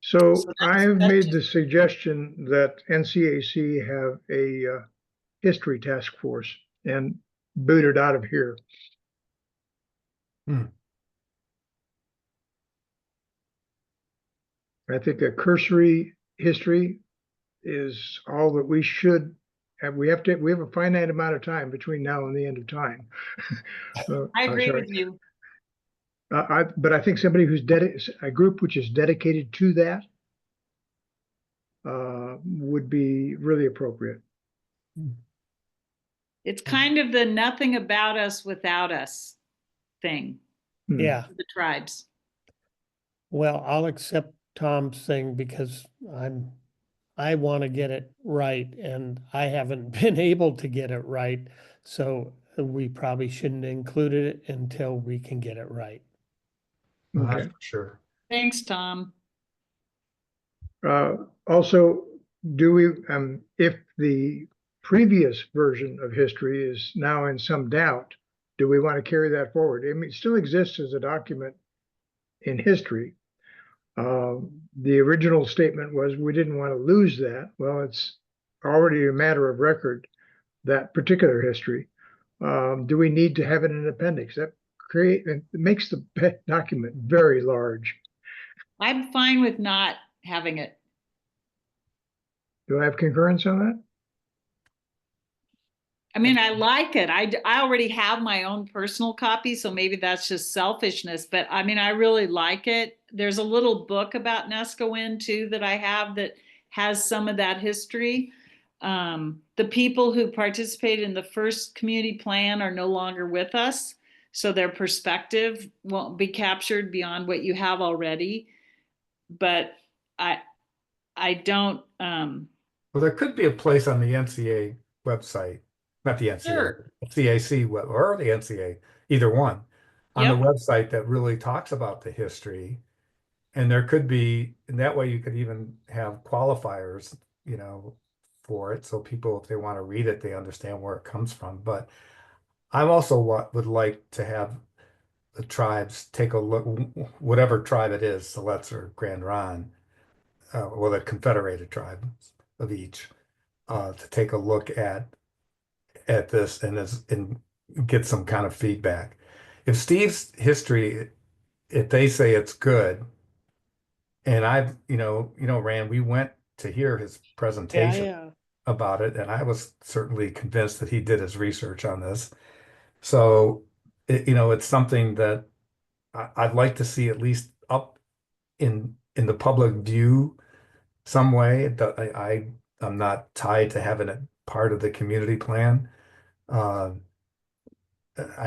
So I have made the suggestion that NCAC have a history task force and boot it out of here. I think a cursory history is all that we should have. We have a finite amount of time between now and the end of time. I agree sorry. with you. But I think somebody who's a group which is dedicated to that would be really appropriate. It's kind of the nothing about us without us thing. Yeah. The tribes. Well, I'll accept Tom's thing because I want to get it right, and I haven't been able to get it right. So we probably shouldn't include it until we can get it right. Okay. That's for sure. Thanks, Tom. Also, do we, if the previous version of history is now in some doubt, do we want to carry that forward? I mean, it still exists as a document in history. The original statement was we didn't want to lose that. Well, it's already a matter of record, that particular history. Do we need to have it in an appendix? That it makes the document very large. I'm fine with not having it. Do I have concurrence on that? I mean, I like it. I already have my own personal copy, so maybe that's just selfishness, but I mean, I really like it. There's a little book about Nescoin too that I have that has some of that history. The people who participated in the first community plan are no longer with us, so their perspective won't be captured beyond what you have already. But I don't, Well, there could be a place on the NCA website, not the NCA, Sure. CAC web, or the NCA, either one, on the Yep. website that really talks about the history. And there could be, and that way you could even have qualifiers, for it. So people, if they want to read it, they understand where it comes from. But I also would like to have the tribes take a look, whatever tribe it is, Siletz or Grand Ronde, well, the confederated tribes of each, to take a look at this and get some kind of feedback. If Steve's history, if they say it's good, and I've, Rand, we went to hear his presentation Yeah. about it, and I was certainly convinced that he did his research on this. So, it's something that I'd like to see at least up in the public view some way. That I'm not tied to having it part of the community plan. I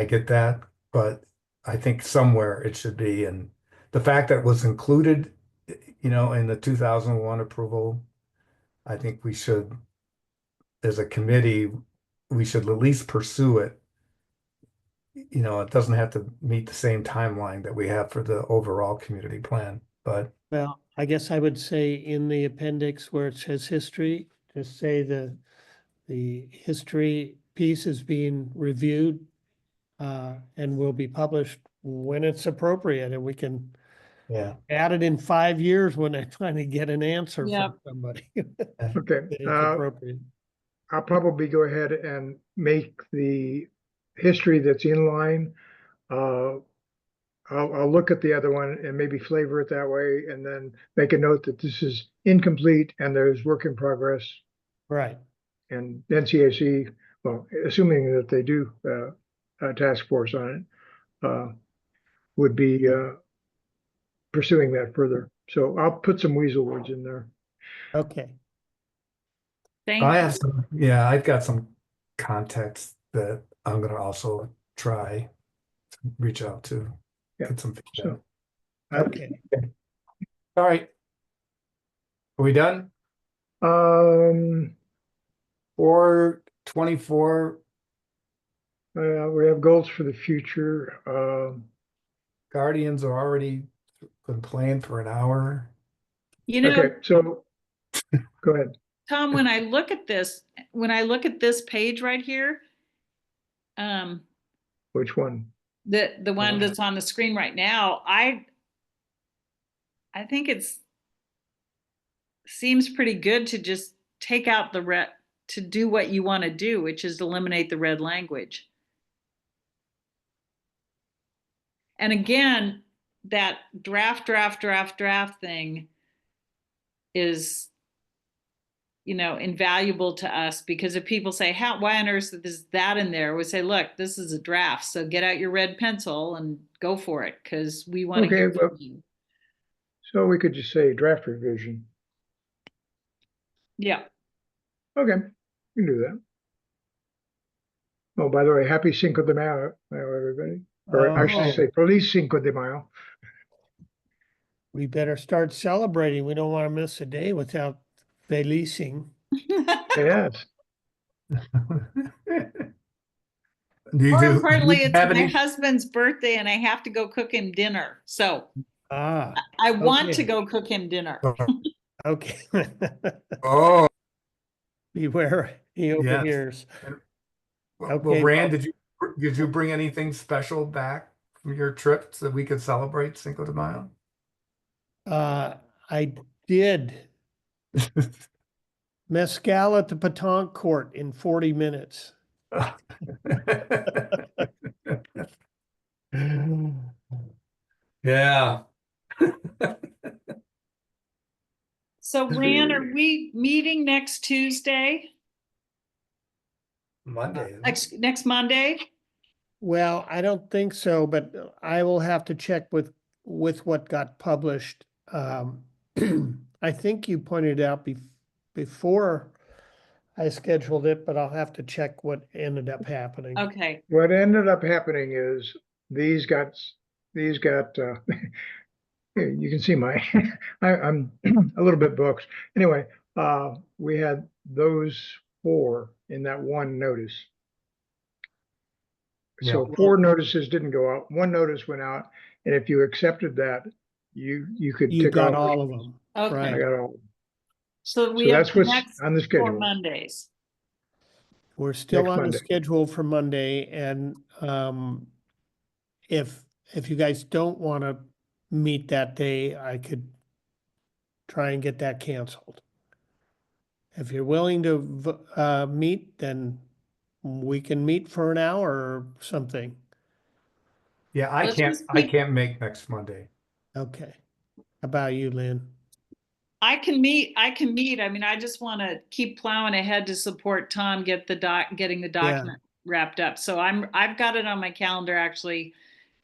get that, but I think somewhere it should be. And the fact that it was included, in the 2001 approval, I think we should, as a committee, we should at least pursue it. It doesn't have to meet the same timeline that we have for the overall community plan, but Well, I guess I would say in the appendix where it says history, just say the history piece is being reviewed and will be published when it's appropriate, and we can yeah. add it in 5 years when they're trying to get an answer Yep. from somebody. Okay, It's appropriate. I'll probably go ahead and make the history that's in line. I'll look at the other one and maybe flavor it that way, and then make a note that this is incomplete and there's work in progress. Right. And NCAC, well, assuming that they do a task force on it, would be pursuing that further. So I'll put some weasel words in there. Okay. Thank I you. have I've got some contacts that I'm gonna also try to reach out to, Yeah. get some feedback. So Okay. All right. Are we done? Or 24 we have goals for the future. Guardians are already been planned for an hour. Okay, so go ahead. Tom, when I look at this page right here, Which one? the one that's on the screen right now, I think seems pretty good to just take out the red, to do what you want to do, which is eliminate the red language. And again, that draft thing is, invaluable to us, because if people say, why on earth is that in there? We say, look, this is a draft, so get out your red pencil and go for it, because we want to hear from you. So we could just say draft revision. Yeah. Okay, we can do that. Oh, by the way, happy Cinco de Mayo, everybody. Or I should say, Feliz Cinco de Mayo. We better start celebrating. We don't want to miss a day without felicing. Yes. More importantly, do you it's have my any- husband's birthday and I have to go cook him dinner. So I want to okay. go cook him dinner. Okay. Oh, Beware, he yes. overhears. Well, Okay, Rand, did you bring anything special back from your trip so that we could celebrate Cinco de Mayo? I did mezcal at the Petanque Court in 40 minutes. Yeah. So Rand, are we meeting next Tuesday? Monday. isn't it? Next Monday? Well, I don't think so, but I will have to check with what got published. I think you pointed out before I scheduled it, but I'll have to check what ended up happening. Okay, What ended up happening is these got, here, you can see my, I'm a little bit booked. Anyway, we had those 4 in that one notice. So Yeah. 4 notices didn't go out, 1 notice went out, and if you accepted that, you could You tick got off. all of them, okay. I right? got all. So we So have that's the what's next on the 4 schedule. Mondays. We're still Next on the Monday. schedule for Monday, and if you guys don't want to meet that day, I could try and get that canceled. If you're willing to meet, then we can meet for an hour or something. Yeah, Let's just keep- can't make next Monday. Okay. How about you, Lynn? I can meet. I mean, I just want to keep plowing ahead to support Tom getting the document wrapped up. So I've got it on my calendar actually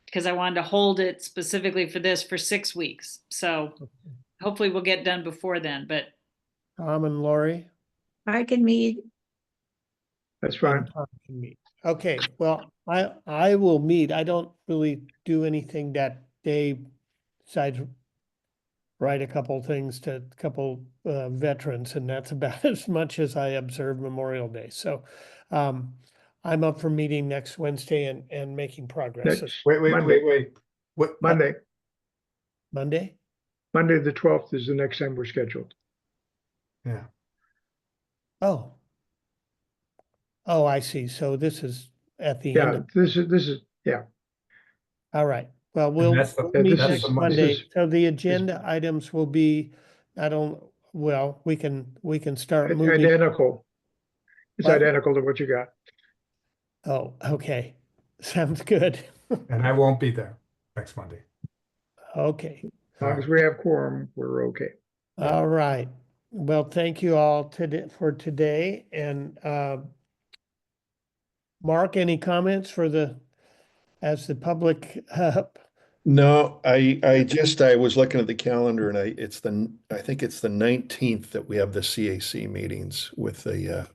because I wanted to hold it specifically for this for 6 weeks. So hopefully we'll get done before then, but Tom and Lori? I can meet. That's fine. And Tom can meet. Okay, well, I will meet. I don't really do anything that day besides write a couple things to a couple veterans, and that's about as much as I observe Memorial Day. So I'm up for meeting next Wednesday and making progress. Next Wait. What? Monday, Monday? Monday the 12th is the next time we're scheduled. Yeah. Oh. Oh, I see. So this is at the end Yeah, of, this is, yeah. all right. Well, And we'll that's the- we'll meet this next is- Monday. this is- So the agenda items will be, well, we can start moving. Identical. It's What? identical to what you got. Oh, okay. Sounds good. And I won't be there next Monday. Okay. As long as we have quorum, we're okay. All right. Well, thank you all for today. And Mark, any comments as the public? No, I was looking at the calendar and I think it's the 19th that we have the CAC meetings with the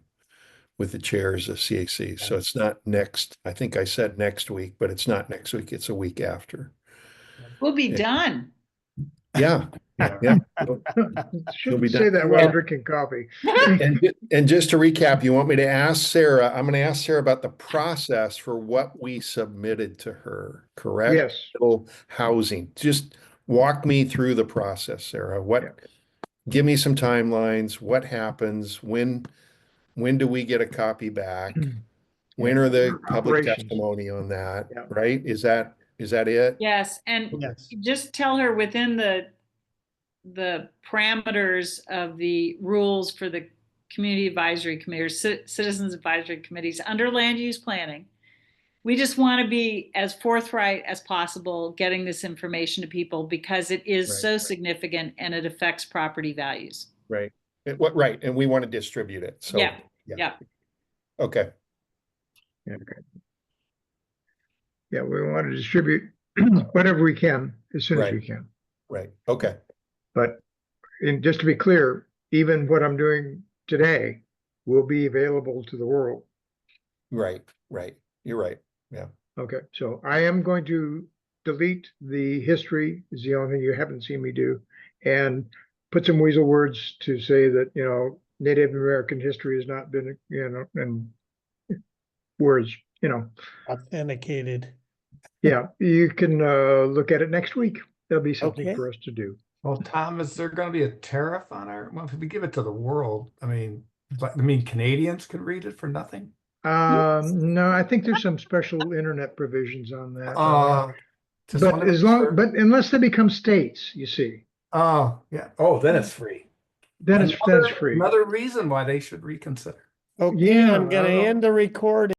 chairs of CAC. So it's not next, I think I said next week, but it's not next week. It's a week after. we'll be Yeah. done. Yeah, Yeah. yeah. Shouldn't be say done. that while Well- drinking coffee. And just to recap, you want me to ask Sarah, I'm going to ask Sarah about the process for what we submitted to her, correct? Yes. Little housing. Just walk me through the process, Sarah. Give me some timelines. What happens? When do we get a copy back? When are the public Operations. testimony on that? Yeah. Right? Is that it? Yes, and Yes. just tell her within the parameters of the rules for the community advisory committee or citizens advisory committees under land use planning. We just want to be as forthright as possible getting this information to people because it is Right. so significant and it affects property values. Right. Right. And we want to distribute it. So, Yeah. okay. Okay. Yeah, we want to distribute whatever we can as soon as we Right. can. Right. Okay. But just to be clear, even what I'm doing today will be available to the world. Right. Right. You're right. Yeah. Okay, so I am going to delete the history, is the only thing you haven't seen me do, and put some weasel words to say that, Native American history has not been, and words, Authenticated. yeah, you can look at it next week. There'll be something Okay. for us to do. Well, Tom, is there going to be a tariff on our, well, if we give it to the world, I mean, Canadians can read it for nothing? No, I think there's some special internet provisions on that. Just But wanted to as be long, sure. but unless they become states, you see, Oh, yeah. Oh, then it's free. then it's Another, free. another reason why they should reconsider. Okay, Yeah, I'm gonna I don't- end the recording.